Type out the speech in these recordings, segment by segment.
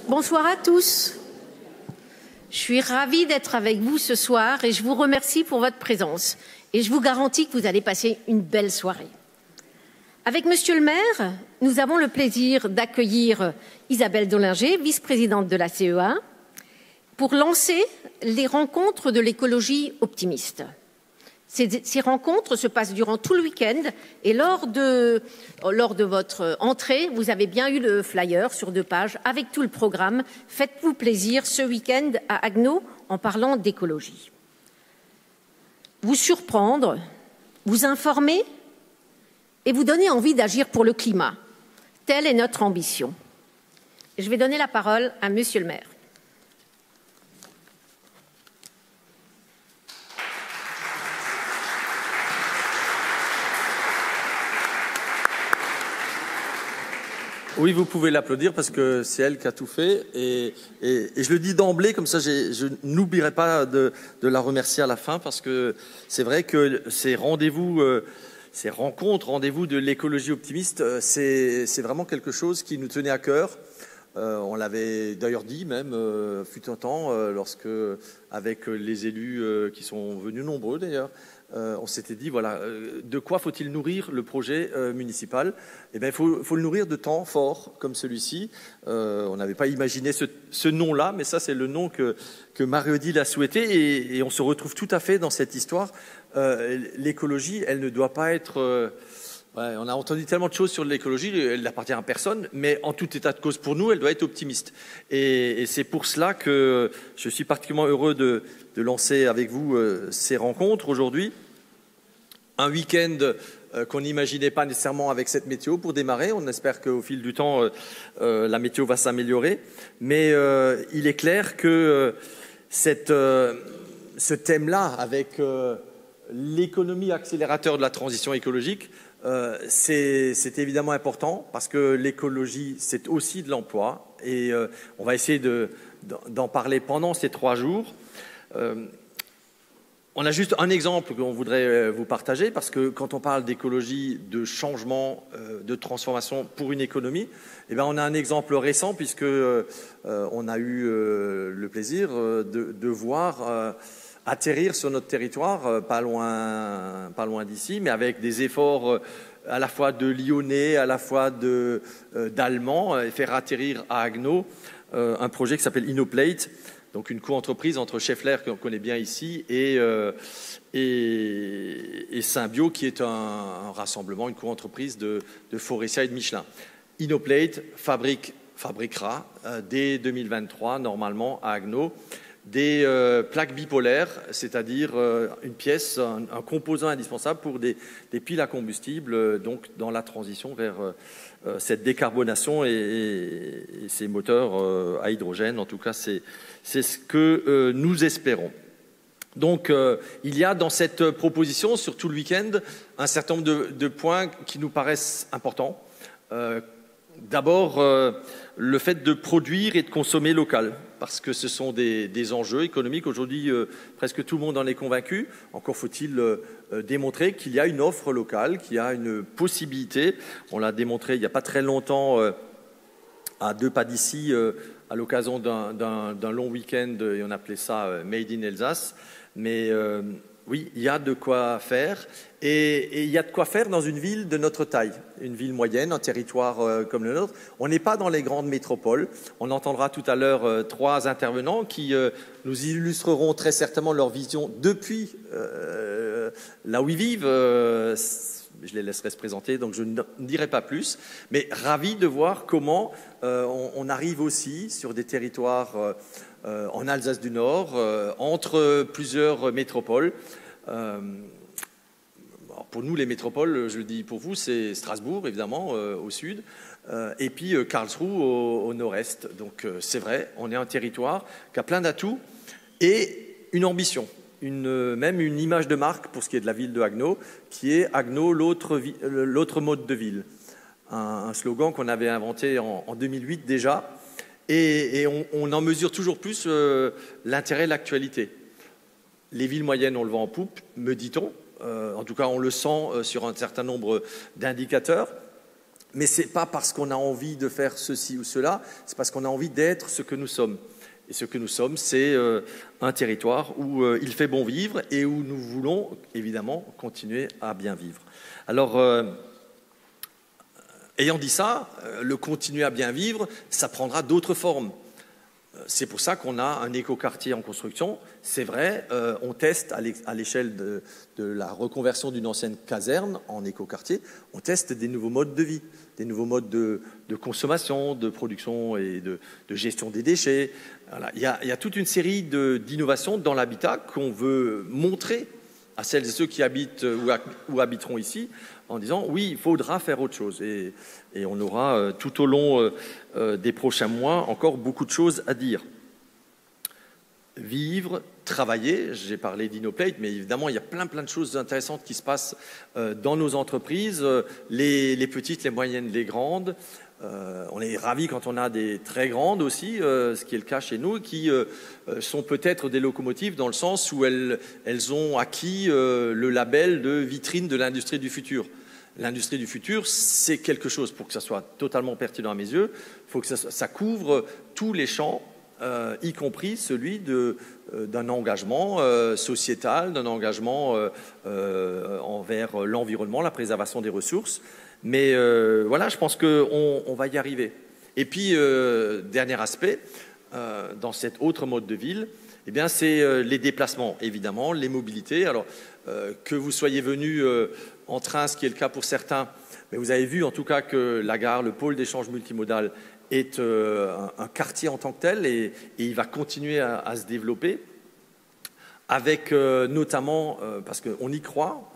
Bonsoir à tous. Je suis ravie d'être avec vous ce soir et je vous remercie pour votre présence. Et je vous garantis que vous allez passer une belle soirée. Avec Monsieur le maire, nous avons le plaisir d'accueillir Isabelle Dollinger, vice-présidente de la CEA, pour lancer les rencontres de l'écologie optimiste. Ces rencontres se passent durant tout le week-end et lors de votre entrée, vous avez bien eu le flyer sur 2 pages avec tout le programme. Faites-vous plaisir ce week-end à Haguenau en parlant d'écologie. Vous surprendre, vous informer et vous donner envie d'agir pour le climat. Telle est notre ambition. Je vais donner la parole à Monsieur le maire. Oui, vous pouvez l'applaudir parce que c'est elle qui a tout fait. Et je le dis d'emblée, comme ça je n'oublierai pas de la remercier à la fin, parce que c'est vrai que ces rendez-vous, ces rencontres, rendez-vous de l'écologie optimiste, c'est vraiment quelque chose qui nous tenait à cœur. On l'avait d'ailleurs dit même, fut un temps, lorsque, avec les élus qui sont venus nombreux d'ailleurs, on s'était dit, voilà, de quoi faut-il nourrir le projet municipal? Eh bien, il faut le nourrir de temps forts comme celui-ci. On n'avait pas imaginé ce nom-là, mais ça, c'est le nom que Marie-Odile a souhaité, et on se retrouve tout à fait dans cette histoire. L'écologie, elle ne doit pas être... on a entendu tellement de choses sur l'écologie, elle n'appartient à personne, mais en tout état de cause pour nous, elle doit être optimiste. Et c'est pour cela que je suis particulièrement heureux de lancer avec vous ces rencontres aujourd'hui. Un week-end qu'on n'imaginait pas nécessairement avec cette météo pour démarrer. On espère qu'au fil du temps, la météo va s'améliorer. Mais il est clair que ce thème-là, avec l'économie accélérateur de la transition écologique, c'est évidemment important parce que l'écologie, c'est aussi de l'emploi, et on va essayer d'en parler pendant ces 3 jours. On a juste un exemple qu'on voudrait vous partager, parce que quand on parle d'écologie, de changement, de transformation pour une économie, eh bien on a un exemple récent, puisque on a eu le plaisir de voir atterrir sur notre territoire, pas loin d'ici, mais avec des efforts à la fois de Lyonnais, à la fois d'Allemands, et faire atterrir à Haguenau un projet qui s'appelle Innoplate, donc une co-entreprise entre Schaeffler, qu'on connaît bien ici, et Symbio, qui est un rassemblement, une co-entreprise de Faurecia et de Michelin. Innoplate fabriquera dès 2023, normalement, à Haguenau, des plaques bipolaires, c'est-à-dire une pièce, un composant indispensable pour des piles à combustible, donc dans la transition vers cette décarbonation et ces moteurs à hydrogène. En tout cas, c'est ce que nous espérons. Donc, il y a dans cette proposition, sur tout le week-end, un certain nombre de points qui nous paraissent importants. D'abord, le fait de produire et de consommer local, parce que ce sont des enjeux économiques. Aujourd'hui, presque tout le monde en est convaincu. Encore faut-il démontrer qu'il y a une offre locale, qu'il y a une possibilité. On l'a démontré il n'y a pas très longtemps, à 2 pas d'ici, à l'occasion d'un long week-end, et on appelait ça Made in Alsace. Mais oui, il y a de quoi faire, et il y a de quoi faire dans une ville de notre taille, une ville moyenne, un territoire comme le nôtre. On n'est pas dans les grandes métropoles. On entendra tout à l'heure 3 intervenants qui nous illustreront très certainement leur vision depuis là où ils vivent. Je les laisserai se présenter, donc je ne dirai pas plus, mais ravi de voir comment on arrive aussi sur des territoires en Alsace du Nord, entre plusieurs métropoles. Pour nous, les métropoles, je le dis pour vous, c'est Strasbourg, évidemment, au sud, et puis Karlsruhe au nord-est. Donc c'est vrai, on est un territoire qui a plein d'atouts et une ambition. Même une image de marque pour ce qui est de la ville de Haguenau, qui est Haguenau, l'autre mode de ville. Un slogan qu'on avait inventé en 2008 déjà, et on en mesure toujours plus l'intérêt et l'actualité. Les villes moyennes, on le vend en poupe, me dit-on. En tout cas, on le sent sur un certain nombre d'indicateurs. Mais ce n'est pas parce qu'on a envie de faire ceci ou cela, c'est parce qu'on a envie d'être ce que nous sommes. Et ce que nous sommes, c'est un territoire où il fait bon vivre et où nous voulons évidemment continuer à bien vivre. Alors, ayant dit ça, le continuer à bien vivre, ça prendra d'autres formes. C'est pour ça qu'on a un écoquartier en construction. C'est vrai, on teste à l'échelle de la reconversion d'une ancienne caserne en écoquartier, on teste des nouveaux modes de vie, des nouveaux modes de consommation, de production et de gestion des déchets. Voilà. Il y a toute une série d'innovations dans l'habitat qu'on veut montrer à celles et ceux qui habitent ou habiteront ici, en disant oui, il faudra faire autre chose. Et on aura tout au long des prochains mois encore beaucoup de choses à dire. Vivre, travailler, j'ai parlé d'Inoplate, mais évidemment il y a plein de choses intéressantes qui se passent dans nos entreprises, les petites, les moyennes, les grandes. On est ravis quand on a des très grandes aussi, ce qui est le cas chez nous, qui sont peut-être des locomotives dans le sens où elles ont acquis le label de vitrine de l'industrie du futur. L'industrie du futur, c'est quelque chose, pour que ça soit totalement pertinent à mes yeux, il faut que ça couvre tous les champs, y compris celui d'un engagement sociétal, d'un engagement envers l'environnement, la préservation des ressources. Mais voilà, je pense qu'on va y arriver. Et puis, dernier aspect, dans cet autre mode de ville, eh bien, c'est les déplacements, évidemment, les mobilités. Alors, que vous soyez venus en train, ce qui est le cas pour certains, mais vous avez vu en tout cas que la gare, le pôle d'échange multimodal, est un quartier en tant que tel et il va continuer à se développer. Avec notamment, parce qu'on y croit,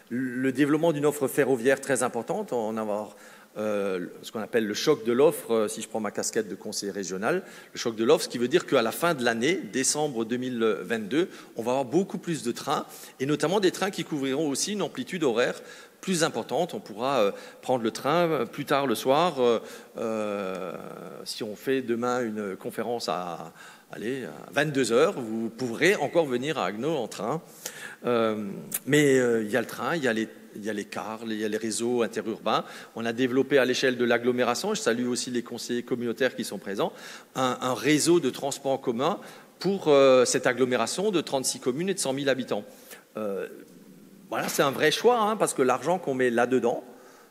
le développement d'une offre ferroviaire très importante, en avoir ce qu'on appelle le choc de l'offre, si je prends ma casquette de conseiller régional, le choc de l'offre, ce qui veut dire qu'à la fin de l'année, décembre 2022, on va avoir beaucoup plus de trains, et notamment des trains qui couvriront aussi une amplitude horaire plus importante. On pourra prendre le train plus tard le soir, si on fait demain une conférence à 22h, vous pourrez encore venir à Haguenau en train. Mais il y a le train, il y a les cars, il y a les réseaux interurbains. On a développé à l'échelle de l'agglomération, je salue aussi les conseillers communautaires qui sont présents, un réseau de transport en commun pour cette agglomération de 36 communes et de 100 000 habitants. Voilà, c'est un vrai choix, parce que l'argent qu'on met là-dedans,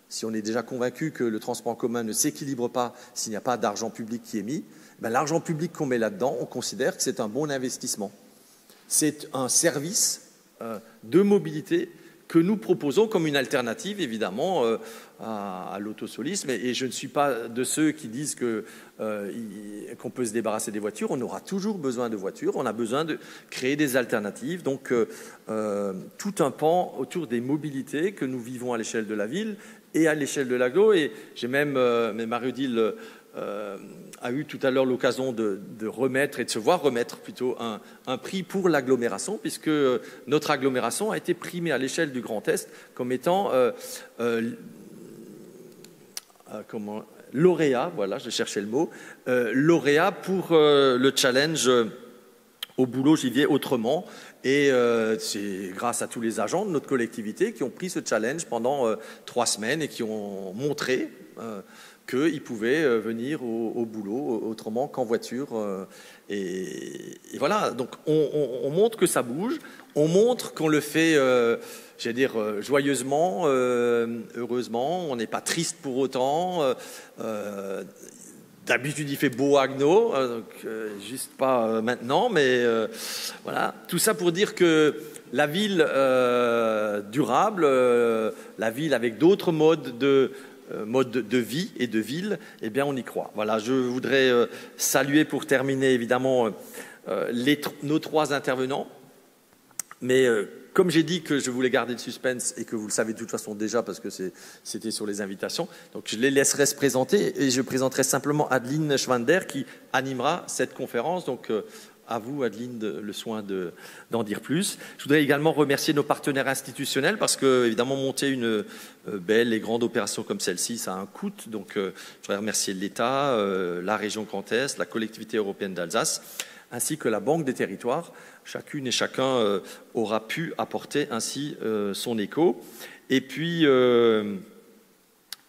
si on est déjà convaincu que le transport en commun ne s'équilibre pas s'il n'y a pas d'argent public qui est mis, l'argent public qu'on met là-dedans, on considère que c'est un bon investissement. C'est un service de mobilité que nous proposons comme une alternative, évidemment, à l'autosolisme. Et je ne suis pas de ceux qui disent qu'on peut se débarrasser des voitures. On aura toujours besoin de voitures. On a besoin de créer des alternatives. Donc, tout un pan autour des mobilités que nous vivons à l'échelle de la ville et à l'échelle de l'agglo. Et j'ai même, Marie-Odile a eu tout à l'heure l'occasion de remettre et de se voir remettre plutôt un prix pour l'agglomération, puisque notre agglomération a été primée à l'échelle du Grand Est comme étant lauréat, voilà, je cherchais le mot, lauréat pour le challenge au boulot, j'y vais autrement. Et c'est grâce à tous les agents de notre collectivité qui ont pris ce challenge pendant 3 semaines et qui ont montré qu'ils pouvaient venir au boulot autrement qu'en voiture. Et voilà, donc on montre que ça bouge, on montre qu'on le fait, j'allais dire, joyeusement, heureusement, on n'est pas triste pour autant. D'habitude, il fait beau à Haguenau, juste pas maintenant, mais voilà. Tout ça pour dire que la ville durable, la ville avec d'autres modes de vie et de ville, eh bien, on y croit. Voilà, je voudrais saluer pour terminer, évidemment, nos 3 intervenants, mais comme j'ai dit que je voulais garder le suspense et que vous le savez de toute façon déjà parce que c'était sur les invitations, donc je les laisserai se présenter et je présenterai simplement Adeline Schwander qui animera cette conférence. Donc à vous, Adeline, le soin d'en dire plus. Je voudrais également remercier nos partenaires institutionnels parce que, évidemment, monter une belle et grande opération comme celle-ci, ça a un coût. Donc, je voudrais remercier l'État, la région Grand Est, la collectivité européenne d'Alsace, ainsi que la Banque des territoires. Chacune et chacun aura pu apporter ainsi son écho. Et puis,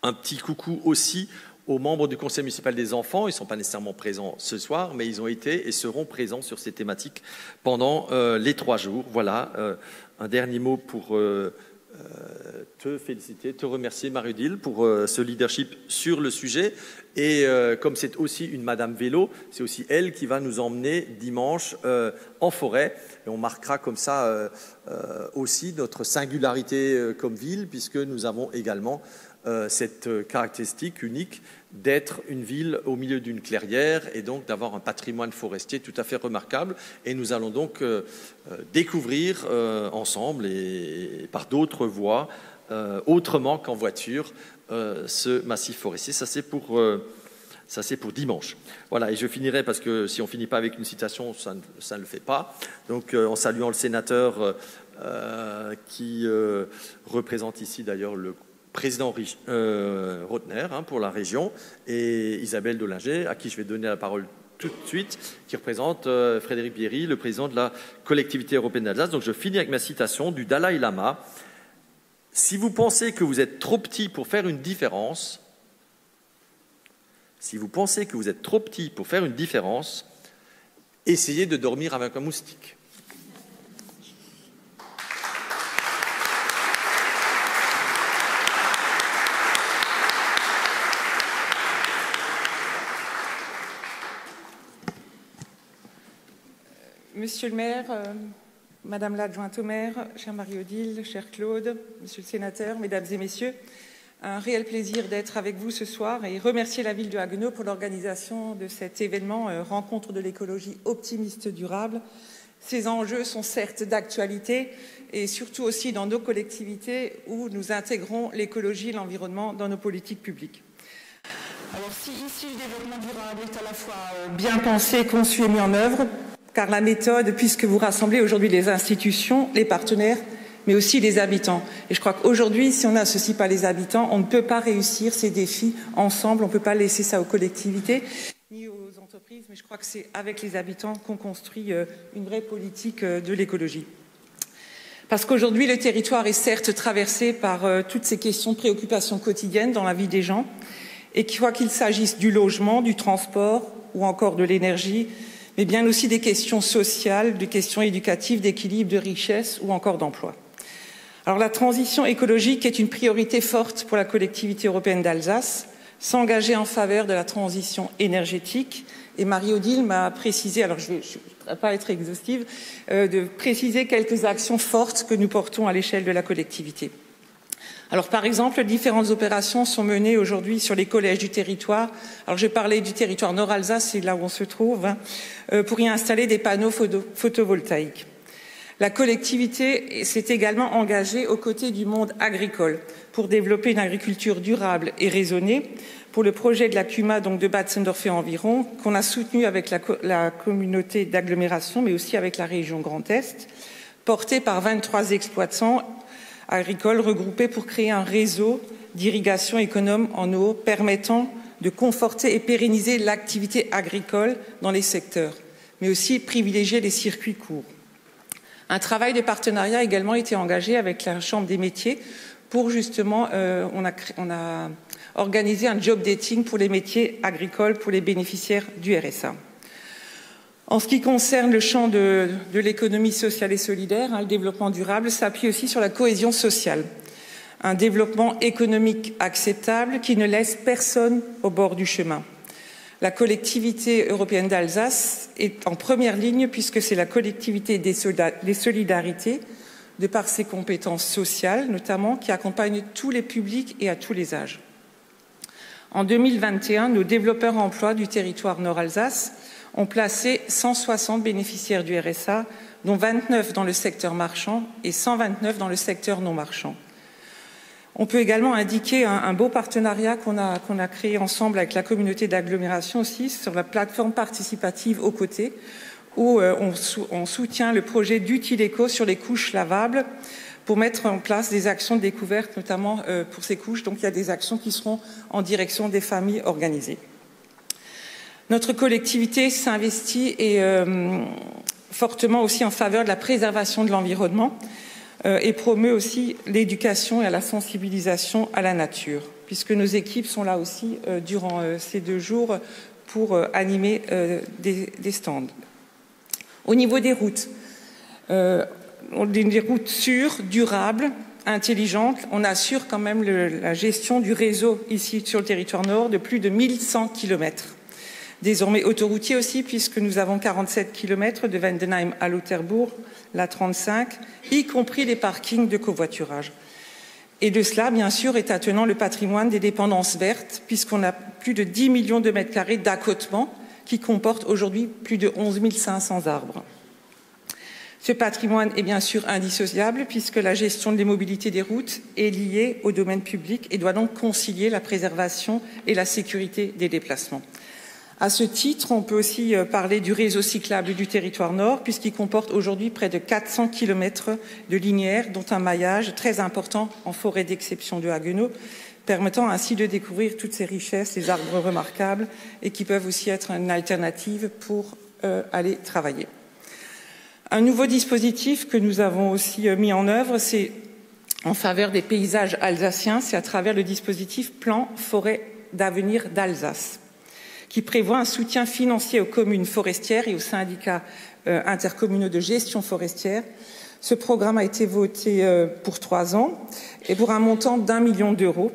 Un petit coucou aussi aux membres du Conseil municipal des enfants. Ils ne sont pas nécessairement présents ce soir, mais ils ont été et seront présents sur ces thématiques pendant les 3 jours. Voilà, un dernier mot pour te féliciter, te remercier, Marie-Odile, pour ce leadership sur le sujet. Et comme c'est aussi une Madame Vélo, c'est aussi elle qui va nous emmener dimanche en forêt. Et on marquera comme ça aussi notre singularité comme ville, puisque nous avons également cette caractéristique unique d'être une ville au milieu d'une clairière et donc d'avoir un patrimoine forestier tout à fait remarquable. Et nous allons donc découvrir ensemble et par d'autres voies, autrement qu'en voiture, ce massif forestier. Ça, c'est pour dimanche. Voilà, et je finirai, parce que si on ne finit pas avec une citation, ça ne le fait pas. Donc, en saluant le sénateur qui représente ici d'ailleurs le président Rotner pour la région, et Isabelle Dollinger, à qui je vais donner la parole tout de suite, qui représente Frédéric Bierry, le président de la collectivité européenne d'Alsace. Donc je finis avec ma citation du Dalai Lama. « Si vous pensez que vous êtes trop petit pour faire une différence, essayez de dormir avec un moustique. » Monsieur le maire, Madame l'adjointe au maire, chère Marie-Odile, cher Claude, Monsieur le sénateur, Mesdames et Messieurs, un réel plaisir d'être avec vous ce soir et remercier la ville de Haguenau pour l'organisation de cet événement Rencontre de l'écologie optimiste durable. Ces enjeux sont certes d'actualité et surtout aussi dans nos collectivités où nous intégrons l'écologie et l'environnement dans nos politiques publiques. Alors si ici le développement durable est à la fois bien pensé, conçu et mis en œuvre, car la méthode, puisque vous rassemblez aujourd'hui les institutions, les partenaires, mais aussi les habitants. Et je crois qu'aujourd'hui, si on n'associe pas les habitants, on ne peut pas réussir ces défis ensemble, on ne peut pas laisser ça aux collectivités ni aux entreprises, mais je crois que c'est avec les habitants qu'on construit une vraie politique de l'écologie. Parce qu'aujourd'hui, le territoire est certes traversé par toutes ces questions de préoccupations quotidiennes dans la vie des gens, et quoi qu'il s'agisse du logement, du transport ou encore de l'énergie, mais bien aussi des questions sociales, des questions éducatives, d'équilibre, de richesse ou encore d'emploi. Alors la transition écologique est une priorité forte pour la collectivité européenne d'Alsace, s'engager en faveur de la transition énergétique. Et Marie-Odile m'a précisé, alors je ne vais pas être exhaustive, de préciser quelques actions fortes que nous portons à l'échelle de la collectivité. Alors, par exemple, différentes opérations sont menées aujourd'hui sur les collèges du territoire. Alors, je parlais du territoire Nord-Alsace, c'est là où on se trouve, pour y installer des panneaux photovoltaïques. La collectivité s'est également engagée aux côtés du monde agricole pour développer une agriculture durable et raisonnée pour le projet de la CUMA, donc de Batzendorf et environ, qu'on a soutenu avec la communauté d'agglomération, mais aussi avec la région Grand Est, porté par 23 exploitants agricoles regroupés pour créer un réseau d'irrigation économe en eau permettant de conforter et pérenniser l'activité agricole dans les secteurs, mais aussi privilégier les circuits courts. Un travail de partenariat a également été engagé avec la Chambre des métiers pour justement, on a organisé un job dating pour les métiers agricoles pour les bénéficiaires du RSA. En ce qui concerne le champ de l'économie sociale et solidaire, le développement durable s'appuie aussi sur la cohésion sociale. Un développement économique acceptable qui ne laisse personne au bord du chemin. La collectivité européenne d'Alsace est en première ligne puisque c'est la collectivité des solidarités, de par ses compétences sociales notamment, qui accompagne tous les publics et à tous les âges. En 2021, nos développeurs emploi du territoire Nord-Alsace ont placé 160 bénéficiaires du RSA, dont 29 dans le secteur marchand et 129 dans le secteur non marchand. On peut également indiquer un beau partenariat qu'on a créé ensemble avec la communauté d'agglomération aussi sur la plateforme participative aux côtés, où on soutient le projet d'Utileco sur les couches lavables pour mettre en place des actions de découverte, notamment pour ces couches. Donc il y a des actions qui seront en direction des familles organisées. Notre collectivité s'investit fortement aussi en faveur de la préservation de l'environnement et promeut aussi l'éducation et la sensibilisation à la nature. puisque nos équipes sont là aussi durant ces 2 jours pour animer des stands. Au niveau des routes, des routes sûres, durables, intelligentes, on assure quand même la gestion du réseau ici sur le territoire nord de plus de 1100 km. Désormais autoroutier aussi, puisque nous avons 47 km de Vendenheim à Lauterbourg, la 35, y compris les parkings de covoiturage. Et de cela, bien sûr, est attenant le patrimoine des dépendances vertes, puisqu'on a plus de 10 millions de mètres carrés d'accotement qui comporte aujourd'hui plus de 11 500 arbres. Ce patrimoine est bien sûr indissociable puisque la gestion des mobilités des routes est liée au domaine public et doit donc concilier la préservation et la sécurité des déplacements. À ce titre, on peut aussi parler du réseau cyclable du territoire nord puisqu'il comporte aujourd'hui près de 400 km de linéaires dont un maillage très important en forêt d'exception de Haguenau, permettant ainsi de découvrir toutes ces richesses, ces arbres remarquables et qui peuvent aussi être une alternative pour aller travailler. Un nouveau dispositif que nous avons aussi mis en œuvre, c'est en faveur des paysages alsaciens, c'est à travers le dispositif Plan Forêt d'avenir d'Alsace, qui prévoit un soutien financier aux communes forestières et aux syndicats intercommunaux de gestion forestière. Ce programme a été voté pour 3 ans et pour un montant d'1 million d'euros.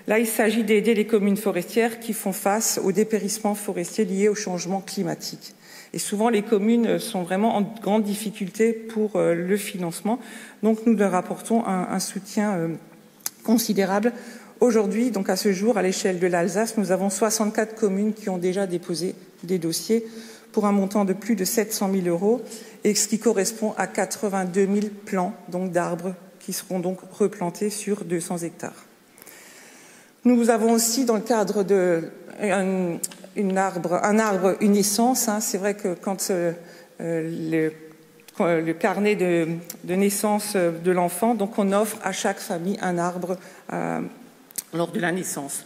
Là, il s'agit d'aider les communes forestières qui font face au dépérissement forestier lié au changement climatique. Et souvent, les communes sont vraiment en grande difficulté pour le financement. Donc, nous leur apportons un soutien considérable. Aujourd'hui, donc à ce jour, à l'échelle de l'Alsace, nous avons 64 communes qui ont déjà déposé des dossiers pour un montant de plus de 700 000 euros, et ce qui correspond à 82 000 plants d'arbres qui seront donc replantés sur 200 hectares. Nous avons aussi, dans le cadre de un arbre, une naissance. C'est vrai que quand le carnet de naissance de l'enfant, donc on offre à chaque famille un arbre lors de la naissance.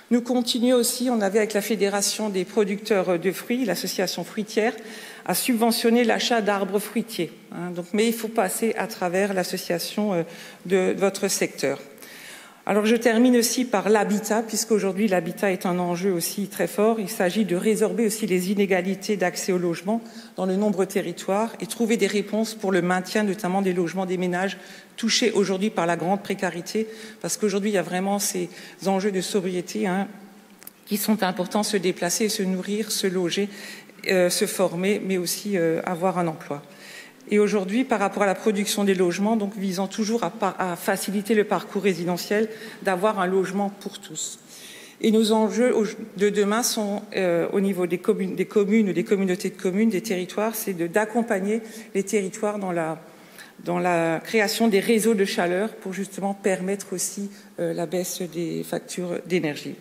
Nous continuons aussi, on avait avec la Fédération des producteurs de fruits, l'association fruitière, à subventionner l'achat d'arbres fruitiers. Mais il faut passer à travers l'association de votre secteur. Alors je termine aussi par l'habitat, puisqu'aujourd'hui l'habitat est un enjeu aussi très fort. Il s'agit de résorber aussi les inégalités d'accès au logement dans de nombreux territoires et trouver des réponses pour le maintien notamment des logements des ménages touchés aujourd'hui par la grande précarité, parce qu'aujourd'hui il y a vraiment ces enjeux de sobriété qui sont importants, se déplacer, se nourrir, se loger, se former, mais aussi avoir un emploi. Et aujourd'hui, par rapport à la production des logements, donc visant toujours à faciliter le parcours résidentiel, d'avoir un logement pour tous. Et nos enjeux de demain sont au niveau des communes ou des communautés de communes, des territoires, c'est d'accompagner les territoires dans la création des réseaux de chaleur pour justement permettre aussi la baisse des factures d'énergie.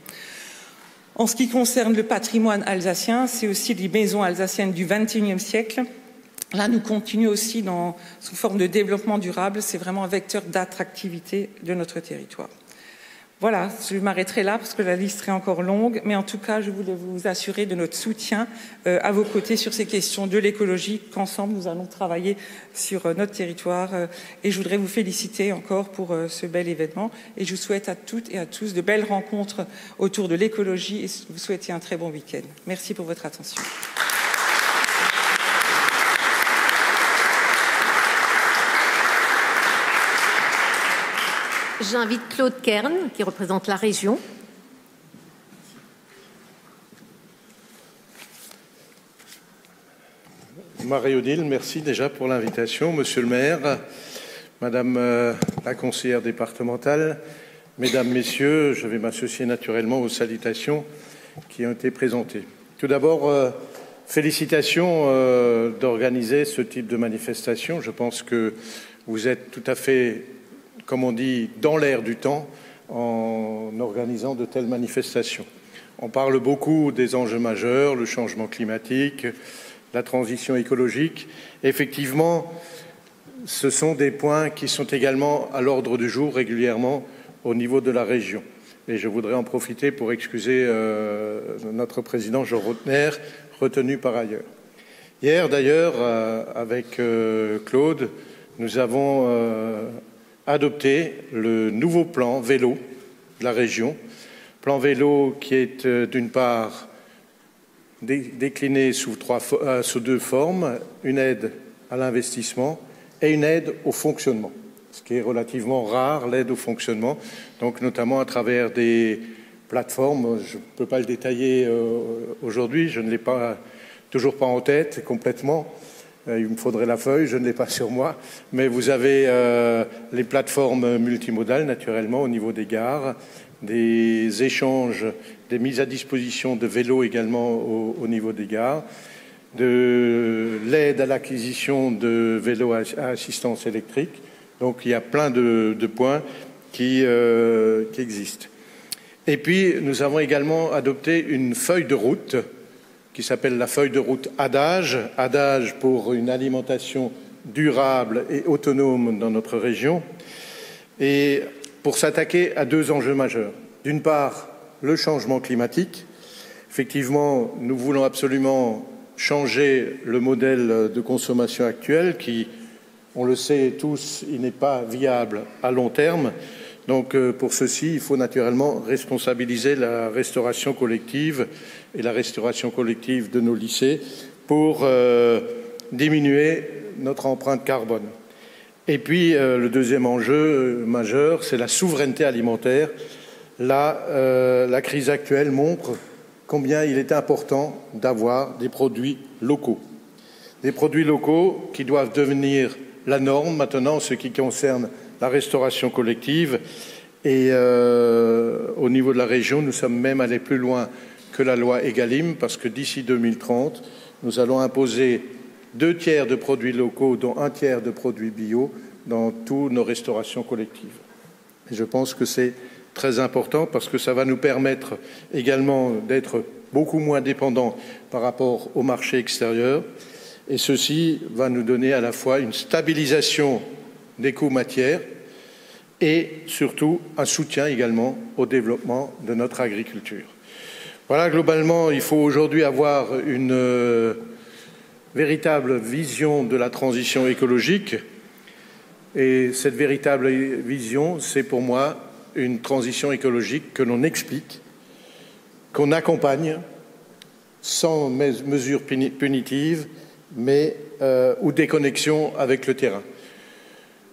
En ce qui concerne le patrimoine alsacien, c'est aussi les maisons alsaciennes du XXIe siècle. Là, nous continuons aussi sous forme de développement durable. C'est vraiment un vecteur d'attractivité de notre territoire. Voilà, je m'arrêterai là parce que la liste serait encore longue. Mais en tout cas, je voulais vous assurer de notre soutien à vos côtés sur ces questions de l'écologie, qu'ensemble, nous allons travailler sur notre territoire. Et je voudrais vous féliciter encore pour ce bel événement. Et je vous souhaite à toutes et à tous de belles rencontres autour de l'écologie et vous souhaiter un très bon week-end. Merci pour votre attention. J'invite Claude Kern, qui représente la région. Marie-Odile, merci déjà pour l'invitation. Monsieur le maire, madame la conseillère départementale, mesdames, messieurs, je vais m'associer naturellement aux salutations qui ont été présentées. Tout d'abord, félicitations d'organiser ce type de manifestation. Je pense que vous êtes tout à fait, comme on dit, dans l'air du temps en organisant de telles manifestations. On parle beaucoup des enjeux majeurs, le changement climatique, la transition écologique. Effectivement, ce sont des points qui sont également à l'ordre du jour régulièrement au niveau de la région. Et je voudrais en profiter pour excuser notre président Jean Rotner, retenu par ailleurs. Hier, d'ailleurs, avec Claude, nous avons adopté le nouveau plan vélo de la région Plan vélo qui est d'une part décliné sous deux formes, une aide à l'investissement et une aide au fonctionnement, ce qui est relativement rare, l'aide au fonctionnement, donc notamment à travers des plateformes. Je ne peux pas le détailler aujourd'hui, je ne l'ai toujours pas en tête complètement. Il me faudrait la feuille, je ne l'ai pas sur moi, mais vous avez les plateformes multimodales naturellement au niveau des gares, des échanges, des mises à disposition de vélos également au niveau des gares, de l'aide à l'acquisition de vélos à assistance électrique. Donc il y a plein de points qui existent. Et puis nous avons également adopté une feuille de route qui s'appelle la feuille de route ADAGE, ADAGE pour une alimentation durable et autonome dans notre région, et pour s'attaquer à deux enjeux majeurs. D'une part, le changement climatique. Effectivement, nous voulons absolument changer le modèle de consommation actuel qui, on le sait tous, il n'est pas viable à long terme. Donc pour ceci, il faut naturellement responsabiliser la restauration collective et la restauration collective de nos lycées pour diminuer notre empreinte carbone. Et puis le deuxième enjeu majeur, c'est la souveraineté alimentaire. Là, la crise actuelle montre combien il est important d'avoir des produits locaux. Des produits locaux qui doivent devenir la norme maintenant en ce qui concerne la restauration collective. Et au niveau de la région, nous sommes même allés plus loin que la loi Egalim, parce que d'ici 2030, nous allons imposer 2/3 de produits locaux, dont 1/3 de produits bio, dans toutes nos restaurations collectives. Et je pense que c'est très important parce que ça va nous permettre également d'être beaucoup moins dépendants par rapport au marché extérieur. Et ceci va nous donner à la fois une stabilisation des coûts matières et surtout un soutien également au développement de notre agriculture. Voilà, globalement, il faut aujourd'hui avoir une véritable vision de la transition écologique. Et cette véritable vision, c'est pour moi une transition écologique que l'on explique, qu'on accompagne sans mesures punitives, mais ou déconnexion avec le terrain.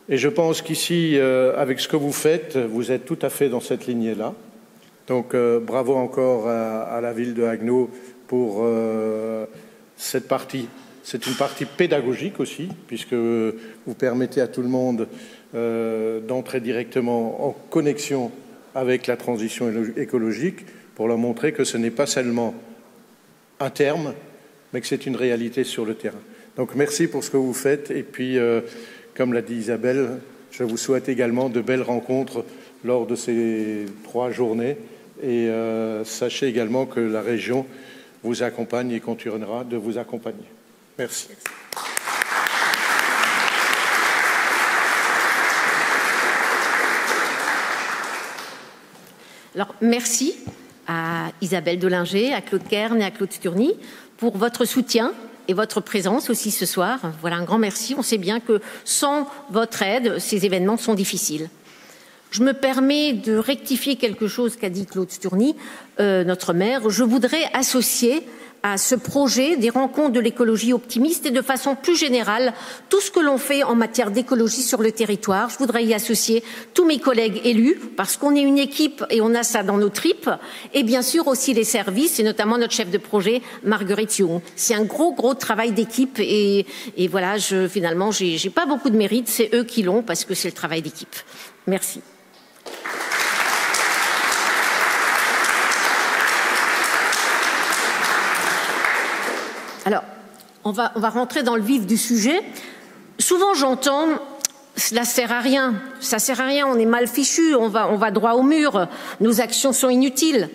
Et je pense qu'ici, avec ce que vous faites, vous êtes tout à fait dans cette lignée-là. Donc bravo encore à la ville de Haguenau pour cette partie. C'est une partie pédagogique aussi, puisque vous permettez à tout le monde d'entrer directement en connexion avec la transition écologique pour leur montrer que ce n'est pas seulement un terme, mais que c'est une réalité sur le terrain. Donc merci pour ce que vous faites. Et puis, comme l'a dit Isabelle, je vous souhaite également de belles rencontres lors de ces 3 journées. Et sachez également que la région vous accompagne et continuera de vous accompagner. Merci. Alors, merci à Isabelle Dolinger, à Claude Kern et à Claude Sturny pour votre soutien et votre présence aussi ce soir. Voilà, un grand merci. On sait bien que sans votre aide, ces événements sont difficiles. Je me permets de rectifier quelque chose qu'a dit Claude Sturny, notre maire. Je voudrais associer à ce projet des rencontres de l'écologie optimiste et de façon plus générale tout ce que l'on fait en matière d'écologie sur le territoire. Je voudrais y associer tous mes collègues élus parce qu'on est une équipe et on a ça dans nos tripes, et bien sûr aussi les services et notamment notre chef de projet Marguerite Young. C'est un gros travail d'équipe et voilà, finalement j'ai pas beaucoup de mérite, c'est eux qui l'ont parce que c'est le travail d'équipe. Merci. Alors, on va rentrer dans le vif du sujet. Souvent, j'entends « cela sert à rien, ça sert à rien, on est mal fichu, on va droit au mur, nos actions sont inutiles ».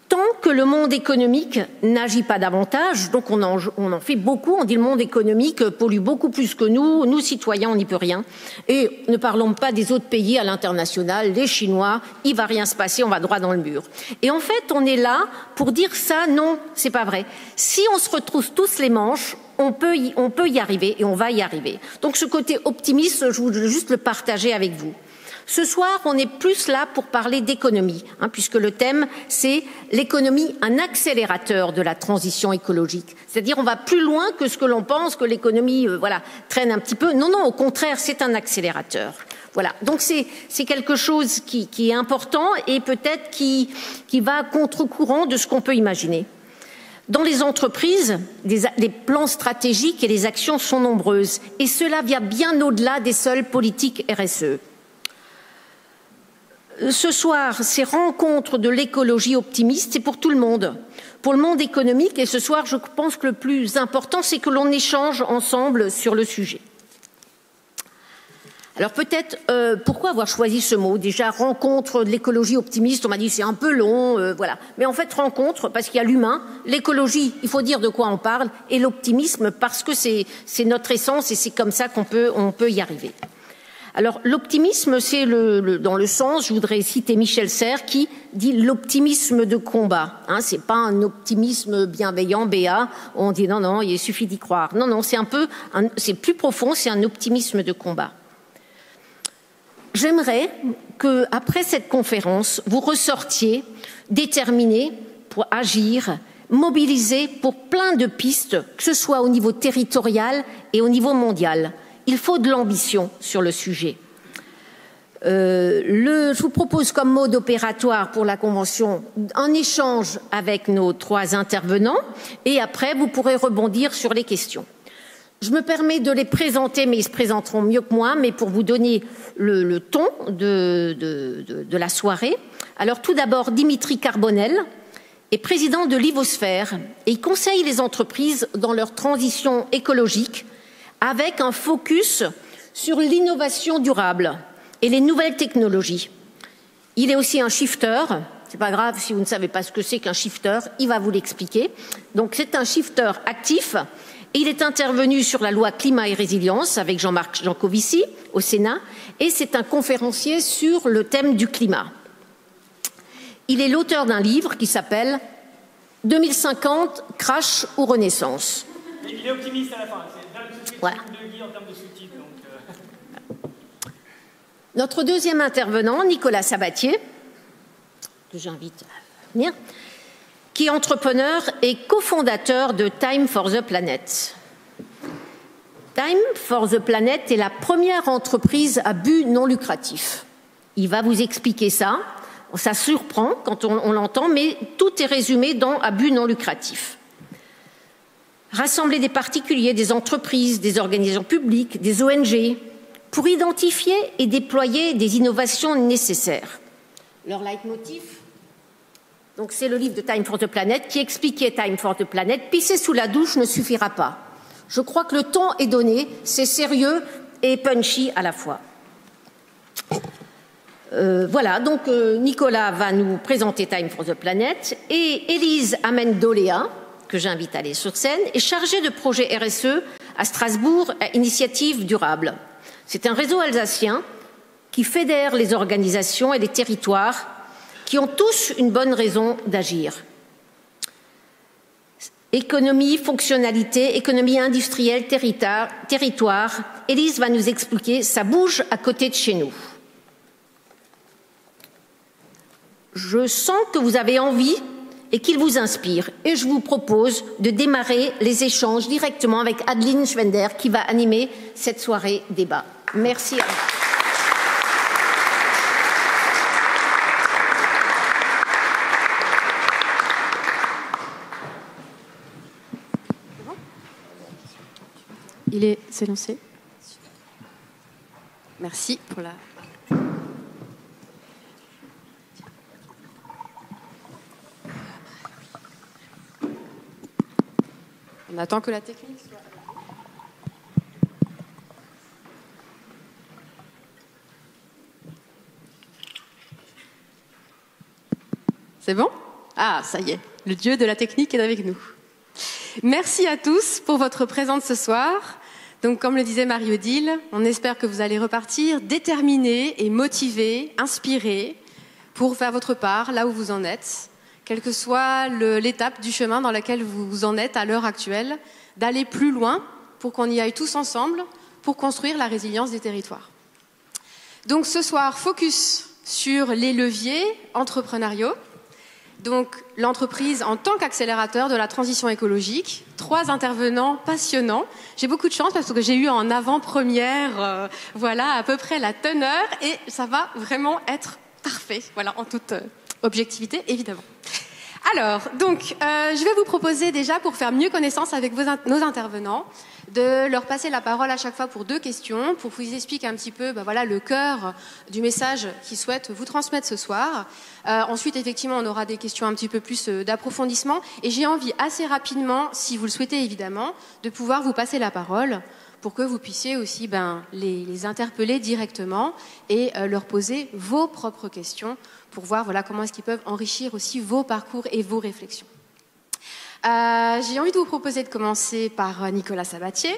Tant que le monde économique n'agit pas davantage, donc on en fait beaucoup, on dit le monde économique pollue beaucoup plus que nous citoyens, on n'y peut rien. Et ne parlons pas des autres pays à l'international, les Chinois, il va rien se passer, on va droit dans le mur. Et en fait, on est là pour dire ça, non, c'est pas vrai. Si on se retrousse tous les manches, on peut y arriver et on va y arriver. Donc ce côté optimiste, je voudrais juste le partager avec vous. Ce soir, on est plus là pour parler d'économie, puisque le thème, c'est l'économie, un accélérateur de la transition écologique. C'est-à-dire, on va plus loin que ce que l'on pense, que l'économie traîne un petit peu. Non, non, au contraire, c'est un accélérateur. Voilà, donc c'est quelque chose qui est important et peut-être qui va à contre-courant de ce qu'on peut imaginer. Dans les entreprises, les plans stratégiques et les actions sont nombreuses et cela vient bien au-delà des seules politiques RSE. Ce soir, ces rencontres de l'écologie optimiste, c'est pour tout le monde, pour le monde économique et ce soir, je pense que le plus important, c'est que l'on échange ensemble sur le sujet. Alors peut-être, pourquoi avoir choisi ce mot? Déjà, rencontre de l'écologie optimiste, on m'a dit c'est un peu long, voilà. Mais en fait, rencontre, parce qu'il y a l'humain, l'écologie, il faut dire de quoi on parle, et l'optimisme, parce que c'est notre essence et c'est comme ça qu'on peut y arriver. Alors l'optimisme, c'est dans le sens, je voudrais citer Michel Serres qui dit l'optimisme de combat. C'est pas un optimisme bienveillant, béat, où on dit non, non, il suffit d'y croire. Non, non, c'est plus profond, c'est un optimisme de combat. J'aimerais que, après cette conférence, vous ressortiez déterminés pour agir, mobilisés pour plein de pistes, que ce soit au niveau territorial et au niveau mondial. Il faut de l'ambition sur le sujet. Je vous propose comme mode opératoire pour la Convention un échange avec nos 3 intervenants et après vous pourrez rebondir sur les questions. Je me permets de les présenter, mais ils se présenteront mieux que moi, mais pour vous donner le ton de la soirée. Alors tout d'abord, Dimitri Carbonel est président de l'Ivosphère et il conseille les entreprises dans leur transition écologique avec un focus sur l'innovation durable et les nouvelles technologies. Il est aussi un shifter. C'est pas grave si vous ne savez pas ce que c'est qu'un shifter, il va vous l'expliquer. Donc c'est un shifter actif. Et il est intervenu sur la loi climat et résilience avec Jean-Marc Jancovici au Sénat et c'est un conférencier sur le thème du climat. Il est l'auteur d'un livre qui s'appelle 2050, crash ou renaissance. Il est optimiste à la fin. Voilà. De Guy en termes de sous-titres. Notre deuxième intervenant, Nicolas Sabatier, que j'invite à venir, qui est entrepreneur et cofondateur de Time for the Planet. Time for the Planet est la première entreprise à but non lucratif. Il va vous expliquer ça. Ça surprend quand on l'entend, mais tout est résumé dans à but non lucratif. Rassembler des particuliers, des entreprises, des organisations publiques, des ONG, pour identifier et déployer des innovations nécessaires. Leur leitmotiv, donc c'est le livre de Time for the Planet qui expliquait Time for the Planet. Pisser sous la douche ne suffira pas. Je crois que le ton est donné, c'est sérieux et punchy à la fois. Voilà, donc Nicolas va nous présenter Time for the Planet et Élise Amendoléa, que j'invite à aller sur scène, est chargée de projet RSE à Strasbourg, à Initiative Durable. C'est un réseau alsacien qui fédère les organisations et les territoires qui ont tous une bonne raison d'agir. Économie, fonctionnalité, économie industrielle, territoire. Élise va nous expliquer, ça bouge à côté de chez nous. Je sens que vous avez envie et qu'il vous inspire. Et je vous propose de démarrer les échanges directement avec Adeline Schwender qui va animer cette soirée débat. Merci à vous. C'est lancé. Merci pour la... On attend que la technique soit... C'est bon? Ah, ça y est, le dieu de la technique est avec nous. Merci à tous pour votre présence ce soir. Donc, comme le disait Marie-Odile, on espère que vous allez repartir déterminés et motivés, inspirés, pour faire votre part là où vous en êtes, quelle que soit l'étape du chemin dans laquelle vous en êtes à l'heure actuelle, d'aller plus loin pour qu'on y aille tous ensemble pour construire la résilience des territoires. Donc ce soir, focus sur les leviers entrepreneuriaux. Donc l'entreprise en tant qu'accélérateur de la transition écologique. 3 intervenants passionnants. J'ai beaucoup de chance parce que j'ai eu en avant-première voilà, à peu près la teneur et ça va vraiment être parfait, voilà, en toute objectivité, évidemment. Alors, donc, je vais vous proposer déjà, pour faire mieux connaissance avec nos intervenants, de leur passer la parole à chaque fois pour 2 questions, pour vous expliquer un petit peu voilà, le cœur du message qu'ils souhaitent vous transmettre ce soir. Ensuite, effectivement, on aura des questions un petit peu plus d'approfondissement. Et j'ai envie assez rapidement, si vous le souhaitez évidemment, de pouvoir vous passer la parole pour que vous puissiez aussi les interpeller directement et leur poser vos propres questions pour voir voilà, comment est-ce qu'ils peuvent enrichir aussi vos parcours et vos réflexions. J'ai envie de vous proposer de commencer par Nicolas Sabatier.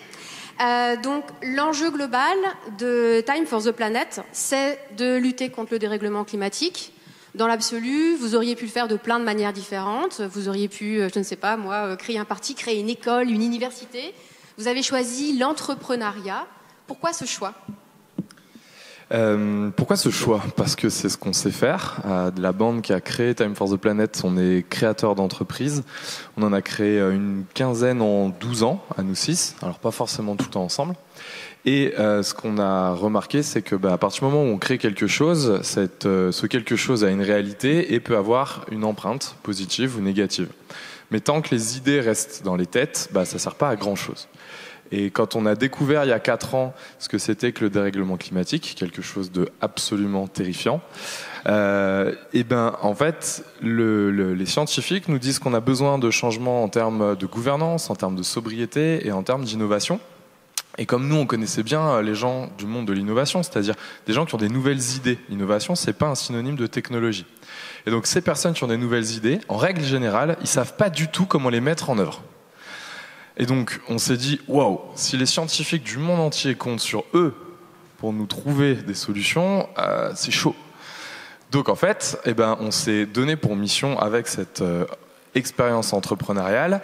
Donc, l'enjeu global de Time for the Planet, c'est de lutter contre le dérèglement climatique. Dans l'absolu, vous auriez pu le faire de plein de manières différentes. Vous auriez pu, je ne sais pas moi, créer un parti, créer une école, une université. Vous avez choisi l'entrepreneuriat. Pourquoi ce choix ? Pourquoi ce choix ? Parce que c'est ce qu'on sait faire. De la bande qui a créé Time for the Planet, on est créateur d'entreprises. On en a créé une quinzaine en 12 ans, à nous 6. Alors pas forcément tout le temps ensemble. Et ce qu'on a remarqué, c'est que à partir du moment où on crée quelque chose, ce quelque chose a une réalité et peut avoir une empreinte positive ou négative. Mais tant que les idées restent dans les têtes, ça sert pas à grand chose. Et quand on a découvert il y a 4 ans ce que c'était que le dérèglement climatique, quelque chose de absolument terrifiant, en fait, les scientifiques nous disent qu'on a besoin de changements en termes de gouvernance, en termes de sobriété et en termes d'innovation. Et comme nous, on connaissait bien les gens du monde de l'innovation, c'est-à-dire des gens qui ont des nouvelles idées. L'innovation, c'est pas un synonyme de technologie. Et donc, ces personnes qui ont des nouvelles idées, en règle générale, ils savent pas du tout comment les mettre en œuvre. Et donc, on s'est dit, waouh, si les scientifiques du monde entier comptent sur eux pour nous trouver des solutions, c'est chaud. Donc, en fait, on s'est donné pour mission, avec cette expérience entrepreneuriale,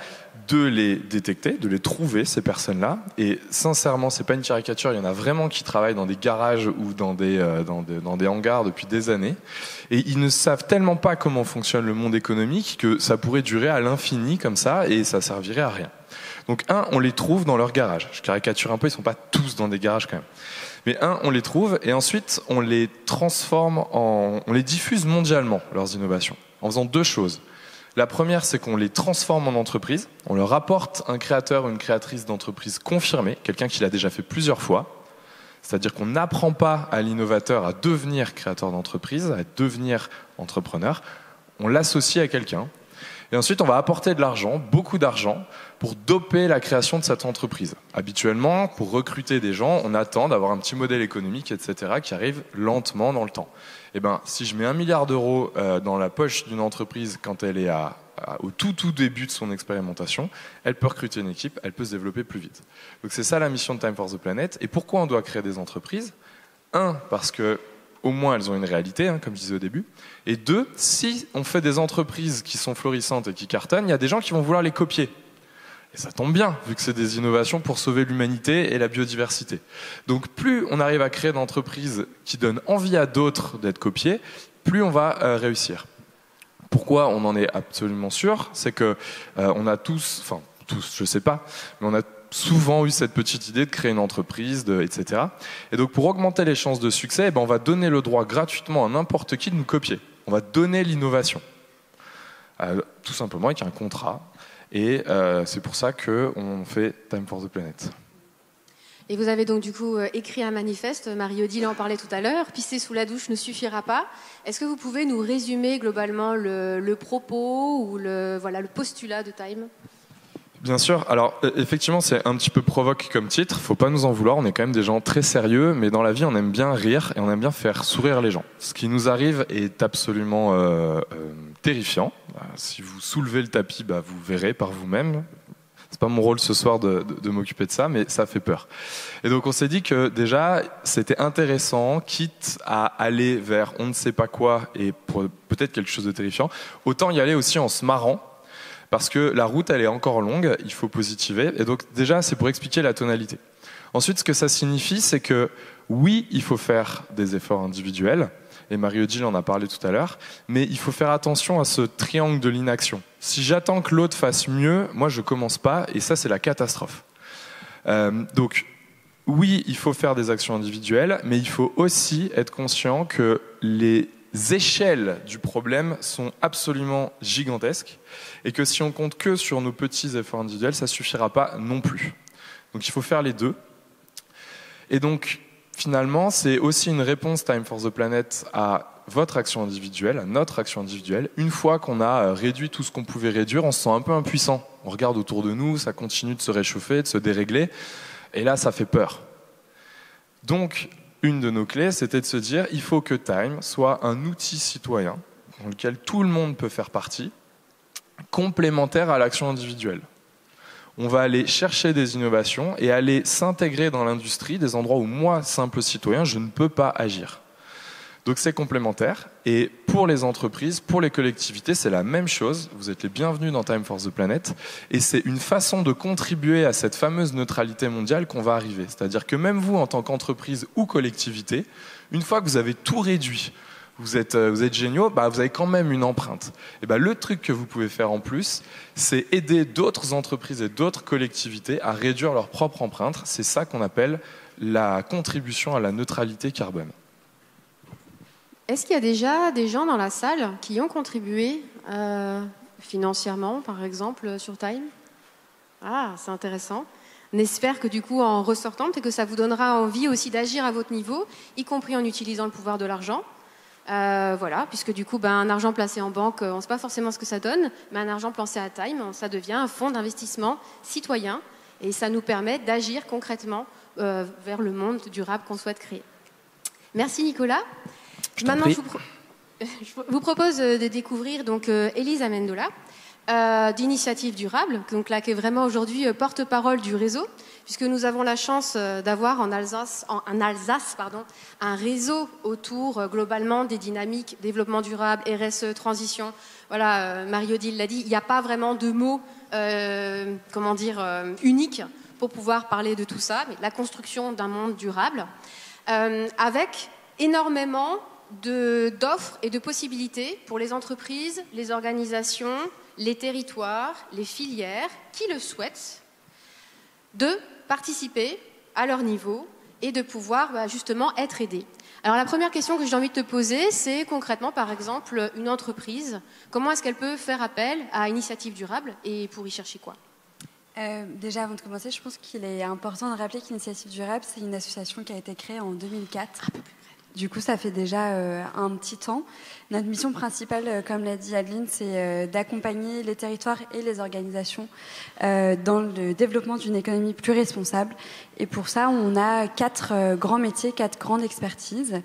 de les détecter, de les trouver, ces personnes-là. Et sincèrement, c'est pas une caricature, il y en a vraiment qui travaillent dans des garages ou dans des hangars depuis des années. Et ils ne savent tellement pas comment fonctionne le monde économique que ça pourrait durer à l'infini comme ça et ça servirait à rien. Donc on les trouve dans leur garage. Je caricature un peu, ils sont pas tous dans des garages quand même. Mais on les trouve et ensuite on les transforme on les diffuse mondialement, leurs innovations, en faisant 2 choses. La première, c'est qu'on les transforme en entreprise. On leur apporte un créateur ou une créatrice d'entreprise confirmé, quelqu'un qui l'a déjà fait plusieurs fois. C'est-à-dire qu'on n'apprend pas à l'innovateur à devenir créateur d'entreprise, à devenir entrepreneur. On l'associe à quelqu'un. Et ensuite, on va apporter de l'argent, beaucoup d'argent, pour doper la création de cette entreprise. Habituellement, pour recruter des gens, on attend d'avoir un petit modèle économique, etc., qui arrive lentement dans le temps. Si je mets 1 milliard d'euros dans la poche d'une entreprise quand elle est au tout début de son expérimentation, elle peut recruter une équipe, elle peut se développer plus vite. Donc c'est ça la mission de Time for the Planet. Et pourquoi on doit créer des entreprises ? 1, parce que au moins elles ont une réalité, comme je disais au début. Et 2, si on fait des entreprises qui sont florissantes et qui cartonnent, il y a des gens qui vont vouloir les copier. Et ça tombe bien, vu que c'est des innovations pour sauver l'humanité et la biodiversité. Donc plus on arrive à créer d'entreprises qui donnent envie à d'autres d'être copiées, plus on va réussir. Pourquoi on en est absolument sûr ? C'est que on a tous, je sais pas, mais on a souvent eu cette petite idée de créer une entreprise, etc. Et donc pour augmenter les chances de succès, on va donner le droit gratuitement à n'importe qui de nous copier. On va donner l'innovation. Tout simplement avec un contrat. Et c'est pour ça qu'on fait Time for the Planet. Et vous avez donc du coup écrit un manifeste, Marie-Odile en parlait tout à l'heure, pisser sous la douche ne suffira pas. Est-ce que vous pouvez nous résumer globalement le propos ou le postulat de Time ? Bien sûr. Alors, effectivement, c'est un petit peu provoque comme titre. Faut pas nous en vouloir. On est quand même des gens très sérieux, mais dans la vie, on aime bien rire et on aime bien faire sourire les gens. Ce qui nous arrive est absolument terrifiant. Si vous soulevez le tapis, vous verrez par vous-même. C'est pas mon rôle ce soir de m'occuper de ça, mais ça fait peur. Et donc, on s'est dit que déjà, c'était intéressant, quitte à aller vers on ne sait pas quoi et peut-être quelque chose de terrifiant, autant y aller aussi en se marrant. Parce que la route, elle est encore longue, il faut positiver. Et donc déjà, c'est pour expliquer la tonalité. Ensuite, ce que ça signifie, c'est que oui, il faut faire des efforts individuels, et Marie-Odile en a parlé tout à l'heure, mais il faut faire attention à ce triangle de l'inaction. Si j'attends que l'autre fasse mieux, moi je commence pas, et ça c'est la catastrophe. Donc oui, il faut faire des actions individuelles, mais il faut aussi être conscient que les échelles du problème sont absolument gigantesques, et que si on compte que sur nos petits efforts individuels, ça suffira pas non plus. Donc il faut faire les deux. Et donc, finalement, c'est aussi une réponse Time for the Planet à votre action individuelle, à notre action individuelle. Une fois qu'on a réduit tout ce qu'on pouvait réduire, on se sent un peu impuissant. On regarde autour de nous, ça continue de se réchauffer, de se dérégler, et là, ça fait peur. Donc, une de nos clés, c'était de se dire, il faut que Time soit un outil citoyen dans lequel tout le monde peut faire partie, complémentaire à l'action individuelle. On va aller chercher des innovations et aller s'intégrer dans l'industrie, des endroits où moi, simple citoyen, je ne peux pas agir. Donc c'est complémentaire. Et pour les entreprises, pour les collectivités, c'est la même chose. Vous êtes les bienvenus dans Time for the Planet. Et c'est une façon de contribuer à cette fameuse neutralité mondiale qu'on va arriver. C'est-à-dire que même vous, en tant qu'entreprise ou collectivité, une fois que vous avez tout réduit, vous êtes géniaux, vous avez quand même une empreinte. Et le truc que vous pouvez faire en plus, c'est aider d'autres entreprises et d'autres collectivités à réduire leur propre empreinte. C'est ça qu'on appelle la contribution à la neutralité carbone. Est-ce qu'il y a déjà des gens dans la salle qui ont contribué financièrement, par exemple, sur Time ? Ah, c'est intéressant. On espère que du coup, en ressortant, peut-être que ça vous donnera envie aussi d'agir à votre niveau, y compris en utilisant le pouvoir de l'argent. Voilà, puisque du coup, un argent placé en banque, on ne sait pas forcément ce que ça donne, mais un argent placé à Time, ça devient un fonds d'investissement citoyen et ça nous permet d'agir concrètement vers le monde durable qu'on souhaite créer. Merci Nicolas. Maintenant, je vous propose de découvrir donc Élise Amendola d'Initiative Durable, donc là qui est vraiment aujourd'hui porte-parole du réseau, puisque nous avons la chance d'avoir en Alsace, un réseau autour globalement des dynamiques développement durable, RSE, transition. Voilà, Marie-Odile l'a dit, il n'y a pas vraiment de mots, uniques pour pouvoir parler de tout ça, mais la construction d'un monde durable, avec énormément d'offres et de possibilités pour les entreprises, les organisations, les territoires, les filières qui le souhaitent, de participer à leur niveau et de pouvoir justement être aidés. Alors la première question que j'ai envie de te poser, c'est concrètement, par exemple, une entreprise, comment est-ce qu'elle peut faire appel à Initiative Durable et pour y chercher quoi ? Déjà, avant de commencer, je pense qu'il est important de rappeler qu'Initiative Durable, c'est une association qui a été créée en 2004. Du coup, ça fait déjà un petit temps. Notre mission principale, comme l'a dit Adeline, c'est d'accompagner les territoires et les organisations dans le développement d'une économie plus responsable. Et pour ça, on a 4 grands métiers, 4 grandes expertises.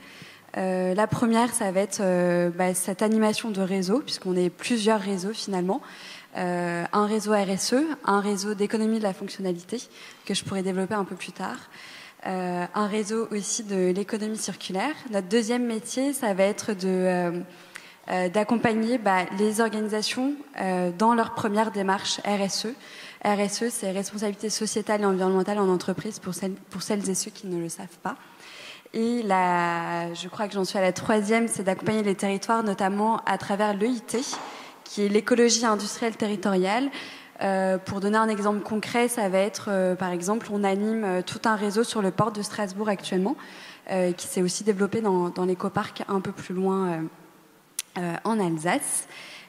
La première, ça va être cette animation de réseau, puisqu'on est plusieurs réseaux finalement. Un réseau RSE, un réseau d'économie de la fonctionnalité, que je pourrais développer un peu plus tard. Un réseau aussi de l'économie circulaire. Notre deuxième métier, ça va être d'accompagner les organisations dans leur première démarche RSE. RSE, c'est responsabilité sociétale et environnementale en entreprise pour celles et ceux qui ne le savent pas. Et je crois que j'en suis à la troisième, c'est d'accompagner les territoires, notamment à travers l'EIT, qui est l'écologie industrielle territoriale. Pour donner un exemple concret, ça va être, par exemple, on anime tout un réseau sur le port de Strasbourg actuellement, qui s'est aussi développé dans l'écoparc un peu plus loin en Alsace.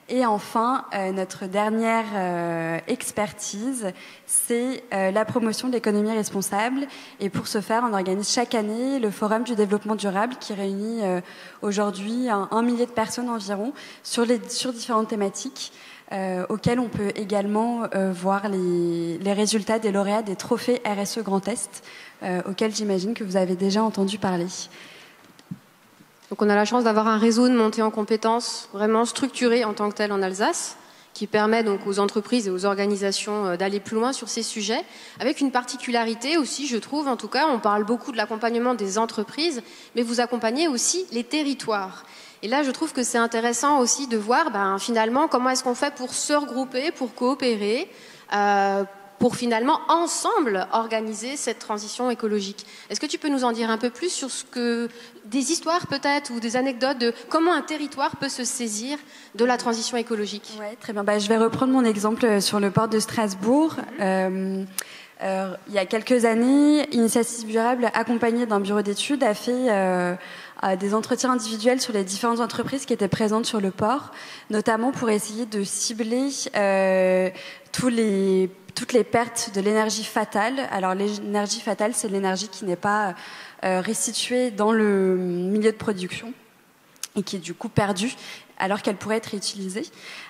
Et enfin, notre dernière expertise, c'est la promotion de l'économie responsable. Et pour ce faire, on organise chaque année le Forum du développement durable qui réunit aujourd'hui 1 millier de personnes environ sur différentes thématiques. Auquel on peut également voir les résultats des lauréats des trophées RSE Grand Est, auxquels j'imagine que vous avez déjà entendu parler. Donc on a la chance d'avoir un réseau de montée en compétences vraiment structuré en tant que tel en Alsace, qui permet donc aux entreprises et aux organisations d'aller plus loin sur ces sujets, avec une particularité aussi, je trouve, en tout cas, on parle beaucoup de l'accompagnement des entreprises, mais vous accompagnez aussi les territoires. Et là, je trouve que c'est intéressant aussi de voir finalement comment est-ce qu'on fait pour se regrouper, pour coopérer, pour finalement ensemble organiser cette transition écologique. Est-ce que tu peux nous en dire un peu plus sur des histoires peut-être ou des anecdotes de comment un territoire peut se saisir de la transition écologique? Oui, très bien. Je vais reprendre mon exemple sur le port de Strasbourg. Il y a quelques années, Initiative Durable, accompagnée d'un bureau d'études, a fait des entretiens individuels sur les différentes entreprises qui étaient présentes sur le port, notamment pour essayer de cibler toutes les pertes de l'énergie fatale. Alors l'énergie fatale, c'est l'énergie qui n'est pas restituée dans le milieu de production et qui est du coup perdue alors qu'elle pourrait être réutilisée.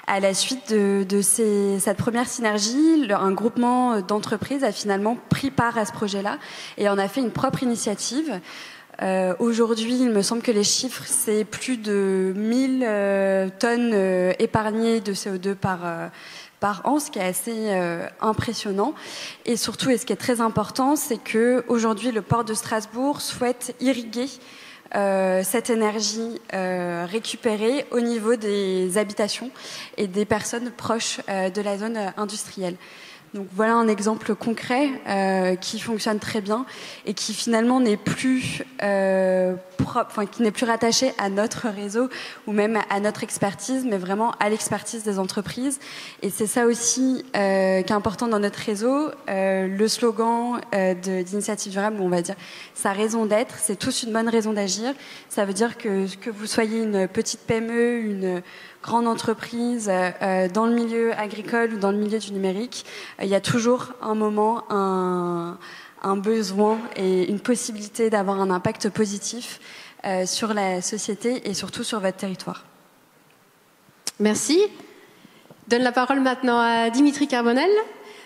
À la suite de cette première synergie, un groupement d'entreprises a finalement pris part à ce projet-là et en a fait une propre initiative. Aujourd'hui, il me semble que les chiffres, c'est plus de 1000 tonnes épargnées de CO2 par an, ce qui est assez impressionnant. Et surtout, et ce qui est très important, c'est que aujourd'hui, le port de Strasbourg souhaite irriguer cette énergie récupérée au niveau des habitations et des personnes proches de la zone industrielle. Donc voilà un exemple concret qui fonctionne très bien et qui finalement n'est plus qui n'est plus rattaché à notre réseau ou même à notre expertise, mais vraiment à l'expertise des entreprises. Et c'est ça aussi qui est important dans notre réseau. Le slogan d'Initiative Durable, on va dire sa raison d'être, c'est tous une bonne raison d'agir. Ça veut dire que vous soyez une petite PME, une grande entreprise dans le milieu agricole ou dans le milieu du numérique, il y a toujours un moment, un besoin et une possibilité d'avoir un impact positif sur la société et surtout sur votre territoire. Merci. Je donne la parole maintenant à Dimitri Carbonel.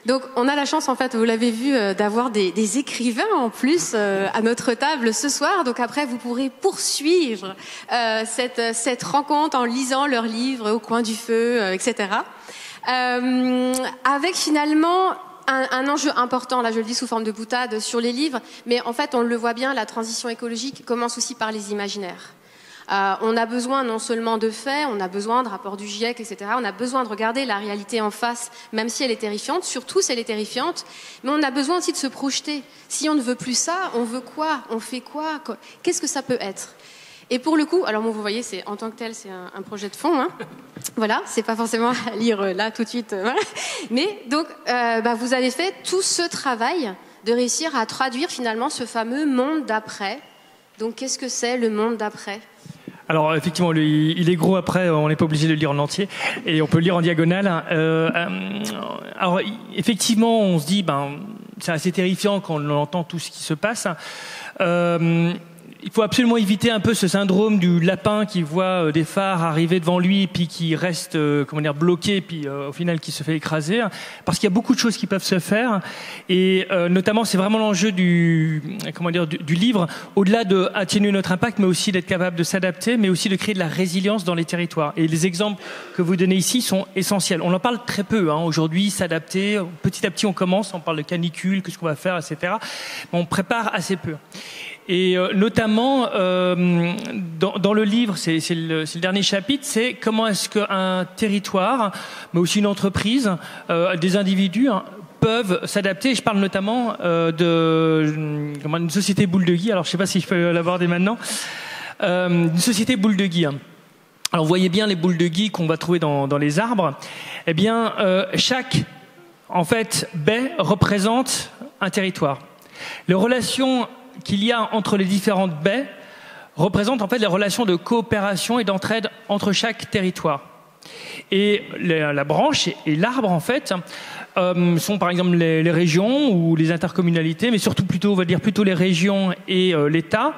Donc, on a la chance, en fait, vous l'avez vu, d'avoir des écrivains en plus à notre table ce soir. Donc après, vous pourrez poursuivre cette rencontre en lisant leurs livres au coin du feu, etc. Avec finalement un enjeu important, là je le dis sous forme de boutade, sur les livres. Mais en fait, on le voit bien, la transition écologique commence aussi par les imaginaires. On a besoin non seulement de faits, on a besoin de rapports du GIEC, etc. On a besoin de regarder la réalité en face, même si elle est terrifiante, surtout si elle est terrifiante, mais on a besoin aussi de se projeter. Si on ne veut plus ça, on veut quoi? On fait quoi? Qu'est-ce que ça peut être? Et pour le coup, alors bon, vous voyez, c'est en tant que tel, c'est un projet de fond, hein. Voilà, c'est pas forcément à lire là tout de suite, voilà. Mais donc, vous avez fait tout ce travail de réussir à traduire finalement ce fameux monde d'après. Donc, qu'est-ce que c'est le monde d'après? Alors effectivement, il est gros après, on n'est pas obligé de le lire en entier, et on peut le lire en diagonale. Alors effectivement, on se dit, c'est assez terrifiant quand on entend tout ce qui se passe. Il faut absolument éviter un peu ce syndrome du lapin qui voit des phares arriver devant lui et puis qui reste bloqué, puis au final qui se fait écraser, parce qu'il y a beaucoup de choses qui peuvent se faire, et notamment c'est vraiment l'enjeu du livre, au-delà de atténuer notre impact, mais aussi d'être capable de s'adapter, mais aussi de créer de la résilience dans les territoires. Et les exemples que vous donnez ici sont essentiels. On en parle très peu aujourd'hui, s'adapter, petit à petit on commence, on parle de canicule, qu'est-ce qu'on va faire, etc. On prépare assez peu. Et notamment dans le livre, c'est le dernier chapitre, c'est comment est-ce qu'un territoire, mais aussi une entreprise, des individus peuvent s'adapter. Je parle notamment d'une société boule de Guy. Alors je ne sais pas si je peux l'aborder maintenant. Une société boule de Guy. Alors vous voyez bien les boules de Guy qu'on va trouver dans les arbres. Eh bien, chaque baie représente un territoire. Les relations qu'il y a entre les différentes baies représentent en fait les relations de coopération et d'entraide entre chaque territoire. Et la branche et l'arbre en fait sont par exemple les régions ou les intercommunalités, mais surtout plutôt les régions et l'État,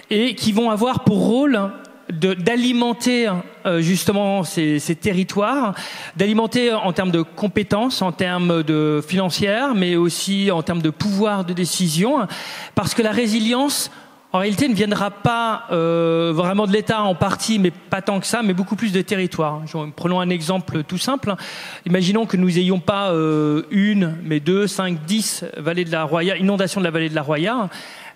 et qui vont avoir pour rôle d'alimenter justement ces territoires, d'alimenter en termes de compétences, en termes de financières, mais aussi en termes de pouvoir de décision, parce que la résilience, en réalité, ne viendra pas vraiment de l'État en partie, mais pas tant que ça, mais beaucoup plus des territoires. Prenons un exemple tout simple. Imaginons que nous n'ayons pas une, mais 2, 5, 10 vallées de la Roya, inondations de la vallée de la Roya.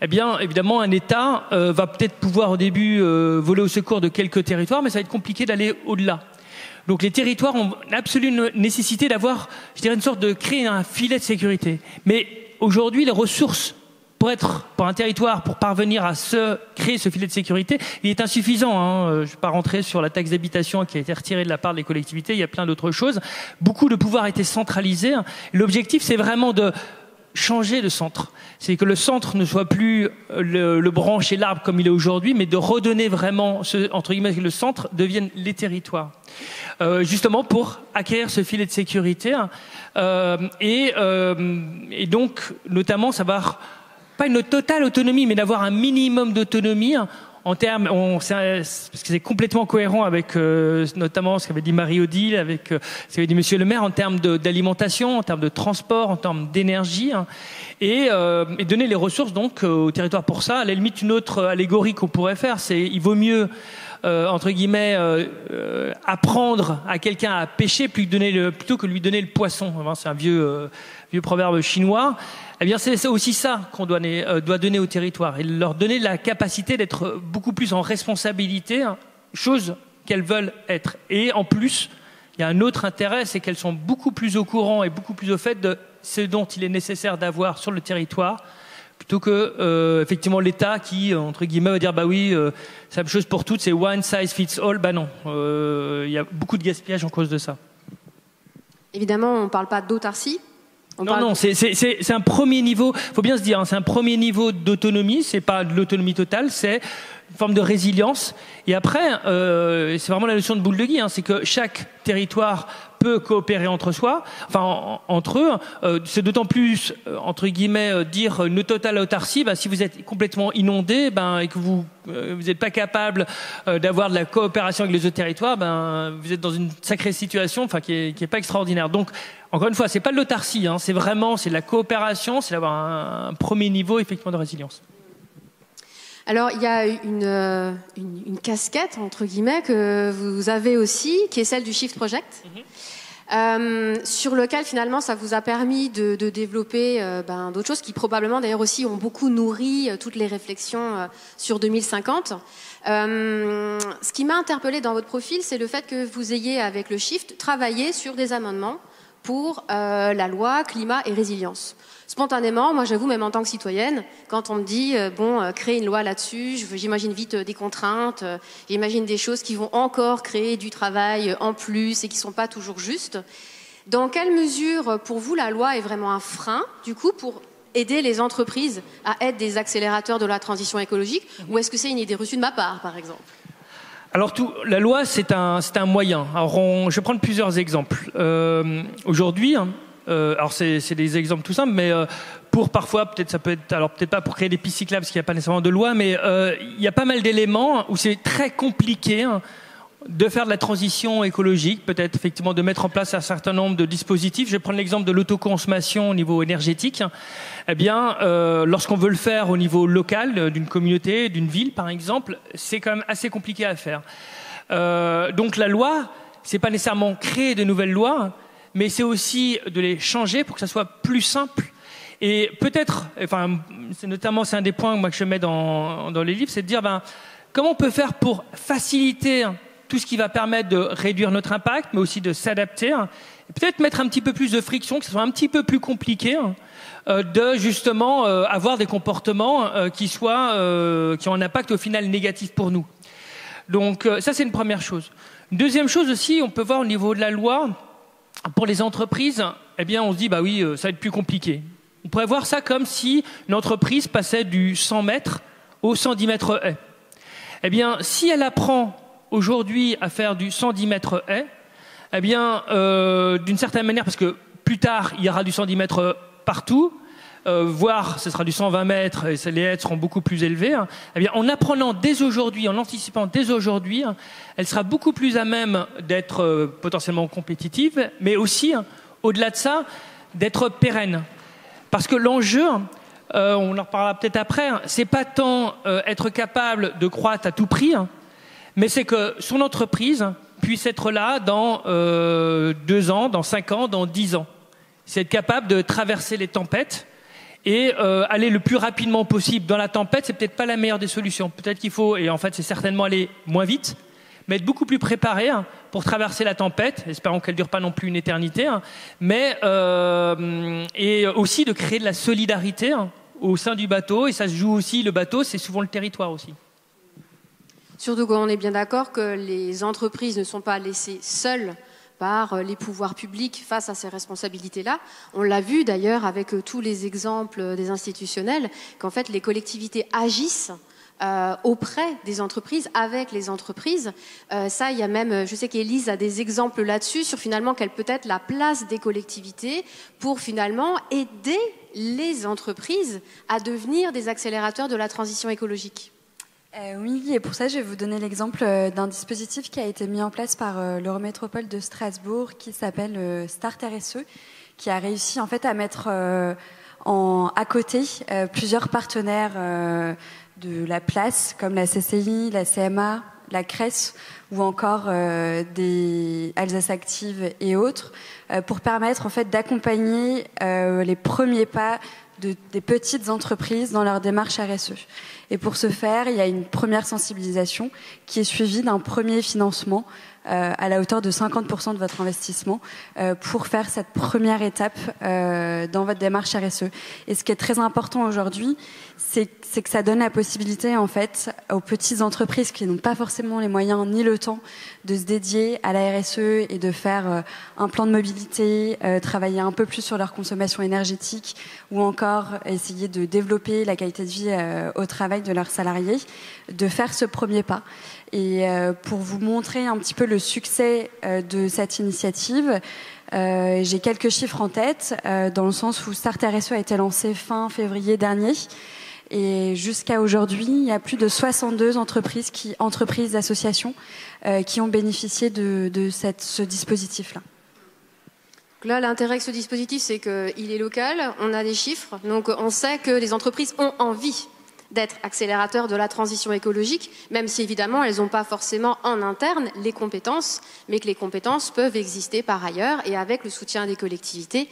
Eh bien, évidemment, un État va peut-être pouvoir au début voler au secours de quelques territoires, mais ça va être compliqué d'aller au-delà. Donc les territoires ont l'absolue nécessité d'avoir, je dirais, une sorte de créer un filet de sécurité. Mais aujourd'hui, les ressources pour un territoire, pour parvenir à créer ce filet de sécurité, il est insuffisant. Je ne vais pas rentrer sur la taxe d'habitation qui a été retirée de la part des collectivités, il y a plein d'autres choses. Beaucoup de pouvoir a été centralisé. L'objectif, c'est vraiment de changer de centre. C'est que le centre ne soit plus le branche et l'arbre comme il est aujourd'hui, mais de redonner vraiment, entre guillemets, que le centre devienne les territoires. Justement pour acquérir ce filet de sécurité. Et donc, notamment, savoir pas une totale autonomie, mais d'avoir un minimum d'autonomie en termes, parce que c'est complètement cohérent avec notamment ce qu'avait dit Marie-Odile, avec ce qu'avait dit Monsieur le maire en termes d'alimentation, en termes de transport, en termes d'énergie, et donner les ressources donc au territoire pour ça. À la limite, une autre allégorie qu'on pourrait faire, c'est il vaut mieux entre guillemets apprendre à quelqu'un à pêcher plutôt que lui donner le poisson. C'est un vieux proverbe chinois. Eh bien, c'est aussi ça qu'on doit donner au territoire et leur donner la capacité d'être beaucoup plus en responsabilité, chose qu'elles veulent être. Et en plus, il y a un autre intérêt, c'est qu'elles sont beaucoup plus au courant et beaucoup plus au fait de ce dont il est nécessaire d'avoir sur le territoire, plutôt que effectivement l'État qui, entre guillemets, va dire bah oui, c'est la même chose pour toutes, c'est one size fits all. Bah non, il y a beaucoup de gaspillage en cause de ça. Évidemment, on ne parle pas d'autarcie. Non, c'est un premier niveau. Faut bien se dire, c'est un premier niveau d'autonomie. C'est pas de l'autonomie totale, c'est une forme de résilience. Et après, c'est vraiment la notion de boule de Guy. C'est que chaque territoire peut coopérer entre eux. C'est d'autant plus entre guillemets dire une totale autarcie. Si vous êtes complètement inondé, et que vous n'êtes pas capable d'avoir de la coopération avec les autres territoires, vous êtes dans une sacrée situation, qui est pas extraordinaire. Donc encore une fois, c'est pas de l'autarcie, c'est de la coopération, c'est d'avoir un premier niveau effectivement de résilience. Alors, il y a une casquette, entre guillemets, que vous avez aussi, qui est celle du Shift Project, sur lequel, finalement, ça vous a permis de développer d'autres choses qui, probablement, d'ailleurs aussi, ont beaucoup nourri toutes les réflexions sur 2050. Ce qui m'a interpellée dans votre profil, c'est le fait que vous ayez, avec le Shift, travaillé sur des amendements pour la loi climat et résilience. Spontanément, moi j'avoue, même en tant que citoyenne, quand on me dit créer une loi là-dessus, j'imagine vite des contraintes, j'imagine des choses qui vont encore créer du travail en plus et qui ne sont pas toujours justes. Dans quelle mesure, pour vous, la loi est vraiment un frein, du coup, pour aider les entreprises à être des accélérateurs de la transition écologique, ou est-ce que c'est une idée reçue de ma part, par exemple ? Alors la loi, c'est un moyen. Alors je vais prendre plusieurs exemples. Aujourd'hui, alors c'est des exemples tout simples, mais pour parfois, peut-être pas pour créer des pistes cyclables, parce qu'il n'y a pas nécessairement de loi, mais il y a pas mal d'éléments où c'est très compliqué de faire de la transition écologique, peut-être effectivement de mettre en place un certain nombre de dispositifs. Je vais prendre l'exemple de l'autoconsommation au niveau énergétique. Eh bien, lorsqu'on veut le faire au niveau local, d'une communauté, d'une ville par exemple, c'est quand même assez compliqué à faire. Donc la loi, c'est pas nécessairement créer de nouvelles lois, mais c'est aussi de les changer pour que ça soit plus simple. Et peut-être, c'est un des points moi que je mets dans les livres, c'est de dire comment on peut faire pour faciliter tout ce qui va permettre de réduire notre impact, mais aussi de s'adapter, et peut-être mettre un petit peu plus de friction, que ce soit un petit peu plus compliqué, de justement avoir des comportements qui ont un impact au final négatif pour nous. Donc ça, c'est une première chose. Une deuxième chose aussi, on peut voir au niveau de la loi, pour les entreprises, eh bien, on se dit, ça va être plus compliqué. On pourrait voir ça comme si une entreprise passait du 100 mètres au 110 mètres haies. Eh bien, si elle apprend aujourd'hui à faire du 110 mètres haies, eh bien, d'une certaine manière, parce que plus tard, il y aura du 110 mètres partout, voire ce sera du 120 mètres et les haies seront beaucoup plus élevées, eh bien, en apprenant dès aujourd'hui, en anticipant dès aujourd'hui, elle sera beaucoup plus à même d'être potentiellement compétitive, mais aussi, au-delà de ça, d'être pérenne. Parce que l'enjeu, on en reparlera peut-être après, c'est pas tant être capable de croître à tout prix, mais c'est que son entreprise puisse être là dans 2 ans, dans 5 ans, dans 10 ans. C'est être capable de traverser les tempêtes et aller le plus rapidement possible dans la tempête. C'est peut-être pas la meilleure des solutions. Peut-être qu'il faut, et en fait c'est certainement aller moins vite, mais être beaucoup plus préparés pour traverser la tempête, espérons qu'elle ne dure pas non plus une éternité, mais et aussi de créer de la solidarité au sein du bateau, et ça se joue aussi, le bateau, c'est souvent le territoire aussi. Surtout qu'on est bien d'accord que les entreprises ne sont pas laissées seules par les pouvoirs publics face à ces responsabilités-là. On l'a vu d'ailleurs avec tous les exemples des institutionnels, qu'en fait les collectivités agissent auprès des entreprises, avec les entreprises. Ça, il y a même, je sais qu'Élise a des exemples là-dessus, sur finalement quelle peut être la place des collectivités pour finalement aider les entreprises à devenir des accélérateurs de la transition écologique. Oui, et pour ça, je vais vous donner l'exemple d'un dispositif qui a été mis en place par l'Eurométropole de Strasbourg, qui s'appelle Start RSE, qui a réussi en fait à mettre à côté plusieurs partenaires de la place, comme la CCI, la CMA, la CRES, ou encore des Alsace Active et autres, pour permettre en fait d'accompagner les premiers pas des petites entreprises dans leur démarche RSE. Et pour ce faire, il y a une première sensibilisation qui est suivie d'un premier financement à la hauteur de 50% de votre investissement pour faire cette première étape dans votre démarche RSE. Et ce qui est très important aujourd'hui, c'est que ça donne la possibilité en fait aux petites entreprises qui n'ont pas forcément les moyens ni le temps de se dédier à la RSE et de faire un plan de mobilité, travailler un peu plus sur leur consommation énergétique ou encore essayer de développer la qualité de vie au travail de leurs salariés, de faire ce premier pas. Et pour vous montrer un petit peu le succès de cette initiative, j'ai quelques chiffres en tête, dans le sens où Start RSE a été lancé fin février dernier. Et jusqu'à aujourd'hui, il y a plus de 62 entreprises, associations, qui ont bénéficié de ce dispositif-là. Là, l'intérêt de ce dispositif, c'est qu'il est local, on a des chiffres, donc on sait que les entreprises ont envie d'être accélérateurs de la transition écologique, même si évidemment elles n'ont pas forcément en interne les compétences, mais que les compétences peuvent exister par ailleurs et avec le soutien des collectivités,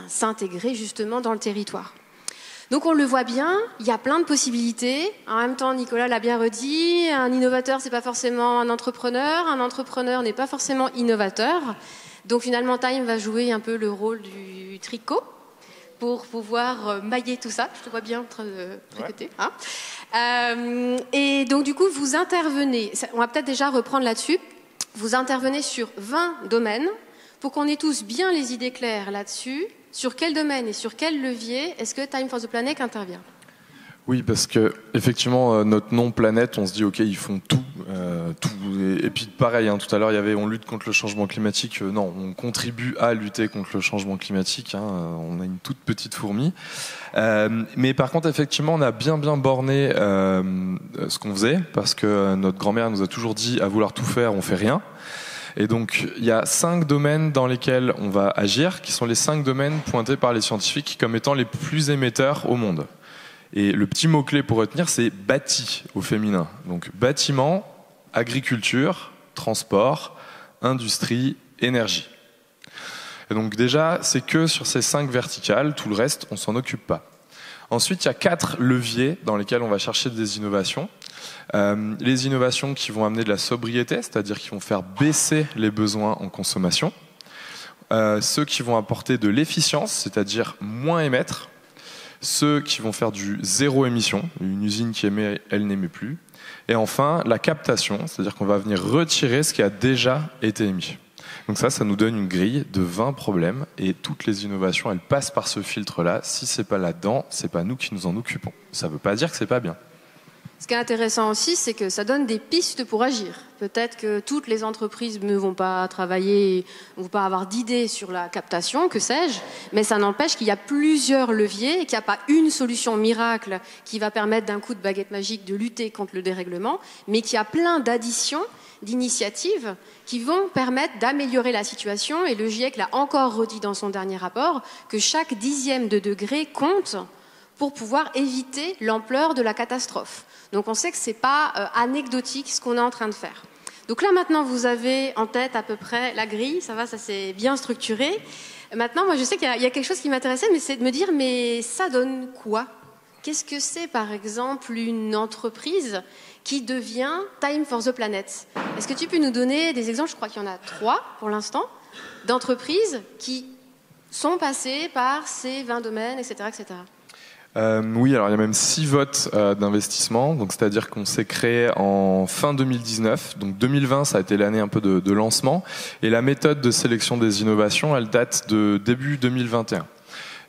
s'intégrer justement dans le territoire. Donc on le voit bien, il y a plein de possibilités. En même temps, Nicolas l'a bien redit, un innovateur, c'est pas forcément un entrepreneur n'est pas forcément innovateur. Donc finalement, Time va jouer un peu le rôle du tricot pour pouvoir mailler tout ça. Je te vois bien en train de tricoter. Ouais. Et donc du coup, vous intervenez, on va peut-être déjà reprendre là-dessus, vous intervenez sur 20 domaines pour qu'on ait tous bien les idées claires là-dessus. Sur quel domaine et sur quel levier est-ce que Time for the Planet intervient ? Oui, parce que effectivement, notre nom Planète, on se dit ok, ils font tout, et puis pareil. Tout à l'heure, il y avait on lutte contre le changement climatique. Non, on contribue à lutter contre le changement climatique. On a une toute petite fourmi. Mais par contre, effectivement, on a bien borné ce qu'on faisait, parce que notre grand-mère nous a toujours dit à vouloir tout faire, on fait rien. Et donc, il y a 5 domaines dans lesquels on va agir, qui sont les 5 domaines pointés par les scientifiques comme étant les plus émetteurs au monde. Et le petit mot-clé pour retenir, c'est bâti au féminin. Donc, bâtiment, agriculture, transport, industrie, énergie. Et donc déjà, c'est que sur ces 5 verticales, tout le reste, on s'en occupe pas. Ensuite, il y a 4 leviers dans lesquels on va chercher des innovations. Les innovations qui vont amener de la sobriété, c'est-à-dire qui vont faire baisser les besoins en consommation. Ceux qui vont apporter de l'efficience, c'est-à-dire moins émettre. Ceux qui vont faire du zéro émission, une usine qui émet, elle n'émet plus. Et enfin, la captation, c'est-à-dire qu'on va venir retirer ce qui a déjà été émis. Donc ça nous donne une grille de 20 problèmes et toutes les innovations, elles passent par ce filtre-là. Si c'est pas là-dedans, c'est pas nous qui nous en occupons. Ça veut pas dire que c'est pas bien. Ce qui est intéressant aussi, c'est que ça donne des pistes pour agir. Peut-être que toutes les entreprises ne vont pas travailler, ne vont pas avoir d'idées sur la captation, que sais-je, mais ça n'empêche qu'il y a plusieurs leviers et qu'il n'y a pas une solution miracle qui va permettre d'un coup de baguette magique de lutter contre le dérèglement, mais qu'il y a plein d'additions, d'initiatives qui vont permettre d'améliorer la situation. Et le GIEC l'a encore redit dans son dernier rapport, que chaque 10e de degré compte pour pouvoir éviter l'ampleur de la catastrophe. Donc on sait que ce n'est pas anecdotique ce qu'on est en train de faire. Donc là maintenant vous avez en tête à peu près la grille, ça va, ça c'est bien structuré. Maintenant moi je sais qu'il y a quelque chose qui m'intéressait, mais c'est de me dire mais ça donne quoi ? qu'est-ce que c'est par exemple une entreprise qui devient Time for the Planet? Est-ce que tu peux nous donner des exemples, je crois qu'il y en a 3 pour l'instant, d'entreprises qui sont passées par ces 20 domaines, etc. etc. Oui, alors il y a même 6 votes d'investissement, donc c'est-à-dire qu'on s'est créé en fin 2019, donc 2020 ça a été l'année un peu de lancement, et la méthode de sélection des innovations, elle date de début 2021.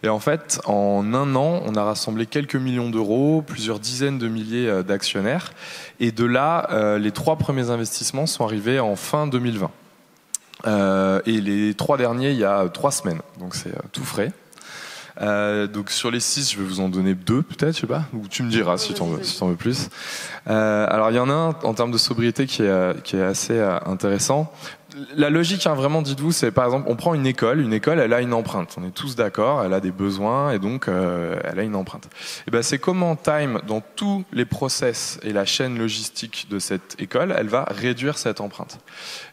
Et en fait, en un an, on a rassemblé quelques millions d'euros, plusieurs dizaines de milliers d'actionnaires, et de là, les 3 premiers investissements sont arrivés en fin 2020. Et les 3 derniers, il y a 3 semaines, donc c'est tout frais. Donc sur les 6, je vais vous en donner 2 peut-être, je sais pas, ou tu me diras si tu en veux plus. Alors il y en a un en termes de sobriété qui est assez intéressant. La logique, hein, vraiment, dites-vous, c'est par exemple, on prend une école, elle a une empreinte. On est tous d'accord, elle a des besoins et donc elle a une empreinte. Et ben c'est comment Time, dans tous les process et la chaîne logistique de cette école, elle va réduire cette empreinte.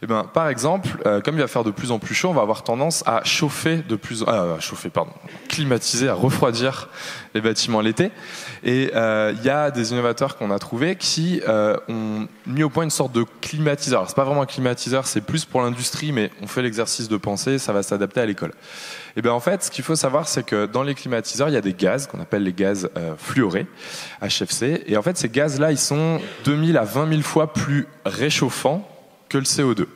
Et ben par exemple, comme il va faire de plus en plus chaud, on va avoir tendance à climatiser, à refroidir les bâtiments l'été. Et il y a des innovateurs qu'on a trouvés qui ont mis au point une sorte de climatiseur. Alors, c'est pas vraiment un climatiseur, c'est plus pour l'industrie, mais on fait l'exercice de penser, ça va s'adapter à l'école. Et bien en fait, ce qu'il faut savoir, c'est que dans les climatiseurs, il y a des gaz qu'on appelle les gaz fluorés, HFC. Et en fait, ces gaz-là, ils sont 2000 à 20 000 fois plus réchauffants que le CO2.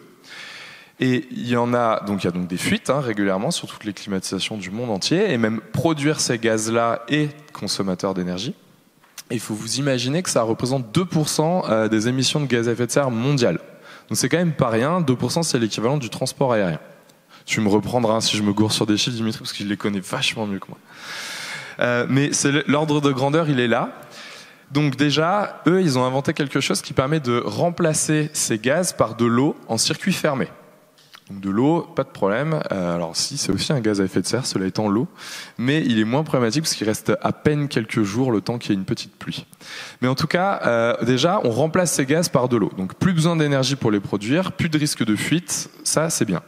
Et il y a donc des fuites régulièrement sur toutes les climatisations du monde entier, et même produire ces gaz-là est consommateur d'énergie. Et il faut vous imaginer que ça représente 2% des émissions de gaz à effet de serre mondiales. Donc c'est quand même pas rien, 2% c'est l'équivalent du transport aérien. Tu me reprendras si je me gourre sur des chiffres, Dimitri, parce qu'il les connaît vachement mieux que moi. Mais l'ordre de grandeur, il est là. Donc déjà, eux, ils ont inventé quelque chose qui permet de remplacer ces gaz par de l'eau en circuit fermé. Donc de l'eau, pas de problème. Alors si, c'est aussi un gaz à effet de serre, cela étant l'eau, mais il est moins problématique parce qu'il reste à peine quelques jours le temps qu'il y ait une petite pluie. Mais en tout cas, déjà, on remplace ces gaz par de l'eau. Donc plus besoin d'énergie pour les produire, plus de risque de fuite, ça c'est bien.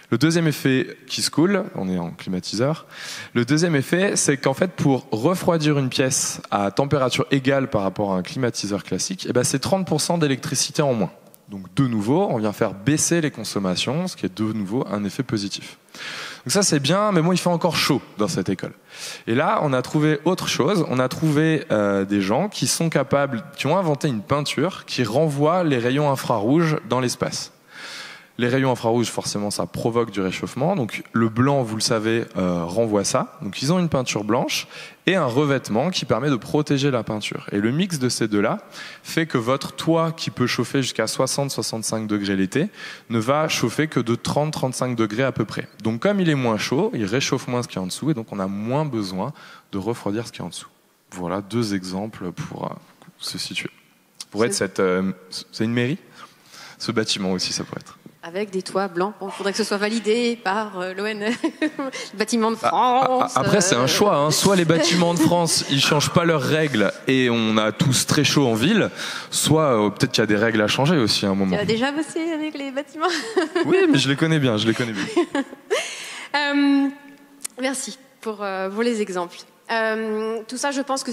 Le deuxième effet qui se coule, on est en climatiseur, le deuxième effet, c'est qu'en fait, pour refroidir une pièce à température égale par rapport à un climatiseur classique, c'est 30% d'électricité en moins. Donc de nouveau, on vient faire baisser les consommations, ce qui est de nouveau un effet positif. Donc ça c'est bien, mais moi il fait encore chaud dans cette école. Et là, on a trouvé autre chose. On a trouvé des gens qui ont inventé une peinture qui renvoie les rayons infrarouges dans l'espace. Les rayons infrarouges, forcément, ça provoque du réchauffement. Donc le blanc, vous le savez, renvoie ça. Donc ils ont une peinture blanche et un revêtement qui permet de protéger la peinture. Et le mix de ces deux-là fait que votre toit, qui peut chauffer jusqu'à 60-65 degrés l'été, ne va chauffer que de 30-35 degrés à peu près. Donc comme il est moins chaud, il réchauffe moins ce qui est en dessous et donc on a moins besoin de refroidir ce qui est en dessous. Voilà 2 exemples pour se situer. Pour être c'est une mairie ? Ce bâtiment aussi, ça pourrait être. Avec des toits blancs. Bon, faudrait que ce soit validé par l'ON, le bâtiment de France. Après, c'est un choix. Soit les bâtiments de France, ils changent pas leurs règles et on a tous très chaud en ville. Soit peut-être qu'il y a des règles à changer aussi à un moment. Tu as déjà bossé avec les bâtiments ? Oui, mais je les connais bien. Merci pour les exemples. Tout ça, je pense que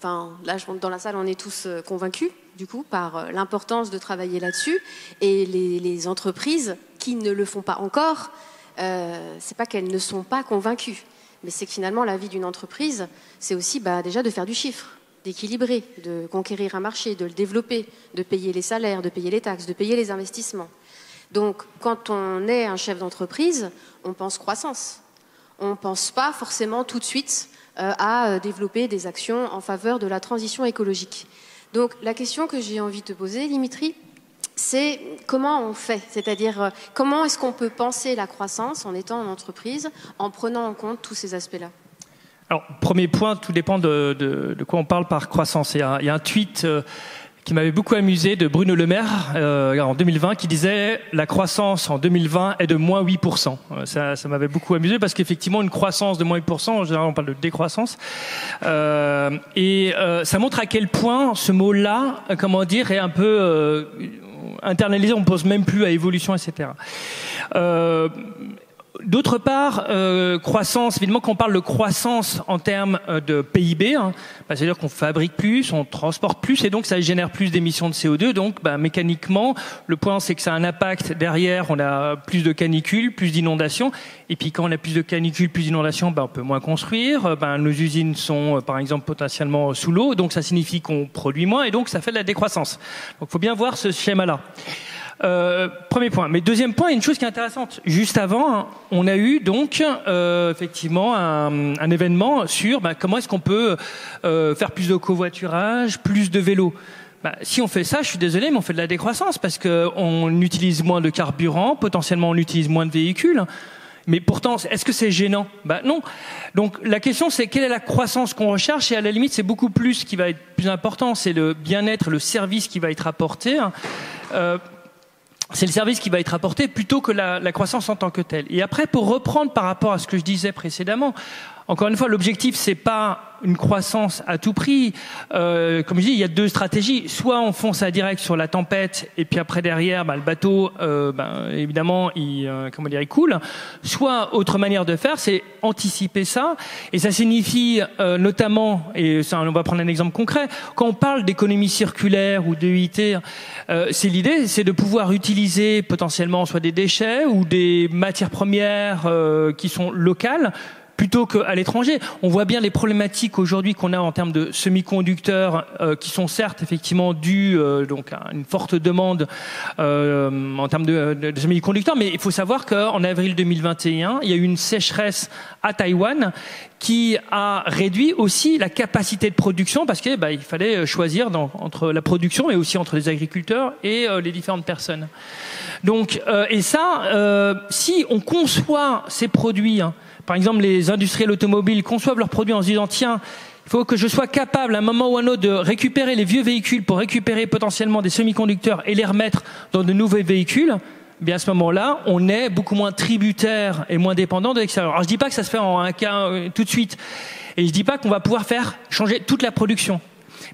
là, dans la salle, on est tous convaincus, du coup, par l'importance de travailler là-dessus. Et les entreprises qui ne le font pas encore, c'est pas qu'elles ne sont pas convaincues, mais c'est que finalement, la vie d'une entreprise, c'est aussi déjà de faire du chiffre, d'équilibrer, de conquérir un marché, de le développer, de payer les salaires, de payer les taxes, de payer les investissements. Donc, quand on est un chef d'entreprise, on pense croissance. On ne pense pas forcément tout de suite à développer des actions en faveur de la transition écologique. Donc la question que j'ai envie de te poser, Dimitri, c'est comment on fait ? C'est-à-dire comment est-ce qu'on peut penser la croissance en étant en entreprise, en prenant en compte tous ces aspects-là ? Alors, premier point, tout dépend de quoi on parle par croissance. Il y a un tweet qui m'avait beaucoup amusé de Bruno Le Maire en 2020 qui disait la croissance en 2020 est de moins 8%. Ça m'avait beaucoup amusé parce qu'effectivement une croissance de moins 8%, en général on parle de décroissance, et ça montre à quel point ce mot-là, est un peu internalisé, on ne pense même plus à évolution, etc. D'autre part, croissance, évidemment, quand on parle de croissance en termes de PIB, c'est-à-dire qu'on fabrique plus, on transporte plus, et donc ça génère plus d'émissions de CO2. Donc, mécaniquement, le point, c'est que ça a un impact derrière. On a plus de canicules, plus d'inondations. Et puis, quand on a plus de canicules, plus d'inondations, on peut moins construire. Nos usines sont, par exemple, potentiellement sous l'eau. Donc, ça signifie qu'on produit moins, et donc ça fait de la décroissance. Donc, il faut bien voir ce schéma-là. Premier point. Mais deuxième point, il y a une chose qui est intéressante. Juste avant, on a eu donc effectivement un événement sur comment est-ce qu'on peut faire plus de covoiturage, plus de vélos. Si on fait ça, je suis désolé, mais on fait de la décroissance parce que on utilise moins de carburant, potentiellement on utilise moins de véhicules. Mais pourtant, est-ce que c'est gênant? Non. Donc la question, c'est quelle est la croissance qu'on recherche? Et à la limite, c'est beaucoup plus ce qui va être plus important, c'est le bien-être, le service qui va être apporté. C'est le service qui va être apporté plutôt que la croissance en tant que telle. Et après, pour reprendre par rapport à ce que je disais précédemment, encore une fois, l'objectif, c'est pas une croissance à tout prix. Comme je dis, il y a deux stratégies. Soit on fonce à direct sur la tempête, et puis après derrière, le bateau, évidemment, il coule. Soit autre manière de faire, c'est anticiper ça. Et ça signifie notamment, et ça, on va prendre un exemple concret, quand on parle d'économie circulaire ou d'EIT, c'est l'idée, c'est de pouvoir utiliser potentiellement soit des déchets ou des matières premières qui sont locales, plutôt qu'à l'étranger. On voit bien les problématiques aujourd'hui qu'on a en termes de semi-conducteurs qui sont certes effectivement dus donc à une forte demande en termes de semi-conducteurs, mais il faut savoir qu'en avril 2021, il y a eu une sécheresse à Taïwan qui a réduit aussi la capacité de production parce que il fallait choisir entre la production et aussi entre les agriculteurs et les différentes personnes. Donc et ça, si on conçoit ces produits, par exemple, les industriels automobiles conçoivent leurs produits en se disant tiens, il faut que je sois capable à un moment ou à un autre de récupérer les vieux véhicules pour récupérer potentiellement des semi-conducteurs et les remettre dans de nouveaux véhicules. Bien à ce moment-là, on est beaucoup moins tributaire et moins dépendant de l'extérieur. Alors je dis pas que ça se fait en un cas tout de suite, et je dis pas qu'on va pouvoir faire changer toute la production,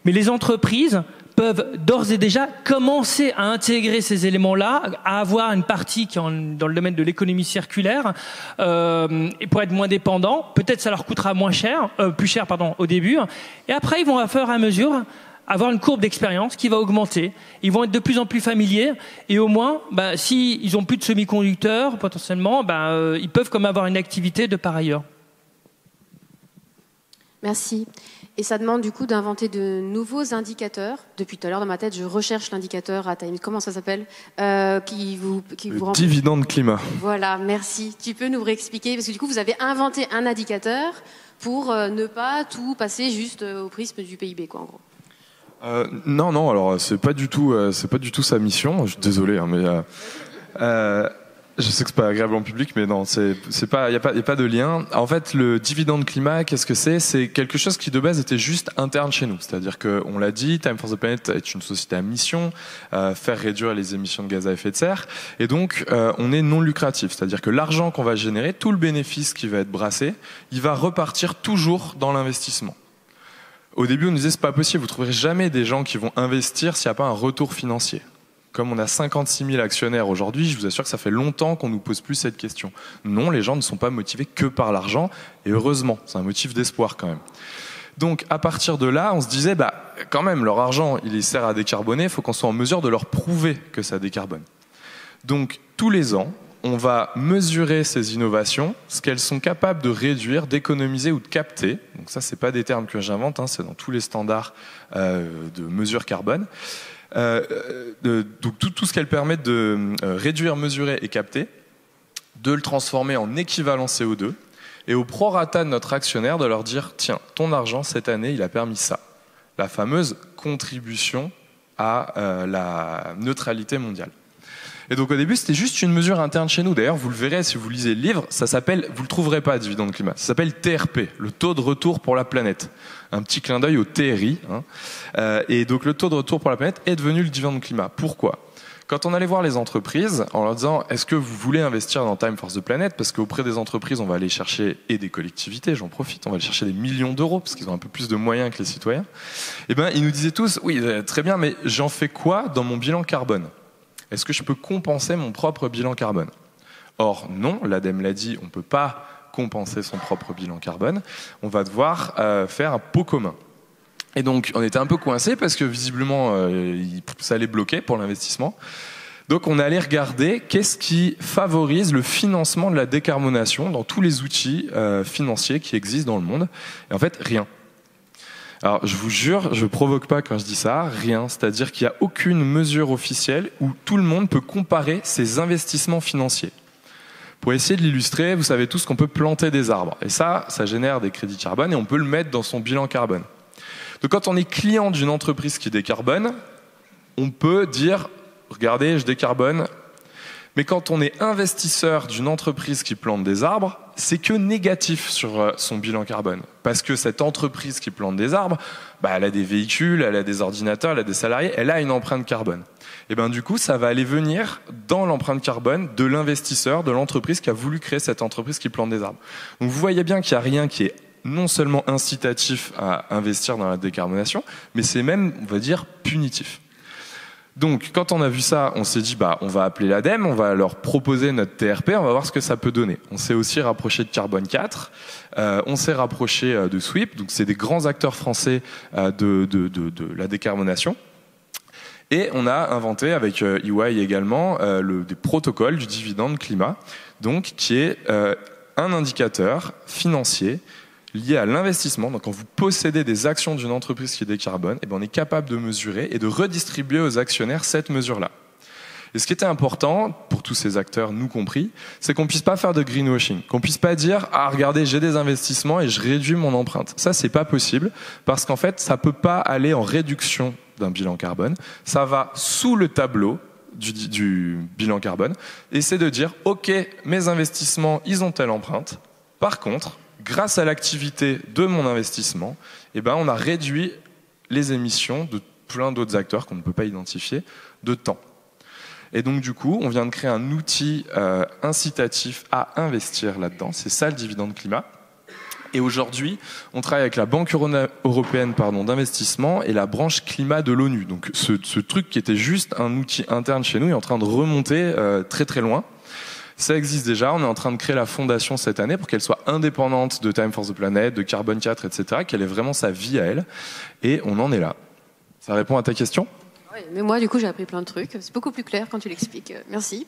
mais les entreprises peuvent d'ores et déjà commencer à intégrer ces éléments-là, à avoir une partie qui est dans le domaine de l'économie circulaire, et pour être moins dépendants. Peut-être ça leur coûtera plus cher au début, et après ils vont à fur et à mesure avoir une courbe d'expérience qui va augmenter. Ils vont être de plus en plus familiers, et au moins, si ils ont plus de semi-conducteurs potentiellement, ils peuvent comme avoir une activité de par ailleurs. Merci. Et ça demande du coup d'inventer de nouveaux indicateurs. Depuis tout à l'heure dans ma tête, je recherche l'indicateur à time. Comment ça s'appelle qui vous dividende climat. Voilà, merci. Tu peux nous réexpliquer parce que du coup vous avez inventé un indicateur pour ne pas tout passer juste au prisme du PIB, quoi, en gros. Non. Alors c'est pas du tout sa mission. Je suis désolé, mais. Je sais que c'est pas agréable en public, mais non, c'est pas, y a pas de lien. En fait, le dividende climat, qu'est-ce que c'est? C'est quelque chose qui de base était juste interne chez nous. C'est-à-dire que, on l'a dit, Time for the Planet est une société à mission, faire réduire les émissions de gaz à effet de serre, et donc on est non lucratif. C'est-à-dire que l'argent qu'on va générer, tout le bénéfice qui va être brassé, il va repartir toujours dans l'investissement. Au début, on nous disait c'est pas possible, vous trouverez jamais des gens qui vont investir s'il n'y a pas un retour financier. Comme on a 56 000 actionnaires aujourd'hui, je vous assure que ça fait longtemps qu'on nous pose plus cette question. Non, les gens ne sont pas motivés que par l'argent, et heureusement, c'est un motif d'espoir quand même. Donc, à partir de là, on se disait, quand même, leur argent, il sert à décarboner, il faut qu'on soit en mesure de leur prouver que ça décarbone. Donc, tous les ans, on va mesurer ces innovations, ce qu'elles sont capables de réduire, d'économiser ou de capter. Donc ça, c'est pas des termes que j'invente, c'est dans tous les standards de mesure carbone. Donc tout ce qu'elle permet de réduire, mesurer et capter, de le transformer en équivalent CO2, et au prorata de notre actionnaire de leur dire tiens, ton argent cette année il a permis ça, la fameuse contribution à la neutralité mondiale. Et donc au début c'était juste une mesure interne chez nous. D'ailleurs vous le verrez si vous lisez le livre, ça s'appelle, vous le trouverez pas dividende climat, ça s'appelle TRP, le taux de retour pour la planète. Un petit clin d'œil au TRI. Et donc le taux de retour pour la planète est devenu le dividende climat. Pourquoi ? Quand on allait voir les entreprises en leur disant est-ce que vous voulez investir dans Time for the Planet, parce qu'auprès des entreprises on va aller chercher, et des collectivités, j'en profite, on va aller chercher des millions d'euros parce qu'ils ont un peu plus de moyens que les citoyens, et ils nous disaient tous oui très bien, mais j'en fais quoi dans mon bilan carbone ? Est-ce que je peux compenser mon propre bilan carbone ? Or, non, l'ADEME l'a dit, on ne peut pas compenser son propre bilan carbone, on va devoir faire un pot commun. Et donc, on était un peu coincés parce que visiblement, ça allait bloquer pour l'investissement. Donc, on allait regarder qu'est-ce qui favorise le financement de la décarbonation dans tous les outils financiers qui existent dans le monde. Et en fait, rien. Alors, je vous jure, je provoque pas quand je dis ça, rien. C'est-à-dire qu'il n'y a aucune mesure officielle où tout le monde peut comparer ses investissements financiers. Pour essayer de l'illustrer, vous savez tous qu'on peut planter des arbres. Et ça génère des crédits carbone et on peut le mettre dans son bilan carbone. Donc quand on est client d'une entreprise qui décarbone, on peut dire, regardez, je décarbone. Mais quand on est investisseur d'une entreprise qui plante des arbres, c'est que négatif sur son bilan carbone. Parce que cette entreprise qui plante des arbres, elle a des véhicules, elle a des ordinateurs, elle a des salariés, elle a une empreinte carbone. Et du coup, ça va aller venir dans l'empreinte carbone de l'investisseur, de l'entreprise qui a voulu créer cette entreprise qui plante des arbres. Donc vous voyez bien qu'il n'y a rien qui est non seulement incitatif à investir dans la décarbonation, mais c'est même, on va dire, punitif. Donc, quand on a vu ça, on s'est dit, on va appeler l'ADEME, on va leur proposer notre TRP, on va voir ce que ça peut donner. On s'est aussi rapproché de Carbone 4, on s'est rapproché de SWIP, donc c'est des grands acteurs français de la décarbonation. Et on a inventé avec EY également des protocoles du dividende climat, donc qui est un indicateur financier lié à l'investissement. Donc quand vous possédez des actions d'une entreprise qui décarbone, on est capable de mesurer et de redistribuer aux actionnaires cette mesure-là. Et ce qui était important, pour tous ces acteurs, nous compris, c'est qu'on puisse pas faire de greenwashing, qu'on puisse pas dire « Ah, regardez, j'ai des investissements et je réduis mon empreinte ». Ça, c'est pas possible, parce qu'en fait, ça peut pas aller en réduction d'un bilan carbone. Ça va sous le tableau du bilan carbone, et c'est de dire « Ok, mes investissements, ils ont telle empreinte. Par contre, grâce à l'activité de mon investissement, on a réduit les émissions de plein d'autres acteurs qu'on ne peut pas identifier de temps. Et donc du coup, on vient de créer un outil incitatif à investir là-dedans. C'est ça le dividende climat. Et aujourd'hui, on travaille avec la Banque européenne d'investissement et la branche climat de l'ONU. Donc ce truc qui était juste un outil interne chez nous est en train de remonter très très loin. Ça existe déjà, on est en train de créer la fondation cette année pour qu'elle soit indépendante de Time for the Planet, de Carbone 4, etc., qu'elle ait vraiment sa vie à elle, et on en est là. Ça répond à ta question ? Oui, mais moi, du coup, j'ai appris plein de trucs. C'est beaucoup plus clair quand tu l'expliques. Merci.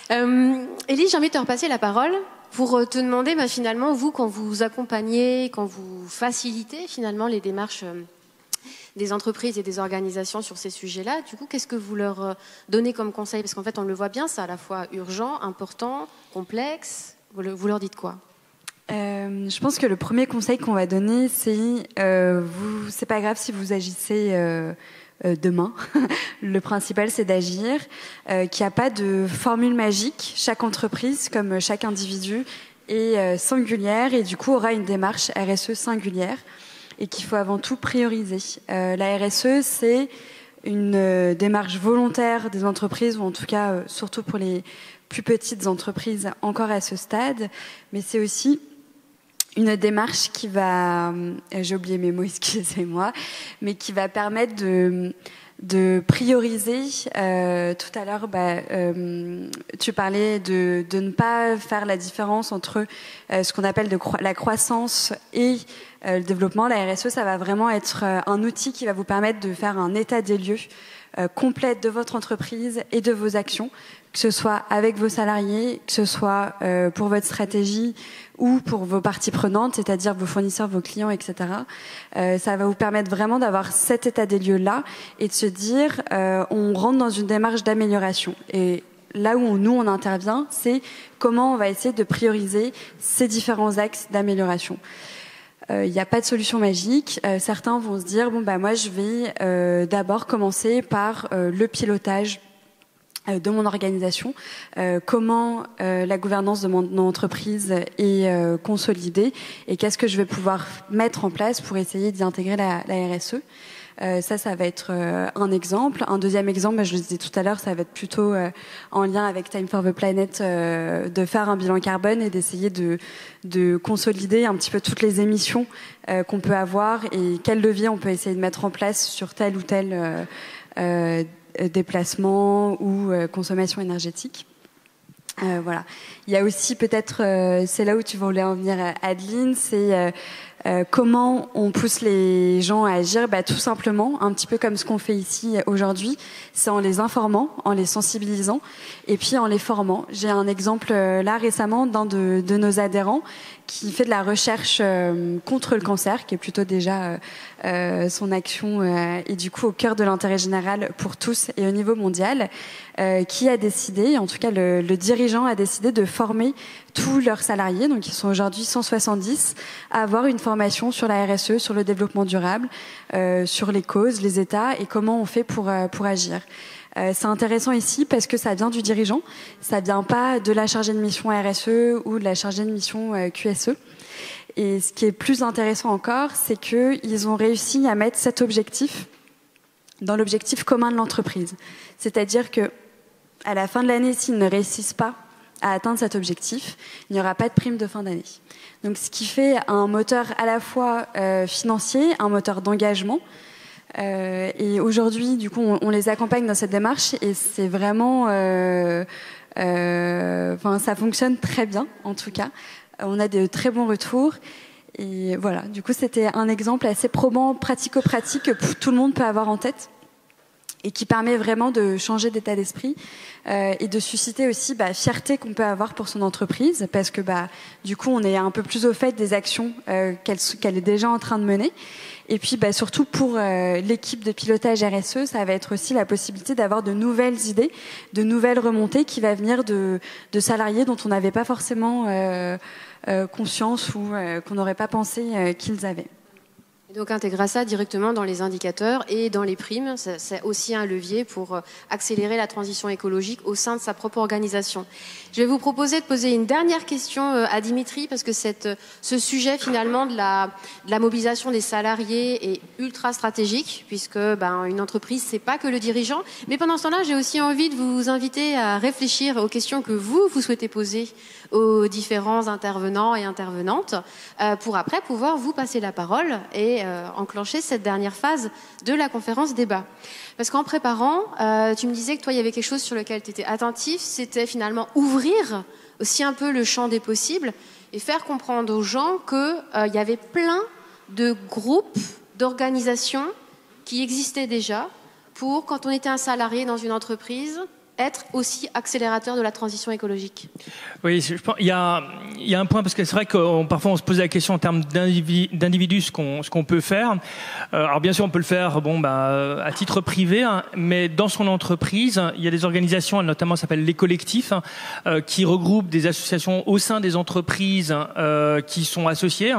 Élise, j'ai envie de te repasser la parole pour te demander, finalement, vous, quand vous accompagnez, quand vous facilitez finalement les démarches des entreprises et des organisations sur ces sujets-là, du coup, qu'est-ce que vous leur donnez comme conseil ? Parce qu'en fait, on le voit bien, c'est à la fois urgent, important, complexe. Vous leur dites quoi ? Je pense que le premier conseil qu'on va donner, c'est c'est pas grave si vous agissez demain. Le principal, c'est d'agir. Qu'il n'y a pas de formule magique. Chaque entreprise, comme chaque individu, est singulière et du coup aura une démarche RSE singulière. Et qu'il faut avant tout prioriser. La RSE, c'est une démarche volontaire des entreprises, ou en tout cas, surtout pour les plus petites entreprises encore à ce stade, mais c'est aussi une démarche qui va, j'ai oublié mes mots, excusez-moi, mais qui va permettre de prioriser. Tout à l'heure, tu parlais de ne pas faire la différence entre ce qu'on appelle la croissance et le développement. La RSE, ça va vraiment être un outil qui va vous permettre de faire un état des lieux complet de votre entreprise et de vos actions, que ce soit avec vos salariés, que ce soit pour votre stratégie ou pour vos parties prenantes, c'est-à-dire vos fournisseurs, vos clients, etc. Ça va vous permettre vraiment d'avoir cet état des lieux-là et de se dire on rentre dans une démarche d'amélioration. Et là où nous, on intervient, c'est comment on va essayer de prioriser ces différents axes d'amélioration. Il n'y a pas de solution magique. Certains vont se dire moi, je vais d'abord commencer par le pilotage de mon organisation, comment la gouvernance de mon entreprise est consolidée et qu'est-ce que je vais pouvoir mettre en place pour essayer d'y intégrer la RSE. Ça va être un exemple. Un deuxième exemple, je le disais tout à l'heure, ça va être plutôt en lien avec Time for the Planet, de faire un bilan carbone et d'essayer de consolider un petit peu toutes les émissions qu'on peut avoir et quels leviers on peut essayer de mettre en place sur tel ou tel déplacement ou consommation énergétique. Voilà. Il y a aussi peut-être, c'est là où tu voulais en venir, Adeline, c'est comment on pousse les gens à agir. Tout simplement, un petit peu comme ce qu'on fait ici aujourd'hui, c'est en les informant, en les sensibilisant, et puis en les formant. J'ai un exemple là récemment d'un de nos adhérents qui fait de la recherche contre le cancer, qui est plutôt déjà son action est du coup au cœur de l'intérêt général pour tous et au niveau mondial, qui a décidé, en tout cas le dirigeant a décidé de former tous leurs salariés, donc ils sont aujourd'hui 170, à avoir une formation sur la RSE, sur le développement durable, sur les causes, les états et comment on fait pour agir. C'est intéressant ici parce que ça vient du dirigeant, ça vient pas de la chargée de mission RSE ou de la chargée de mission QSE. Et ce qui est plus intéressant encore, c'est qu'ils ont réussi à mettre cet objectif dans l'objectif commun de l'entreprise. C'est-à-dire que à la fin de l'année, s'ils ne réussissent pas à atteindre cet objectif, il n'y aura pas de prime de fin d'année. Donc ce qui fait un moteur à la fois financier, un moteur d'engagement. Et aujourd'hui, du coup, on les accompagne dans cette démarche et c'est vraiment, ça fonctionne très bien en tout cas. On a de très bons retours et voilà. Du coup, c'était un exemple assez probant, pratico-pratique que tout le monde peut avoir en tête et qui permet vraiment de changer d'état d'esprit et de susciter aussi fierté qu'on peut avoir pour son entreprise parce que du coup, on est un peu plus au fait des actions qu'elle est déjà en train de mener. Et puis surtout pour l'équipe de pilotage RSE, ça va être aussi la possibilité d'avoir de nouvelles idées, de nouvelles remontées qui va venir de salariés dont on n'avait pas forcément conscience ou qu'on n'aurait pas pensé qu'ils avaient. Et donc intégrer ça directement dans les indicateurs et dans les primes, c'est aussi un levier pour accélérer la transition écologique au sein de sa propre organisation. Je vais vous proposer de poser une dernière question à Dimitri parce que ce sujet finalement de la mobilisation des salariés est ultra stratégique puisque une entreprise c'est pas que le dirigeant. Mais pendant ce temps-là, j'ai aussi envie de vous inviter à réfléchir aux questions que vous souhaitez poser aux différents intervenants et intervenantes pour après pouvoir vous passer la parole et enclencher cette dernière phase de la conférence débat. Parce qu'en préparant, tu me disais que toi, il y avait quelque chose sur lequel tu étais attentif, c'était finalement ouvrir aussi un peu le champ des possibles et faire comprendre aux gens qu'il y avait plein de groupes, d'organisations qui existaient déjà pour, quand on était un salarié dans une entreprise, être aussi accélérateur de la transition écologique. Oui, je pense, il y a un point, parce que c'est vrai que parfois on se pose la question en termes d'individus, ce qu'on peut faire. Alors bien sûr, on peut le faire à titre privé, mais dans son entreprise, il y a des organisations, notamment ça s'appelle les collectifs, qui regroupent des associations au sein des entreprises qui sont associées.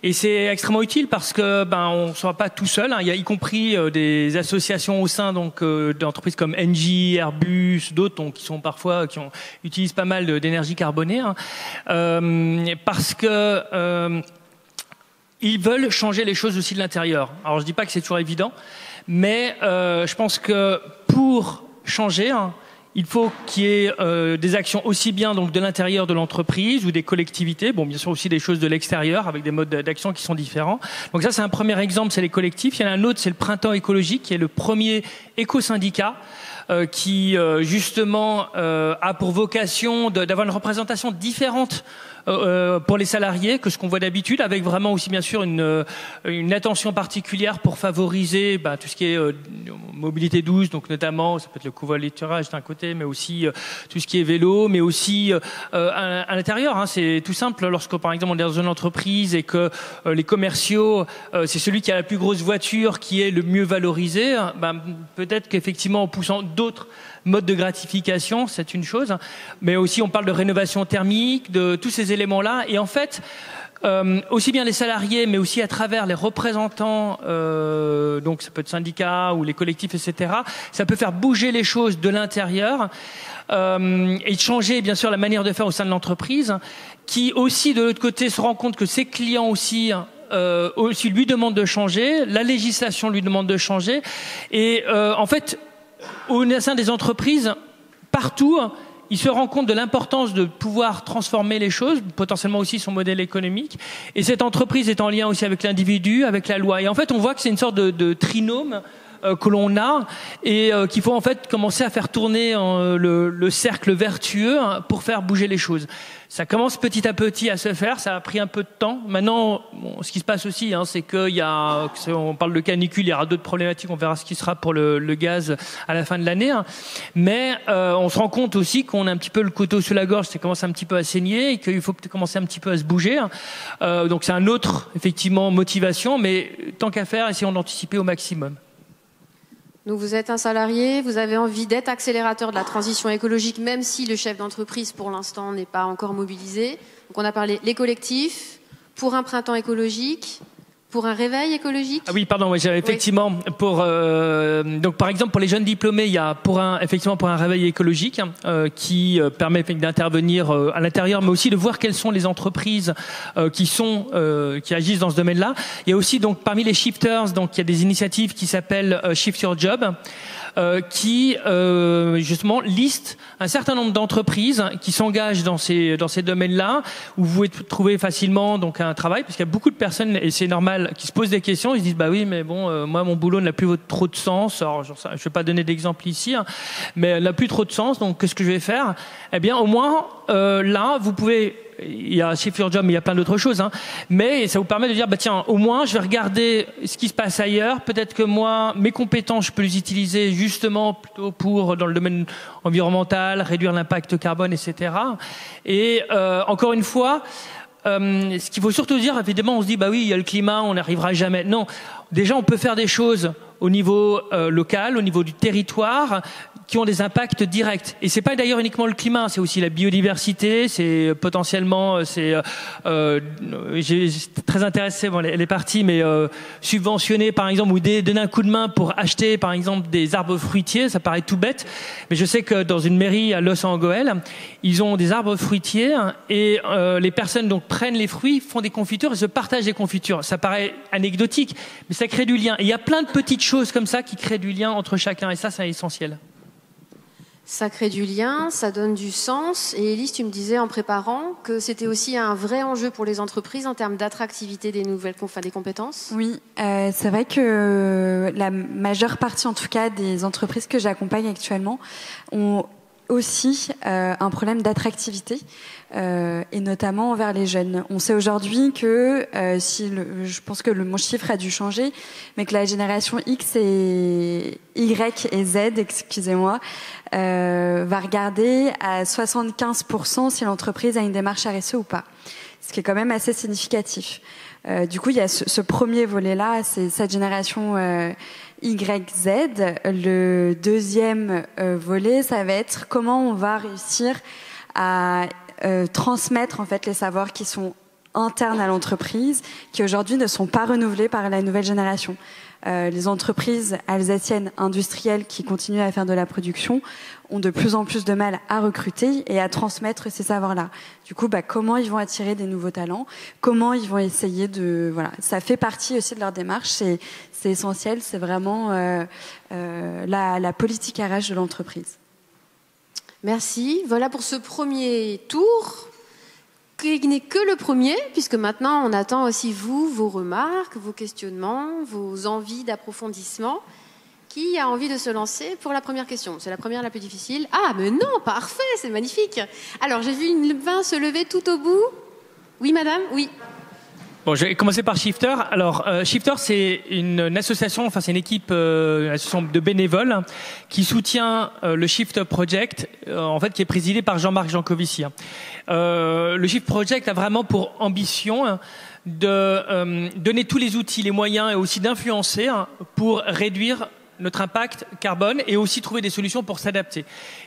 Et c'est extrêmement utile parce que on ne sera pas tout seul. Il y a y compris des associations au sein d'entreprises comme Engie, Airbus, d'autres qui utilisent pas mal d'énergie carbonée, parce que ils veulent changer les choses aussi de l'intérieur. Alors je dis pas que c'est toujours évident, mais je pense que pour changer, il faut qu'il y ait des actions aussi bien de l'intérieur de l'entreprise ou des collectivités, bien sûr aussi des choses de l'extérieur avec des modes d'action qui sont différents. Donc ça c'est un premier exemple, c'est les collectifs. Il y en a un autre, c'est le Printemps écologique, qui est le premier éco-syndicat qui justement a pour vocation d'avoir une représentation différente pour les salariés que ce qu'on voit d'habitude, avec vraiment aussi bien sûr une attention particulière pour favoriser tout ce qui est mobilité douce, donc notamment ça peut être le covoiturage d'un côté, mais aussi tout ce qui est vélo, mais aussi à l'intérieur. C'est tout simple, lorsque par exemple on est dans une entreprise et que les commerciaux, c'est celui qui a la plus grosse voiture qui est le mieux valorisé, peut-être qu'effectivement en poussant d'autres modes de gratification, c'est une chose, mais aussi on parle de rénovation thermique, de tous ces éléments-là, et en fait aussi bien les salariés, mais aussi à travers les représentants, donc ça peut être syndicats ou les collectifs, etc. Ça peut faire bouger les choses de l'intérieur et changer bien sûr la manière de faire au sein de l'entreprise, qui aussi de l'autre côté se rend compte que ses clients aussi lui demandent de changer, la législation lui demande de changer, et en fait au sein des entreprises, partout, il se rend compte de l'importance de pouvoir transformer les choses, potentiellement aussi son modèle économique. Et cette entreprise est en lien aussi avec l'individu, avec la loi. Et en fait, on voit que c'est une sorte de trinôme que l'on a et qu'il faut en fait commencer à faire tourner le cercle vertueux pour faire bouger les choses. Ça commence petit à petit à se faire, ça a pris un peu de temps. Maintenant, bon, ce qui se passe aussi, c'est qu'il y a, on parle de canicule, il y aura d'autres problématiques, on verra ce qui sera pour le gaz à la fin de l'année. Mais on se rend compte aussi qu'on a un petit peu le couteau sous la gorge, ça commence un petit peu à saigner et qu'il faut commencer un petit peu à se bouger. Donc c'est un autre, effectivement, motivation, mais tant qu'à faire, essayons d'anticiper au maximum. Donc vous êtes un salarié, vous avez envie d'être accélérateur de la transition écologique, même si le chef d'entreprise, pour l'instant, n'est pas encore mobilisé. Donc on a parlé les collectifs, pour un printemps écologique, pour un réveil écologique. Ah oui, pardon, j'avais effectivement pour donc par exemple pour les jeunes diplômés, il y a pour un réveil écologique qui permet d'intervenir à l'intérieur, mais aussi de voir quelles sont les entreprises qui agissent dans ce domaine-là. Il y a aussi donc parmi les shifters, donc il y a des initiatives qui s'appellent Shift Your Job. Qui justement liste un certain nombre d'entreprises qui s'engagent dans ces domaines-là, où vous pouvez trouver facilement donc un travail, parce qu'il y a beaucoup de personnes, et c'est normal, qui se posent des questions, ils se disent bah oui mais bon moi mon boulot n'a plus trop de sens. Alors je vais pas donner d'exemple ici, mais n'a plus trop de sens, donc qu'est-ce que je vais faire? Eh bien au moins là vous pouvez, il y a Shift Your Job, mais il y a plein d'autres choses, mais ça vous permet de dire bah tiens, au moins je vais regarder ce qui se passe ailleurs, peut-être que moi mes compétences je peux les utiliser justement plutôt pour dans le domaine environnemental, réduire l'impact carbone, etc. Et encore une fois, ce qu'il faut surtout dire, évidemment on se dit bah oui il y a le climat, on n'arrivera jamais. Non, déjà on peut faire des choses au niveau local, au niveau du territoire, qui ont des impacts directs. Et c'est pas d'ailleurs uniquement le climat, c'est aussi la biodiversité, c'est potentiellement, j'ai très intéressé, bon, elle est partie, mais subventionner par exemple ou donner un coup de main pour acheter par exemple des arbres fruitiers, ça paraît tout bête, mais je sais que dans une mairie à Los Angeles, ils ont des arbres fruitiers et les personnes donc prennent les fruits, font des confitures et se partagent des confitures. Ça paraît anecdotique, mais ça crée du lien. Et il y a plein de petites choses comme ça qui créent du lien entre chacun et ça c'est essentiel. Ça crée du lien, ça donne du sens. Et Élise, tu me disais en préparant que c'était aussi un vrai enjeu pour les entreprises en termes d'attractivité des nouvelles des compétences. Oui, c'est vrai que la majeure partie, en tout cas, des entreprises que j'accompagne actuellement ont aussi un problème d'attractivité et notamment envers les jeunes. On sait aujourd'hui que je pense que mon chiffre a dû changer, mais que la génération X et Y et Z, excusez-moi, va regarder à 75% si l'entreprise a une démarche RSE ou pas, ce qui est quand même assez significatif. Du coup, il y a ce premier volet-là, c'est cette génération YZ. Le deuxième volet, ça va être comment on va réussir à transmettre en fait les savoirs qui sont internes à l'entreprise, qui aujourd'hui ne sont pas renouvelés par la nouvelle génération. Les entreprises alsaciennes industrielles qui continuent à faire de la production ont de plus en plus de mal à recruter et à transmettre ces savoirs-là. Du coup, comment ils vont attirer des nouveaux talents? Comment ils vont essayer de... Voilà, ça fait partie aussi de leur démarche. C'est essentiel, c'est vraiment la politique RH de l'entreprise. Merci. Voilà pour ce premier tour, qui n'est que le premier, puisque maintenant on attend aussi vos remarques, vos questionnements, vos envies d'approfondissement. Qui a envie de se lancer pour la première question? C'est la première, la plus difficile. Ah, mais non, parfait, c'est magnifique. Alors, j'ai vu une main se lever tout au bout. Oui, madame? Oui. Bon, je vais commencer par Shifter. Alors, Shifter, c'est une association, enfin c'est une équipe, une association de bénévoles qui soutient le Shift Project, en fait, qui est présidé par Jean-Marc Jancovici. Le Shift Project a vraiment pour ambition de donner tous les outils, les moyens et aussi d'influencer pour réduire notre impact carbone et aussi trouver des solutions pour s'adapter.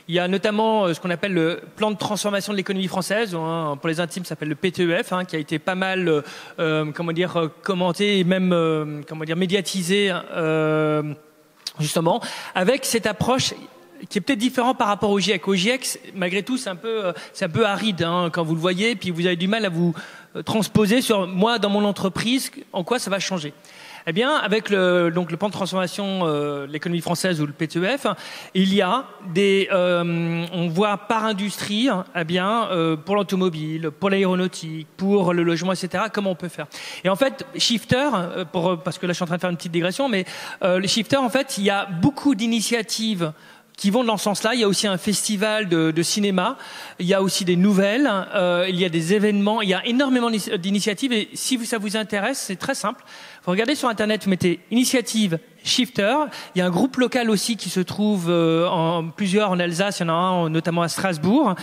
Il y a notamment ce qu'on appelle le plan de transformation de l'économie française, pour les intimes ça s'appelle le PTEF, qui a été pas mal commenté et même médiatisé justement avec cette approche qui est peut-être différent par rapport au GIEC. Au GIEC, malgré tout, c'est un peu aride quand vous le voyez, puis vous avez du mal à vous transposer sur moi dans mon entreprise, en quoi ça va changer. Eh bien, avec le plan de transformation de l'économie française ou le PTEF, il y a on voit par industrie, pour l'automobile, pour l'aéronautique, pour le logement, etc., comment on peut faire. Et en fait, Shifter, parce que là je suis en train de faire une petite digression, mais le Shifter, en fait, il y a beaucoup d'initiatives qui vont dans ce sens-là. Il y a aussi un festival de cinéma, il y a aussi des nouvelles, il y a des événements, il y a énormément d'initiatives. Et si ça vous intéresse, c'est très simple. Vous regardez sur Internet, vous mettez initiative Shifter. Il y a un groupe local aussi qui se trouve plusieurs en Alsace. Il y en a un notamment à Strasbourg.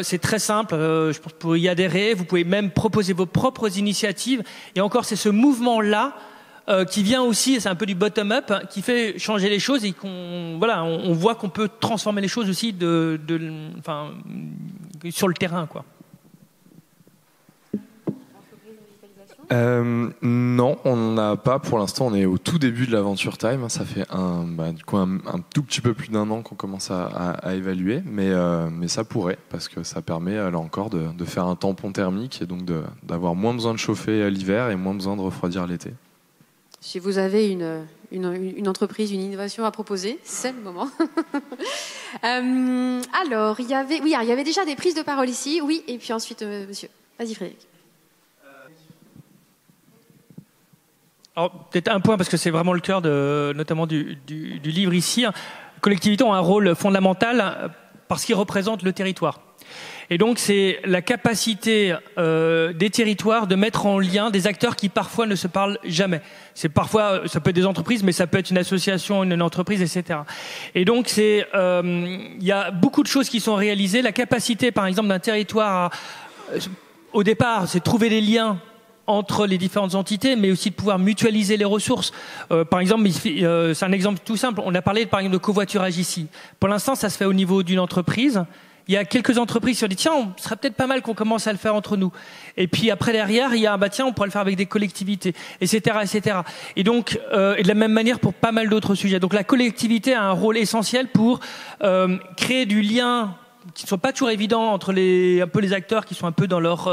C'est très simple. Je pense que vous pouvez y adhérer. Vous pouvez même proposer vos propres initiatives. Et encore, c'est ce mouvement-là qui vient aussi, c'est un peu du bottom-up, qui fait changer les choses et on voit qu'on peut transformer les choses aussi sur le terrain, quoi. Non, on n'a pas pour l'instant. On est au tout début de l'Aventure Time. Ça fait un tout petit peu plus d'1 an qu'on commence à évaluer, mais ça pourrait, parce que ça permet là encore de faire un tampon thermique et donc d'avoir moins besoin de chauffer l'hiver et moins besoin de refroidir l'été. Si vous avez une entreprise, une innovation à proposer, c'est le moment. Alors, il y avait déjà des prises de parole ici. Oui, et puis ensuite, monsieur. Vas-y, Frédéric. Alors, peut-être un point, parce que c'est vraiment le cœur notamment du livre ici. Les collectivités ont un rôle fondamental parce qu'ils représentent le territoire. Et donc, c'est la capacité des territoires de mettre en lien des acteurs qui parfois ne se parlent jamais. Ça peut être des entreprises, mais ça peut être une association, une entreprise, etc. Et donc, il y a beaucoup de choses qui sont réalisées. La capacité, par exemple, d'un territoire au départ, c'est de trouver des liens entre les différentes entités, mais aussi de pouvoir mutualiser les ressources. Par exemple, c'est un exemple tout simple. On a parlé, par exemple, de covoiturage ici. Pour l'instant, ça se fait au niveau d'une entreprise. Il y a quelques entreprises qui ont dit, tiens, ce serait peut-être pas mal qu'on commence à le faire entre nous. Et puis après, derrière, il y a, tiens, on pourrait le faire avec des collectivités, etc., etc. Et donc, et de la même manière pour pas mal d'autres sujets. Donc la collectivité a un rôle essentiel pour créer du lien qui ne sont pas toujours évidents entre les acteurs qui sont un peu dans leur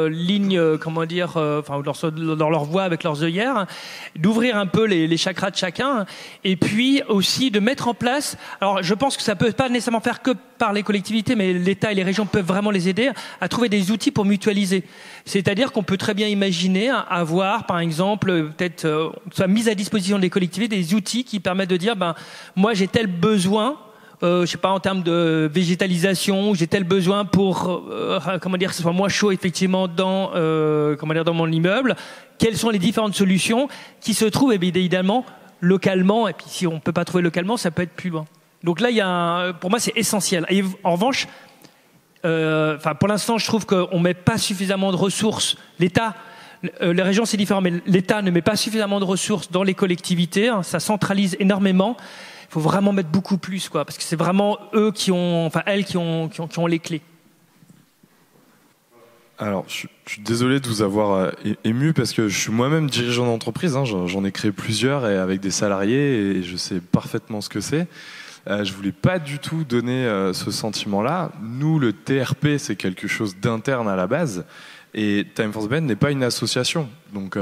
ligne, dans leur voie avec leurs œillères, d'ouvrir un peu les chakras de chacun, et puis aussi de mettre en place. Alors, je pense que ça peut pas nécessairement faire que par les collectivités, mais l'État et les régions peuvent vraiment les aider à trouver des outils pour mutualiser. C'est-à-dire qu'on peut très bien imaginer avoir, par exemple, peut-être soit mis à disposition des collectivités des outils qui permettent de dire, moi j'ai tel besoin. Je sais pas, en termes de végétalisation, j'ai tel besoin pour que ce soit moins chaud effectivement dans mon immeuble. Quelles sont les différentes solutions qui se trouvent idéalement localement, et puis si on peut pas trouver localement, ça peut être plus loin. Donc là, pour moi, c'est essentiel. Et en revanche, pour l'instant, je trouve qu'on met pas suffisamment de ressources. L'État, les régions, c'est différent, mais l'État ne met pas suffisamment de ressources dans les collectivités. Ça centralise énormément. Il faut vraiment mettre beaucoup plus, parce que c'est vraiment elles qui ont les clés. Alors, je suis désolé de vous avoir ému, parce que je suis moi-même dirigeant d'entreprise. J'en ai créé plusieurs et avec des salariés, et je sais parfaitement ce que c'est. Je voulais pas du tout donner ce sentiment-là. Nous, le TRP, c'est quelque chose d'interne à la base, et Time for the Planet n'est pas une association. Donc,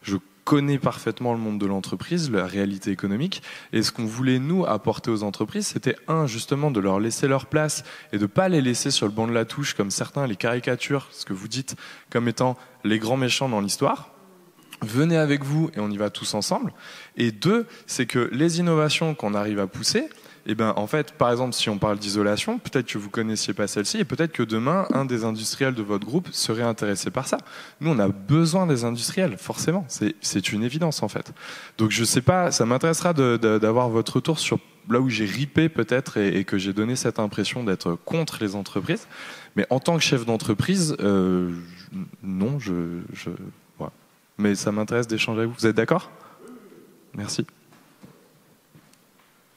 je connaît parfaitement le monde de l'entreprise, la réalité économique, et ce qu'on voulait nous apporter aux entreprises, c'était justement de leur laisser leur place et de pas les laisser sur le banc de la touche comme certains les caricaturent, ce que vous dites comme étant les grands méchants dans l'histoire. Venez avec vous et on y va tous ensemble. Et 2, c'est que les innovations qu'on arrive à pousser, en fait, par exemple, si on parle d'isolation, peut-être que vous connaissiez pas celle-ci, et peut-être que demain, un des industriels de votre groupe serait intéressé par ça. Nous, on a besoin des industriels, forcément. C'est une évidence, en fait. Donc, je sais pas, ça m'intéressera d'avoir votre retour sur là où j'ai ripé, peut-être, et que j'ai donné cette impression d'être contre les entreprises. Mais en tant que chef d'entreprise, non, voilà. Mais ça m'intéresse d'échanger avec vous. Vous êtes d'accord ? Merci.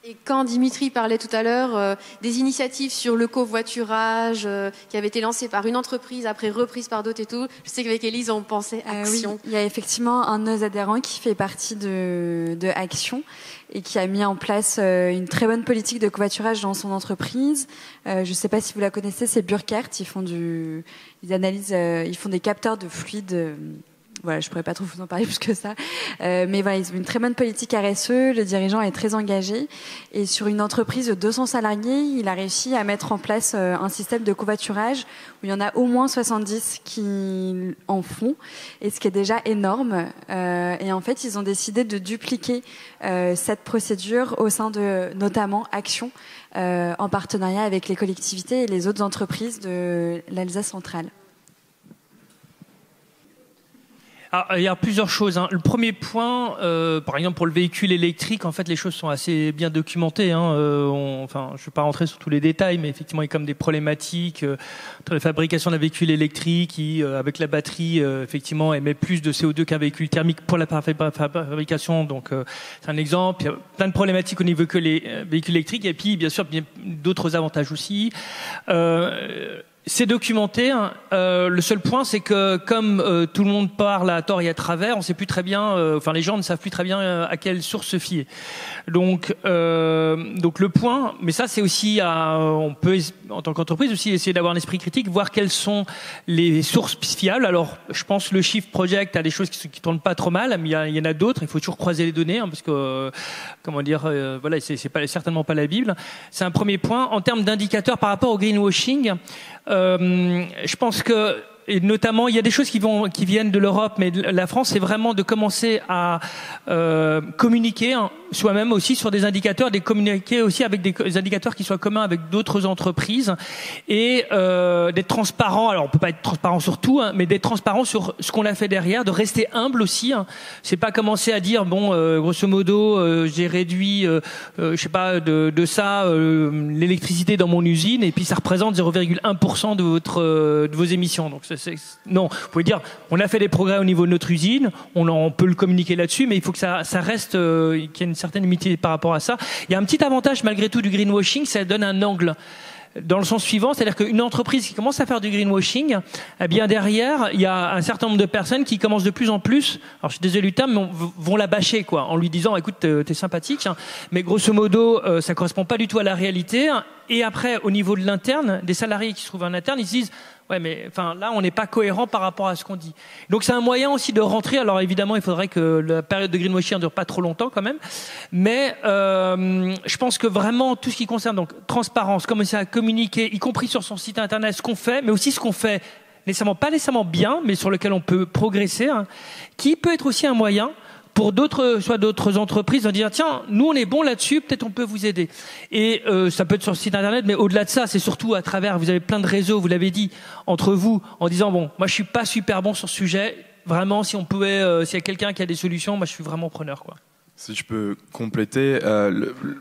Et quand Dimitri parlait tout à l'heure des initiatives sur le covoiturage qui avaient été lancées par une entreprise, après reprises par d'autres et tout, je sais qu'avec Élise, on pensait Action. Oui, il y a effectivement un de nos adhérents qui fait partie de Action et qui a mis en place une très bonne politique de covoiturage dans son entreprise. Je ne sais pas si vous la connaissez, c'est Burkert. Ils font ils font des capteurs de fluide. Voilà, je pourrais pas trop vous en parler plus que ça. Mais voilà, ils ont une très bonne politique RSE. Le dirigeant est très engagé. Et sur une entreprise de 200 salariés, il a réussi à mettre en place un système de covoiturage où il y en a au moins 70 qui en font. Et ce qui est déjà énorme. Et en fait, ils ont décidé de dupliquer cette procédure au sein de, notamment, Action, en partenariat avec les collectivités et les autres entreprises de l'Alsace centrale. Alors, il y a plusieurs choses. Le premier point, par exemple pour le véhicule électrique, en fait les choses sont assez bien documentées. Je ne vais pas rentrer sur tous les détails, mais effectivement il y a comme des problématiques entre la fabrication d'un véhicule électrique qui, avec la batterie, effectivement émet plus de CO2 qu'un véhicule thermique pour la fabrication. Donc c'est un exemple. Il y a plein de problématiques au niveau que les véhicules électriques, et puis bien sûr d'autres avantages aussi. C'est documenté. Le seul point, c'est que comme tout le monde parle à tort et à travers, on sait plus très bien. Les gens ne savent plus très bien à quelle source se fier. Donc le point, mais ça c'est aussi, on peut en tant qu'entreprise aussi essayer d'avoir un esprit critique, voir quelles sont les sources fiables. Alors, je pense que le Shift Project a des choses qui tournent pas trop mal, mais il y en a d'autres. Il faut toujours croiser les données, parce que voilà, c'est certainement pas la Bible. C'est un premier point. En termes d'indicateurs par rapport au greenwashing. Je pense que, et notamment, il y a des choses qui viennent de l'Europe, mais la France, c'est vraiment de commencer à communiquer soi-même aussi sur des indicateurs, de communiquer aussi avec des indicateurs qui soient communs avec d'autres entreprises, et d'être transparent. Alors, on peut pas être transparent sur tout, mais d'être transparent sur ce qu'on a fait derrière, de rester humble aussi. C'est pas commencer à dire grosso modo, j'ai réduit, je sais pas, de ça l'électricité dans mon usine, et puis ça représente 0,1% de vos émissions. Donc non, vous pouvez dire, on a fait des progrès au niveau de notre usine, on peut le communiquer là-dessus, mais il faut que ça reste, qu'il y ait une certaine limite par rapport à ça. Il y a un petit avantage malgré tout du greenwashing, ça donne un angle. Dans le sens suivant, c'est-à-dire qu'une entreprise qui commence à faire du greenwashing, eh bien derrière, il y a un certain nombre de personnes qui commencent de plus en plus, alors je suis désolé du terme, mais vont la bâcher, quoi, en lui disant, écoute, t'es sympathique, mais grosso modo, ça correspond pas du tout à la réalité. Et après, au niveau de l'interne, des salariés qui se trouvent en interne, ils se disent, ouais, mais là, on n'est pas cohérent par rapport à ce qu'on dit. Donc, c'est un moyen aussi de rentrer. Alors, évidemment, il faudrait que la période de greenwashing ne dure pas trop longtemps, quand même. Mais je pense que vraiment, tout ce qui concerne donc transparence, commencer à communiquer, y compris sur son site internet, ce qu'on fait, mais aussi ce qu'on fait pas nécessairement bien, mais sur lequel on peut progresser, qui peut être aussi un moyen pour d'autres entreprises, de dire tiens, nous on est bon là-dessus, peut-être on peut vous aider. Et ça peut être sur le site internet, mais au-delà de ça, c'est surtout à travers. Vous avez plein de réseaux, vous l'avez dit, entre vous, en disant bon, moi je suis pas super bon sur ce sujet. Vraiment, si on pouvait, s'il y a quelqu'un qui a des solutions, moi je suis vraiment preneur, quoi. Si je peux compléter,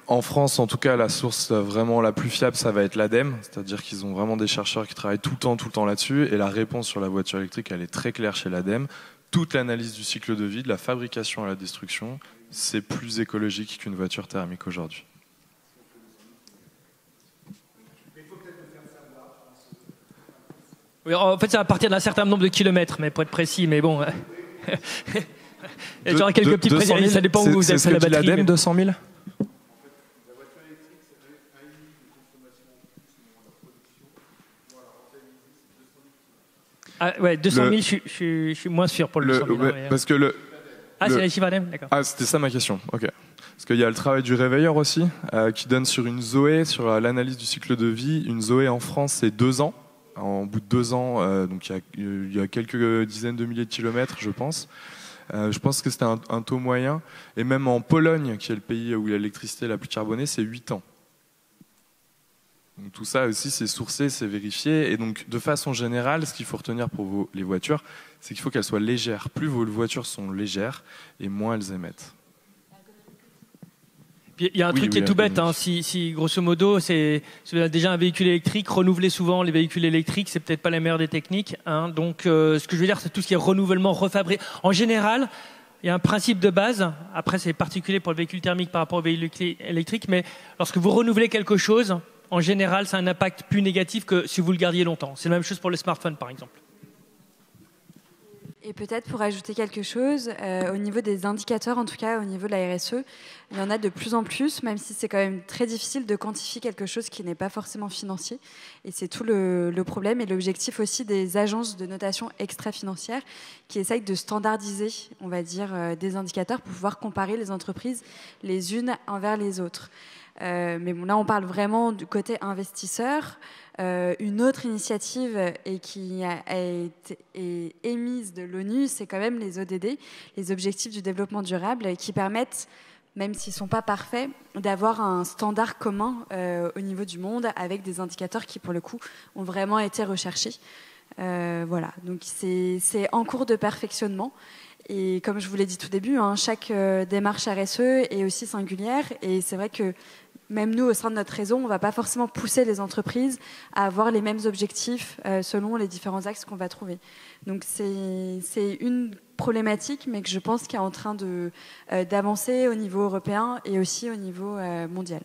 en France, en tout cas, la source vraiment la plus fiable, ça va être l'ADEME, c'est-à-dire qu'ils ont vraiment des chercheurs qui travaillent tout le temps là-dessus, et la réponse sur la voiture électrique, elle est très claire chez l'ADEME. Toute l'analyse du cycle de vie, de la fabrication à la destruction, c'est plus écologique qu'une voiture thermique aujourd'hui. Oui, en fait, c'est à partir d'un certain nombre de kilomètres, mais pour être précis, mais bon. Il y aura quelques petites précisions, ça dépend où vous avez fait la batterie. L'ADEME, 200 000 ? Ah ouais, 200 000, je suis moins sûr pour le 200 000. Parce que c'est la chiffre ADEME, d'accord. Ah, c'était ça ma question, ok. Parce qu'il y a le travail du réveilleur aussi, qui donne sur une Zoé, sur l'analyse du cycle de vie. Une Zoé en France, c'est 2 ans. En bout de 2 ans, donc il y a quelques dizaines de milliers de kilomètres, je pense. Je pense que c'était un taux moyen. Et même en Pologne, qui est le pays où l'électricité est la plus carbonée, c'est 8 ans. Donc tout ça aussi, c'est sourcé, c'est vérifié. Et donc, de façon générale, ce qu'il faut retenir pour les voitures, c'est qu'il faut qu'elles soient légères. Plus vos voitures sont légères, et moins elles émettent. Il y a un truc qui est tout bête. Si grosso modo, si vous avez déjà un véhicule électrique, renouveler souvent les véhicules électriques, c'est peut-être pas la meilleure des techniques. Donc, ce que je veux dire, c'est tout ce qui est renouvellement, refabriqué. En général, il y a un principe de base. Après, c'est particulier pour le véhicule thermique par rapport au véhicule électrique, mais lorsque vous renouvelez quelque chose, en général, ça a un impact plus négatif que si vous le gardiez longtemps. C'est la même chose pour le smartphone, par exemple. Et peut-être pour ajouter quelque chose, au niveau des indicateurs, en tout cas au niveau de la RSE, il y en a de plus en plus, même si c'est quand même très difficile de quantifier quelque chose qui n'est pas forcément financier. Et c'est tout le problème et l'objectif aussi des agences de notation extra-financières qui essayent de standardiser, on va dire, des indicateurs pour pouvoir comparer les entreprises les unes envers les autres. Mais bon, là, on parle vraiment du côté investisseur. Une autre initiative et qui a été émise de l'ONU, c'est quand même les ODD, les Objectifs du développement durable, qui permettent, même s'ils ne sont pas parfaits, d'avoir un standard commun au niveau du monde avec des indicateurs qui, pour le coup, ont vraiment été recherchés. Voilà, donc c'est en cours de perfectionnement. Et comme je vous l'ai dit tout début, chaque démarche RSE est aussi singulière. Et c'est vrai que même nous, au sein de notre réseau, on ne va pas forcément pousser les entreprises à avoir les mêmes objectifs selon les différents axes qu'on va trouver. Donc c'est une problématique, mais que je pense qui est en train d'avancer au niveau européen et aussi au niveau mondial.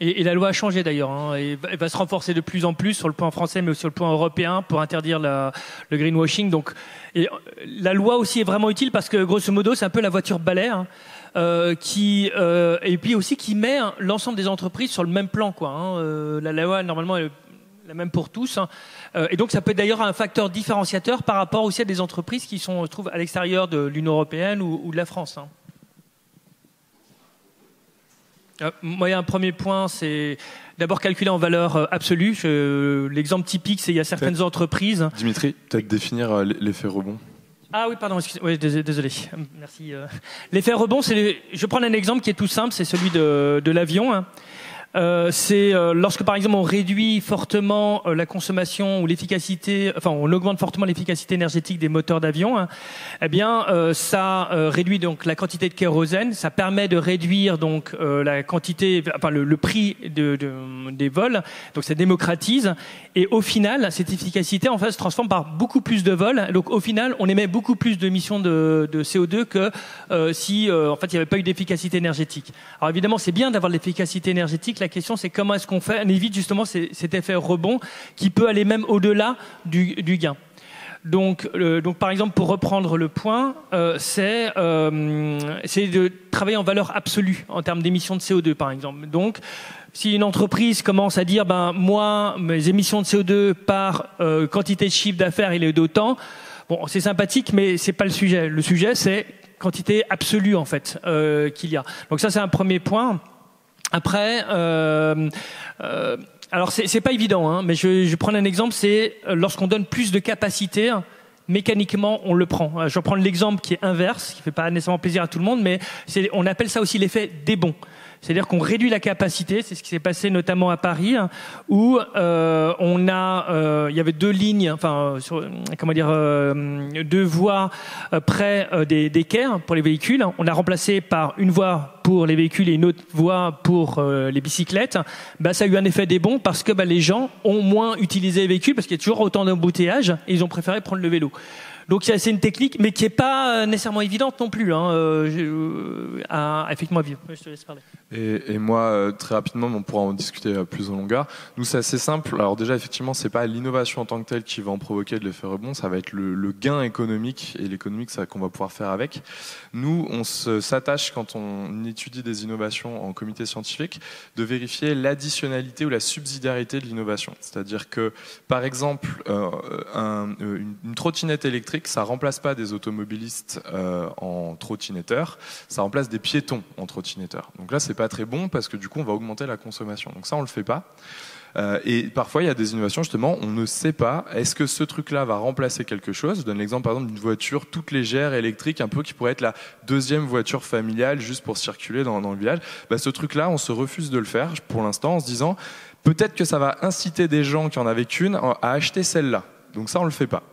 Et la loi a changé d'ailleurs, et elle va se renforcer de plus en plus sur le plan français, mais aussi sur le plan européen pour interdire le greenwashing. Donc, et la loi aussi est vraiment utile parce que grosso modo, c'est un peu la voiture balai, et puis aussi qui met l'ensemble des entreprises sur le même plan, quoi. La loi normalement est la même pour tous, et donc ça peut être d'ailleurs un facteur différenciateur par rapport aussi à des entreprises qui sont, je trouve, à l'extérieur de l'Union européenne ou de la France. Moi, il y a un premier point, c'est d'abord calculer en valeur absolue. L'exemple typique, c'est il y a certaines entreprises. Dimitri, peut-être définir l'effet rebond. Ah oui, pardon, oui, désolé. Merci. L'effet rebond, je vais prendre un exemple qui est tout simple, c'est celui de l'avion. C'est lorsque par exemple on réduit fortement la consommation ou l'efficacité, enfin on augmente fortement l'efficacité énergétique des moteurs d'avion, eh bien ça réduit donc la quantité de kérosène, ça permet de réduire donc la quantité, enfin le prix des vols, donc ça démocratise et au final cette efficacité en fait se transforme par beaucoup plus de vols, donc au final on émet beaucoup plus d'émissions de CO2 que si en fait il n'y avait pas eu d'efficacité énergétique. Alors évidemment c'est bien d'avoir de l'efficacité énergétique. La question, c'est comment est-ce qu'on fait, on évite justement cet effet rebond qui peut aller même au-delà du gain. Donc, par exemple, pour reprendre le point, c'est de travailler en valeur absolue en termes d'émissions de CO2, par exemple. Donc, si une entreprise commence à dire, moi, mes émissions de CO2 par quantité de chiffre d'affaires, il est d'autant, bon, c'est sympathique, mais c'est pas le sujet. Le sujet, c'est quantité absolue, en fait, qu'il y a. Donc ça, c'est un premier point. Après, alors c'est pas évident, mais je vais prendre un exemple, c'est lorsqu'on donne plus de capacité, mécaniquement on le prend. Je vais prendre l'exemple qui est inverse, qui fait pas nécessairement plaisir à tout le monde, mais on appelle ça aussi l'effet débond. C'est-à-dire qu'on réduit la capacité, c'est ce qui s'est passé notamment à Paris, où il y avait deux lignes, deux voies près des quais pour les véhicules. On a remplacé par une voie pour les véhicules et une autre voie pour les bicyclettes. Ça a eu un effet débond parce que les gens ont moins utilisé les véhicules parce qu'il y a toujours autant d'embouteillages et ils ont préféré prendre le vélo. Donc c'est une technique, mais qui n'est pas nécessairement évidente non plus à effectivement vivre. Je te laisse parler. Et moi, très rapidement, on pourra en discuter plus en longueur. Nous, c'est assez simple. Alors déjà, effectivement, c'est pas l'innovation en tant que telle qui va en provoquer de l'effet rebond, ça va être le gain économique et l'économique qu'on va pouvoir faire avec. Nous, on s'attache, quand on étudie des innovations en comité scientifique, de vérifier l'additionnalité ou la subsidiarité de l'innovation. C'est-à-dire que, par exemple, une trottinette électrique, ça remplace pas des automobilistes en trottinetteurs, ça remplace des piétons en trottinetteurs. Donc là, c'est pas très bon parce que du coup, on va augmenter la consommation. Donc ça, on le fait pas. Et parfois, il y a des innovations, justement, on ne sait pas, est-ce que ce truc-là va remplacer quelque chose? Je donne l'exemple, par exemple, d'une voiture toute légère, électrique, un peu qui pourrait être la deuxième voiture familiale juste pour circuler dans le village. Ce truc-là, on se refuse de le faire pour l'instant en se disant, peut-être que ça va inciter des gens qui en avaient qu'une à acheter celle-là. Donc ça, on le fait pas.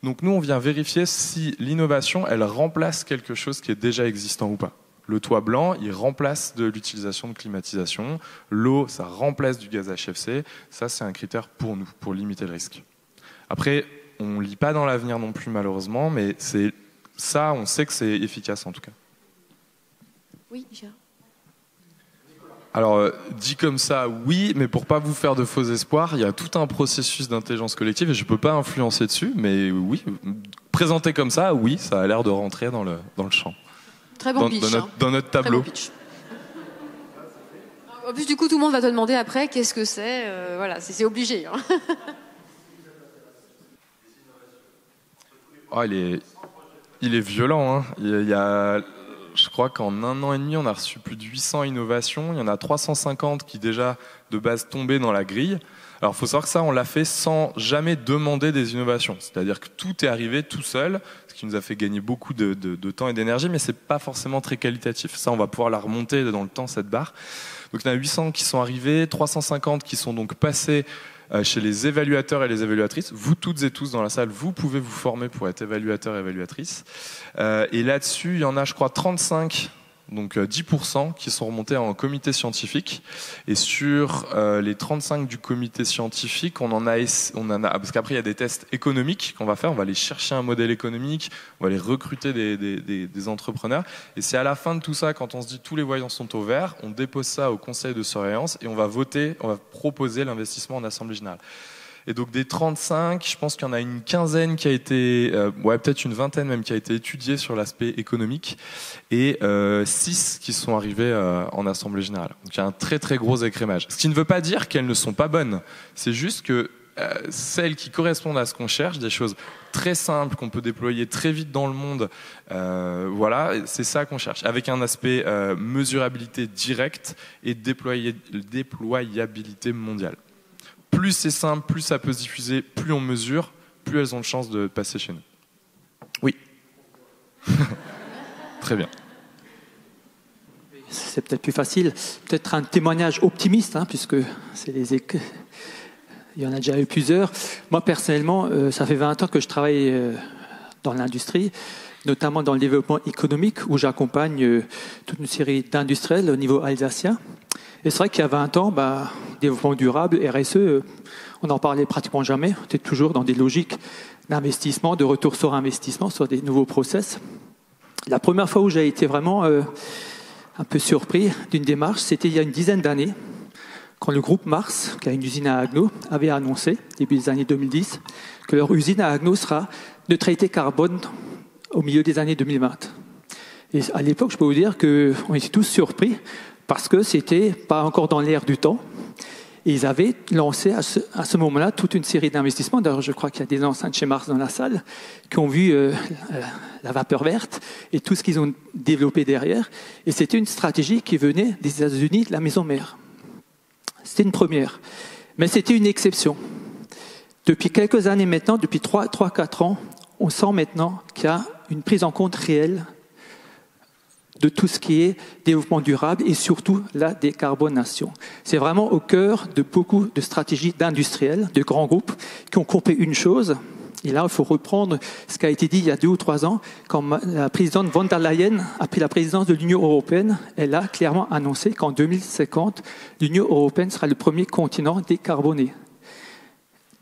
Donc nous, on vient vérifier si l'innovation, elle remplace quelque chose qui est déjà existant ou pas. Le toit blanc, il remplace de l'utilisation de climatisation. L'eau, ça remplace du gaz HFC. Ça, c'est un critère pour nous, pour limiter le risque. Après, on lit pas dans l'avenir non plus malheureusement, mais c'est ça, on sait que c'est efficace en tout cas. Oui, Gérard. Alors, dit comme ça, oui, mais pour pas vous faire de faux espoirs, il y a tout un processus d'intelligence collective et je peux pas influencer dessus, mais oui, présenté comme ça, oui, ça a l'air de rentrer dans le champ. Très bon pitch. Dans notre tableau. Très bon pitch. En plus, du coup, tout le monde va te demander après qu'est-ce que c'est. Voilà, c'est obligé. Hein. Oh, il est violent. Hein. Il y a, je crois qu'en 1 an et demi, on a reçu plus de 800 innovations. Il y en a 350 qui déjà de base tombaient dans la grille. Alors, il faut savoir que ça, on l'a fait sans jamais demander des innovations. C'est-à-dire que tout est arrivé tout seul, ce qui nous a fait gagner beaucoup de temps et d'énergie, mais c'est pas forcément très qualitatif. Ça, on va pouvoir la remonter dans le temps, cette barre. Donc, il y en a 800 qui sont arrivés, 350 qui sont donc passés chez les évaluateurs et les évaluatrices. Vous toutes et tous dans la salle, vous pouvez vous former pour être évaluateur et évaluatrice. Et là-dessus, il y en a, je crois, 35, donc 10% qui sont remontés en comité scientifique. Et sur les 35 du comité scientifique, on en a parce qu'après il y a des tests économiques qu'on va faire. On va aller chercher un modèle économique, on va aller recruter des entrepreneurs. Et c'est à la fin de tout ça, quand on se dit tous les voyants sont au vert, on dépose ça au conseil de surveillance et on va voter, on va proposer l'investissement en assemblée générale. Et donc des 35, je pense qu'il y en a une quinzaine qui a été, peut-être une vingtaine même, qui a été étudiée sur l'aspect économique, et 6 qui sont arrivés en assemblée générale. Donc il y a un très très gros écrémage. Ce qui ne veut pas dire qu'elles ne sont pas bonnes. C'est juste que celles qui correspondent à ce qu'on cherche, des choses très simples qu'on peut déployer très vite dans le monde, voilà, c'est ça qu'on cherche, avec un aspect mesurabilité directe et déployabilité mondiale. Plus c'est simple, plus ça peut se diffuser, plus on mesure, plus elles ont de chances de passer chez nous. Oui. Très bien. C'est peut-être plus facile. Peut-être un témoignage optimiste, hein, puisque c'est il y en a déjà eu plusieurs. Moi, personnellement, ça fait 20 ans que je travaille dans l'industrie, notamment dans le développement économique, où j'accompagne toute une série d'industriels au niveau alsacien. Et c'est vrai qu'il y a 20 ans, développement durable, RSE, on n'en parlait pratiquement jamais. On était toujours dans des logiques d'investissement, de retour sur investissement, sur des nouveaux process. La première fois où j'ai été vraiment un peu surpris d'une démarche, c'était il y a une dizaine d'années, quand le groupe Mars, qui a une usine à Haguenau, avait annoncé, début des années 2010, que leur usine à Haguenau sera neutralité carbone au milieu des années 2020. Et à l'époque, je peux vous dire qu'on était tous surpris, parce que c'était pas encore dans l'air du temps. Et ils avaient lancé à ce moment-là toute une série d'investissements. D'ailleurs, je crois qu'il y a des anciens de chez Mars dans la salle qui ont vu la vapeur verte et tout ce qu'ils ont développé derrière. Et c'était une stratégie qui venait des États-Unis, de la maison mère. C'était une première. Mais c'était une exception. Depuis quelques années maintenant, depuis 3-4 ans, on sent maintenant qu'il y a une prise en compte réelle de tout ce qui est développement durable et surtout la décarbonation. C'est vraiment au cœur de beaucoup de stratégies d'industriels, de grands groupes qui ont compris une chose. Et là, il faut reprendre ce qui a été dit il y a 2 ou 3 ans, quand la présidente von der Leyen a pris la présidence de l'Union européenne. Elle a clairement annoncé qu'en 2050, l'Union européenne sera le premier continent décarboné.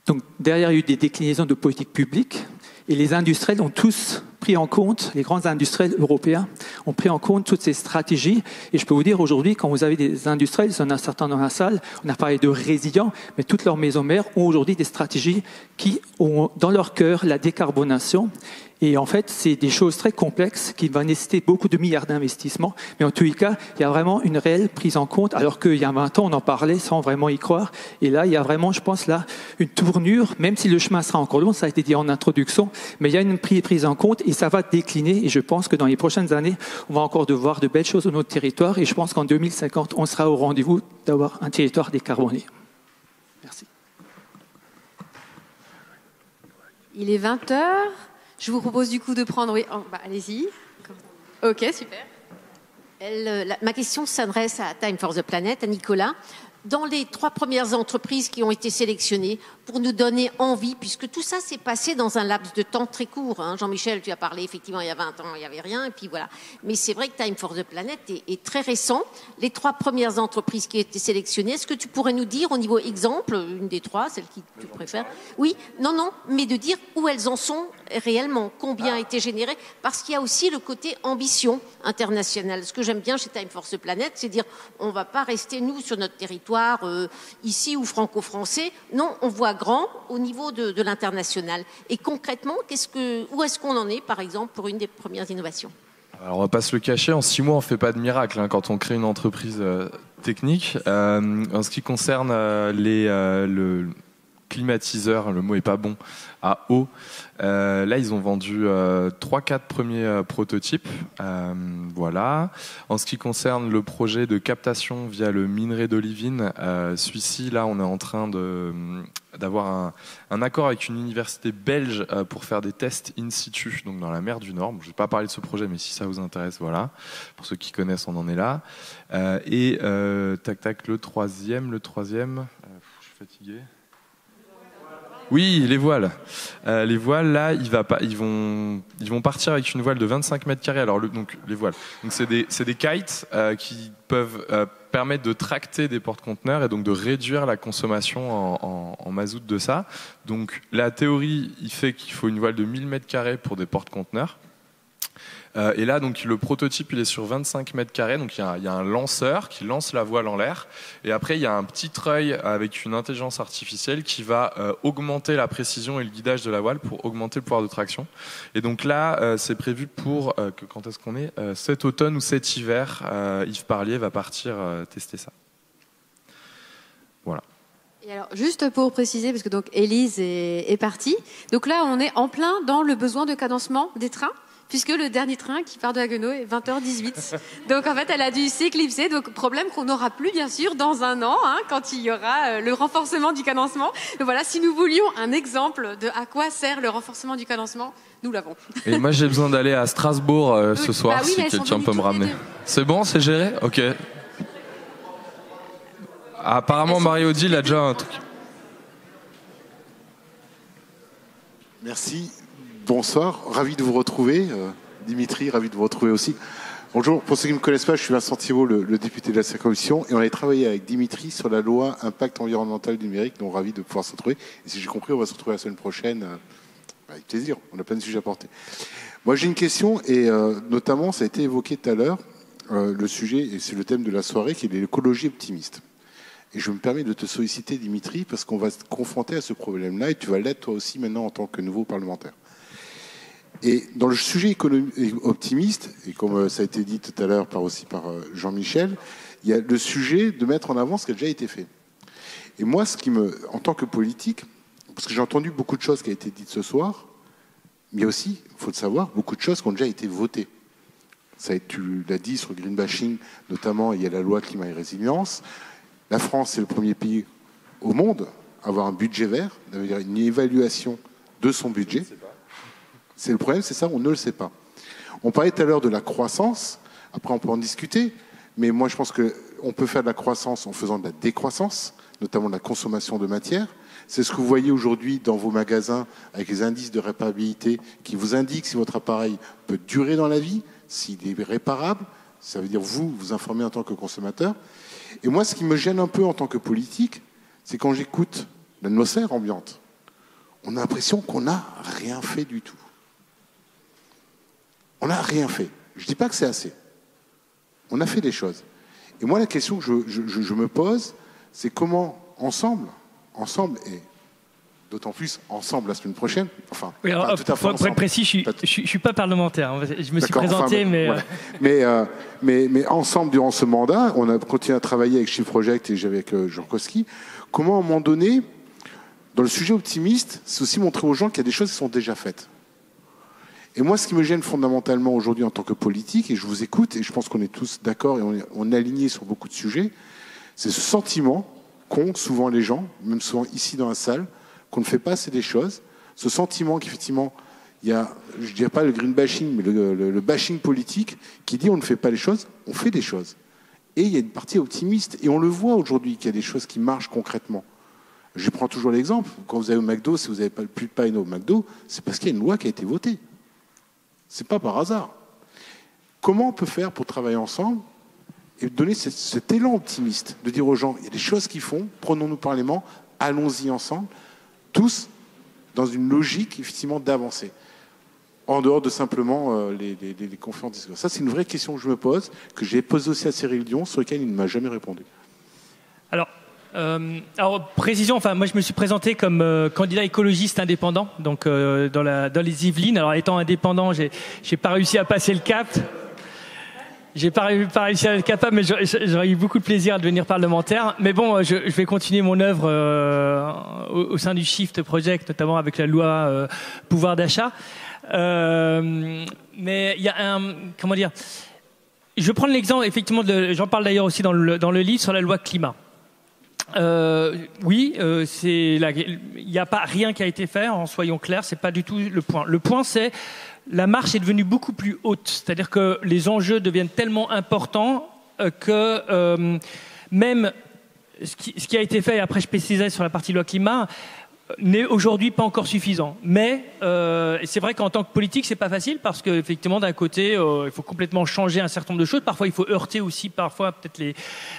Donc derrière, il y a eu des déclinaisons de politiques publiques. Et les industriels ont tous pris en compte, les grands industriels européens ont pris en compte toutes ces stratégies. Et je peux vous dire aujourd'hui, quand vous avez des industriels, il y en a certains dans la salle, on a parlé de résilients, mais toutes leurs maisons mères ont aujourd'hui des stratégies qui ont dans leur cœur la décarbonation. Et en fait, c'est des choses très complexes qui vont nécessiter beaucoup de milliards d'investissements. Mais en tous les cas, il y a vraiment une réelle prise en compte, alors qu'il y a 20 ans, on en parlait sans vraiment y croire. Et là, il y a vraiment, je pense, là, une tournure, même si le chemin sera encore long, ça a été dit en introduction, mais il y a une prise en compte et ça va décliner. Et je pense que dans les prochaines années, on va encore devoir de belles choses sur notre territoire. Et je pense qu'en 2050, on sera au rendez-vous d'avoir un territoire décarboné. Merci. Il est 20h. Je vous propose du coup de prendre... Oui, allez-y. Ok, super. Ma question s'adresse à Time for the Planet, à Nicolas. dans les 3 premières entreprises qui ont été sélectionnées pour nous donner envie, puisque tout ça s'est passé dans un laps de temps très court. Hein. Jean-Michel, tu as parlé, effectivement, il y a 20 ans, il n'y avait rien, et puis voilà. Mais c'est vrai que Time for the Planet est très récent. Les 3 premières entreprises qui ont été sélectionnées, est-ce que tu pourrais nous dire, au niveau exemple, une des 3, celle qui tu préfères? Oui, non, mais de dire où elles en sont réellement, combien a été généré, parce qu'il y a aussi le côté ambition internationale. Ce que j'aime bien chez Time for the Planet, c'est dire, on ne va pas rester, nous, sur notre territoire, ici ou franco-français. Non, on voit grand au niveau de l'international. Et concrètement, où est-ce qu'on en est, par exemple, pour une des premières innovations? Alors, on va pas se le cacher, en 6 mois, on fait pas de miracle hein, quand on crée une entreprise technique. En ce qui concerne le climatiseur, le mot est pas bon, à eau. Là, ils ont vendu 3-4 premiers prototypes. Voilà. En ce qui concerne le projet de captation via le minerai d'olivine, celui-ci, là, on est en train d'avoir un accord avec une université belge pour faire des tests in situ, donc dans la mer du Nord. Bon, je ne vais pas parler de ce projet, mais si ça vous intéresse, voilà. Pour ceux qui connaissent, on en est là. Le troisième, je suis fatigué. Oui, les voiles. Les voiles, là, ils vont partir avec une voile de 25 mètres carrés. Alors, donc, les voiles. Donc, c'est des kites qui peuvent permettre de tracter des porte-conteneurs et donc de réduire la consommation en mazout de ça. Donc, la théorie, il fait qu'il faut une voile de 1000 mètres carrés pour des porte-conteneurs. Et là, donc, le prototype, il est sur 25 mètres carrés. Donc, il y a un lanceur qui lance la voile en l'air. Et après, il y a un petit treuil avec une intelligence artificielle qui va augmenter la précision et le guidage de la voile pour augmenter le pouvoir de traction. Et donc là, c'est prévu pour, quand est-ce qu'on est, cet automne ou cet hiver, Yves Parlier va partir tester ça. Voilà. Et alors, juste pour préciser, parce que donc Élise est partie. Donc là, on est en plein dans le besoin de cadencement des trains, puisque le dernier train qui part de Haguenau est 20h18. Donc en fait, elle a dû s'éclipser. Donc problème qu'on n'aura plus, bien sûr, dans un an, hein, quand il y aura le renforcement du cadencement. Donc voilà, si nous voulions un exemple de à quoi sert le renforcement du cadencement, nous l'avons. Et moi, j'ai besoin d'aller à Strasbourg ce soir, oui, si quelqu'un peut me ramener. C'est bon, c'est géré? Ok. Apparemment, Marie-Odile a déjà un truc. Merci. Bonsoir, ravi de vous retrouver. Dimitri, ravi de vous retrouver aussi. Bonjour, pour ceux qui ne me connaissent pas, je suis Vincent Thibault, le député de la circonscription, et on avait travaillé avec Dimitri sur la loi impact environnemental numérique, donc ravi de pouvoir se retrouver. Et si j'ai compris, on va se retrouver la semaine prochaine. Avec plaisir, on a plein de sujets à porter. Moi, j'ai une question, et notamment, ça a été évoqué tout à l'heure, le sujet, et c'est le thème de la soirée, qui est l'écologie optimiste. Et je me permets de te solliciter, Dimitri, parce qu'on va se confronter à ce problème-là, et tu vas l'être toi aussi maintenant en tant que nouveau parlementaire. Et dans le sujet optimiste, et comme ça a été dit tout à l'heure aussi par Jean-Michel, il y a le sujet de mettre en avant ce qui a déjà été fait. Et moi, en tant que politique, parce que j'ai entendu beaucoup de choses qui ont été dites ce soir, mais aussi, il faut le savoir, beaucoup de choses qui ont déjà été votées. Tu l'as dit sur le greenbashing, notamment, il y a la loi climat et résilience. La France, c'est le premier pays au monde à avoir un budget vert, ça veut dire une évaluation de son budget. C'est le problème, c'est ça, on ne le sait pas. On parlait tout à l'heure de la croissance, après on peut en discuter, mais moi je pense qu'on peut faire de la croissance en faisant de la décroissance, notamment de la consommation de matière. C'est ce que vous voyez aujourd'hui dans vos magasins avec les indices de réparabilité qui vous indiquent si votre appareil peut durer dans la vie, s'il est réparable, ça veut dire vous informer en tant que consommateur. Et moi ce qui me gêne un peu en tant que politique, c'est quand j'écoute l'atmosphère ambiante, on a l'impression qu'on n'a rien fait du tout. On n'a rien fait. Je ne dis pas que c'est assez. On a fait des choses. Et moi, la question que je me pose, c'est comment ensemble, et d'autant plus ensemble la semaine prochaine, enfin, oui, alors, tout à fait pour être précis, je ne suis pas parlementaire. Je me suis présenté, mais ensemble, durant ce mandat, on a continué à travailler avec Shift Project et avec Jean Koski. Comment, à un moment donné, dans le sujet optimiste, c'est aussi montrer aux gens qu'il y a des choses qui sont déjà faites. Et moi, ce qui me gêne fondamentalement aujourd'hui en tant que politique, et je vous écoute, et je pense qu'on est tous d'accord et on est alignés sur beaucoup de sujets, c'est ce sentiment qu'ont souvent les gens, même souvent ici dans la salle, qu'on ne fait pas assez des choses, ce sentiment qu'effectivement, il y a, je ne dirais pas le green bashing, mais le bashing politique qui dit on ne fait pas les choses, on fait des choses. et il y a une partie optimiste. Et on le voit aujourd'hui qu'il y a des choses qui marchent concrètement. Je prends toujours l'exemple, quand vous allez au McDo, si vous n'avez plus de pain au McDo, c'est parce qu'il y a une loi qui a été votée. C'est pas par hasard. Comment on peut faire pour travailler ensemble et donner cet élan optimiste, de dire aux gens, il y a des choses qu'ils font, prenons-nous par les mains, allons-y ensemble, tous dans une logique, effectivement, d'avancer. En dehors de simplement les conférences. Ça, c'est une vraie question que je me pose, que j'ai posée aussi à Cyril Dion, sur laquelle il ne m'a jamais répondu. Alors, précision, enfin, moi je me suis présenté comme candidat écologiste indépendant, donc dans les Yvelines. Alors, étant indépendant, j'ai pas réussi à passer le cap. J'ai pas réussi à être capable, mais j'aurais eu beaucoup de plaisir à devenir parlementaire. Mais bon, je vais continuer mon œuvre au sein du Shift Project, notamment avec la loi pouvoir d'achat. Mais il y a comment dire, je vais prendre l'exemple effectivement j'en parle d'ailleurs aussi dans le livre sur la loi climat. Oui, il n'y a pas rien qui a été fait, en soyons clairs, c'est pas du tout le point. Le point, c'est la marche est devenue beaucoup plus haute, c'est-à-dire que les enjeux deviennent tellement importants que même ce qui a été fait, et après je préciserai sur la partie loi climat, n'est aujourd'hui pas encore suffisant. Mais c'est vrai qu'en tant que politique, c'est pas facile parce qu'effectivement, d'un côté, il faut complètement changer un certain nombre de choses. Parfois, il faut heurter aussi, parfois peut-être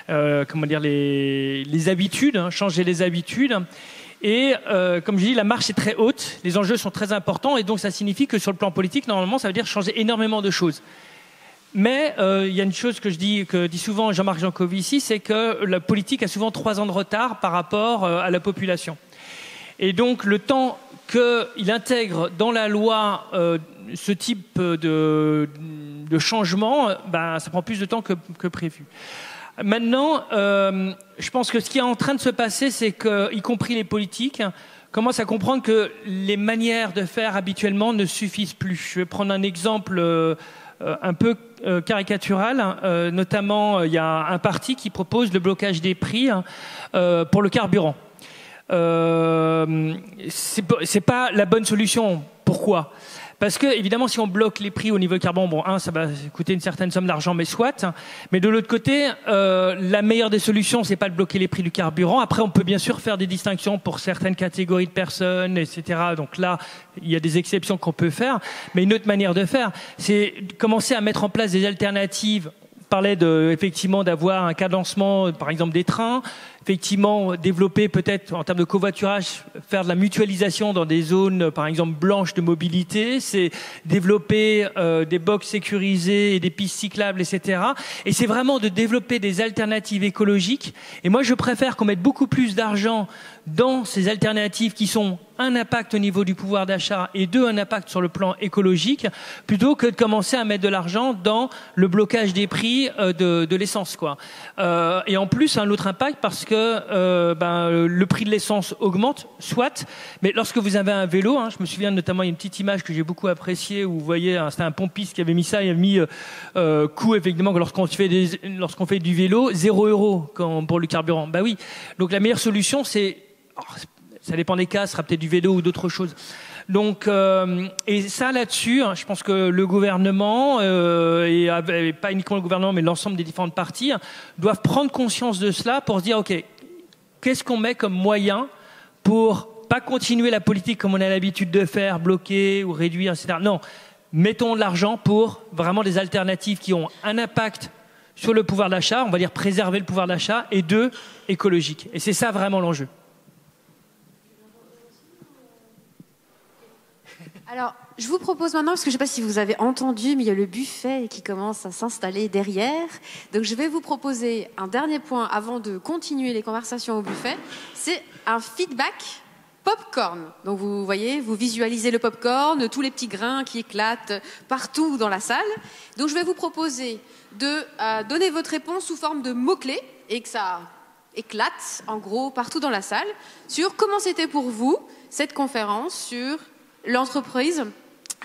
les habitudes, hein, changer les habitudes. Et comme je dis, la marche est très haute, les enjeux sont très importants, et donc ça signifie que sur le plan politique, normalement, ça veut dire changer énormément de choses. Mais il y a une chose que dit souvent Jean-Marc Jancovici, c'est que la politique a souvent 3 ans de retard par rapport à la population. Et donc le temps qu'il intègre dans la loi ce type de changement, ça prend plus de temps que prévu. Maintenant, je pense que ce qui est en train de se passer, c'est que, y compris les politiques, commencent à comprendre que les manières de faire habituellement ne suffisent plus. Je vais prendre un exemple un peu caricatural. Notamment, il y a un parti qui propose le blocage des prix pour le carburant. C'est pas la bonne solution. Pourquoi ? Parce que, évidemment, si on bloque les prix au niveau carburant, ça va coûter une certaine somme d'argent, mais soit. Mais de l'autre côté, la meilleure des solutions, c'est pas de bloquer les prix du carburant. Après, on peut bien sûr faire des distinctions pour certaines catégories de personnes, etc. Donc là, il y a des exceptions qu'on peut faire. Mais une autre manière de faire, c'est commencer à mettre en place des alternatives. On parlait effectivement d'avoir un cadencement, par exemple des trains, effectivement développer peut-être en termes de covoiturage, faire de la mutualisation dans des zones par exemple blanches de mobilité, c'est développer des box sécurisés et des pistes cyclables, etc. Et c'est vraiment de développer des alternatives écologiques. Et moi je préfère qu'on mette beaucoup plus d'argent dans ces alternatives qui sont un impact au niveau du pouvoir d'achat et un impact sur le plan écologique, plutôt que de commencer à mettre de l'argent dans le blocage des prix de l'essence, quoi. Et en plus, un autre impact parce que le prix de l'essence augmente, soit, mais lorsque vous avez un vélo, je me souviens notamment, il y a une petite image que j'ai beaucoup appréciée où vous voyez, c'était un pompiste qui avait mis ça, il a mis coût effectivement que lorsqu'on fait du vélo, 0 € pour le carburant. Bah oui. Donc la meilleure solution, c'est ça dépend des cas, ce sera peut-être du vélo ou d'autres choses. Donc, et ça là-dessus, je pense que le gouvernement, et pas uniquement le gouvernement, mais l'ensemble des différentes parties, doivent prendre conscience de cela pour se dire, OK, qu'est-ce qu'on met comme moyen pour pas continuer la politique comme on a l'habitude de faire, bloquer ou réduire, etc. Non, mettons de l'argent pour vraiment des alternatives qui ont un impact sur le pouvoir d'achat, on va dire préserver le pouvoir d'achat, et écologique. Et c'est ça vraiment l'enjeu. Alors, je vous propose maintenant, parce que je ne sais pas si vous avez entendu, mais il y a le buffet qui commence à s'installer derrière. Donc, je vais vous proposer un dernier point avant de continuer les conversations au buffet. C'est un feedback popcorn. Donc, vous voyez, vous visualisez le popcorn, tous les petits grains qui éclatent partout dans la salle. Donc, je vais vous proposer de donner votre réponse sous forme de mots-clés et que ça éclate, en gros, partout dans la salle, sur comment c'était pour vous cette conférence sur l'entreprise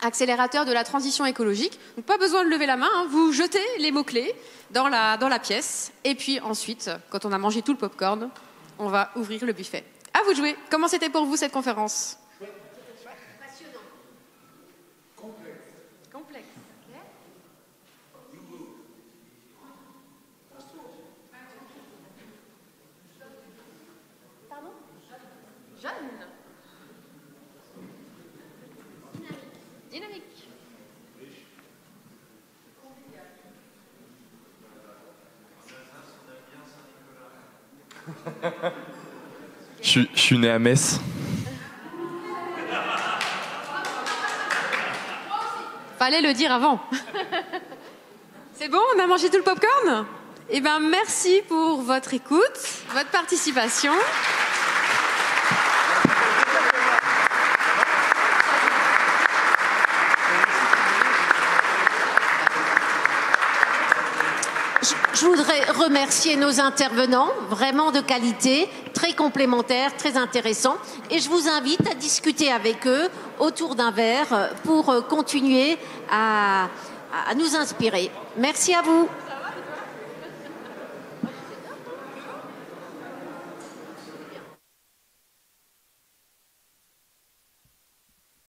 accélérateur de la transition écologique. Donc pas besoin de lever la main, vous jetez les mots-clés dans la pièce. Et puis ensuite, quand on a mangé tout le popcorn, on va ouvrir le buffet. À vous de jouer. Comment c'était pour vous cette conférence ? Passionnant. Complexe. Dynamique. Je suis né à Metz. Fallait le dire avant. C'est bon, on a mangé tout le popcorn? Eh bien, merci pour votre écoute, votre participation. Je voudrais remercier nos intervenants, vraiment de qualité, très complémentaires, très intéressants. Et je vous invite à discuter avec eux autour d'un verre pour continuer à nous inspirer. Merci à vous.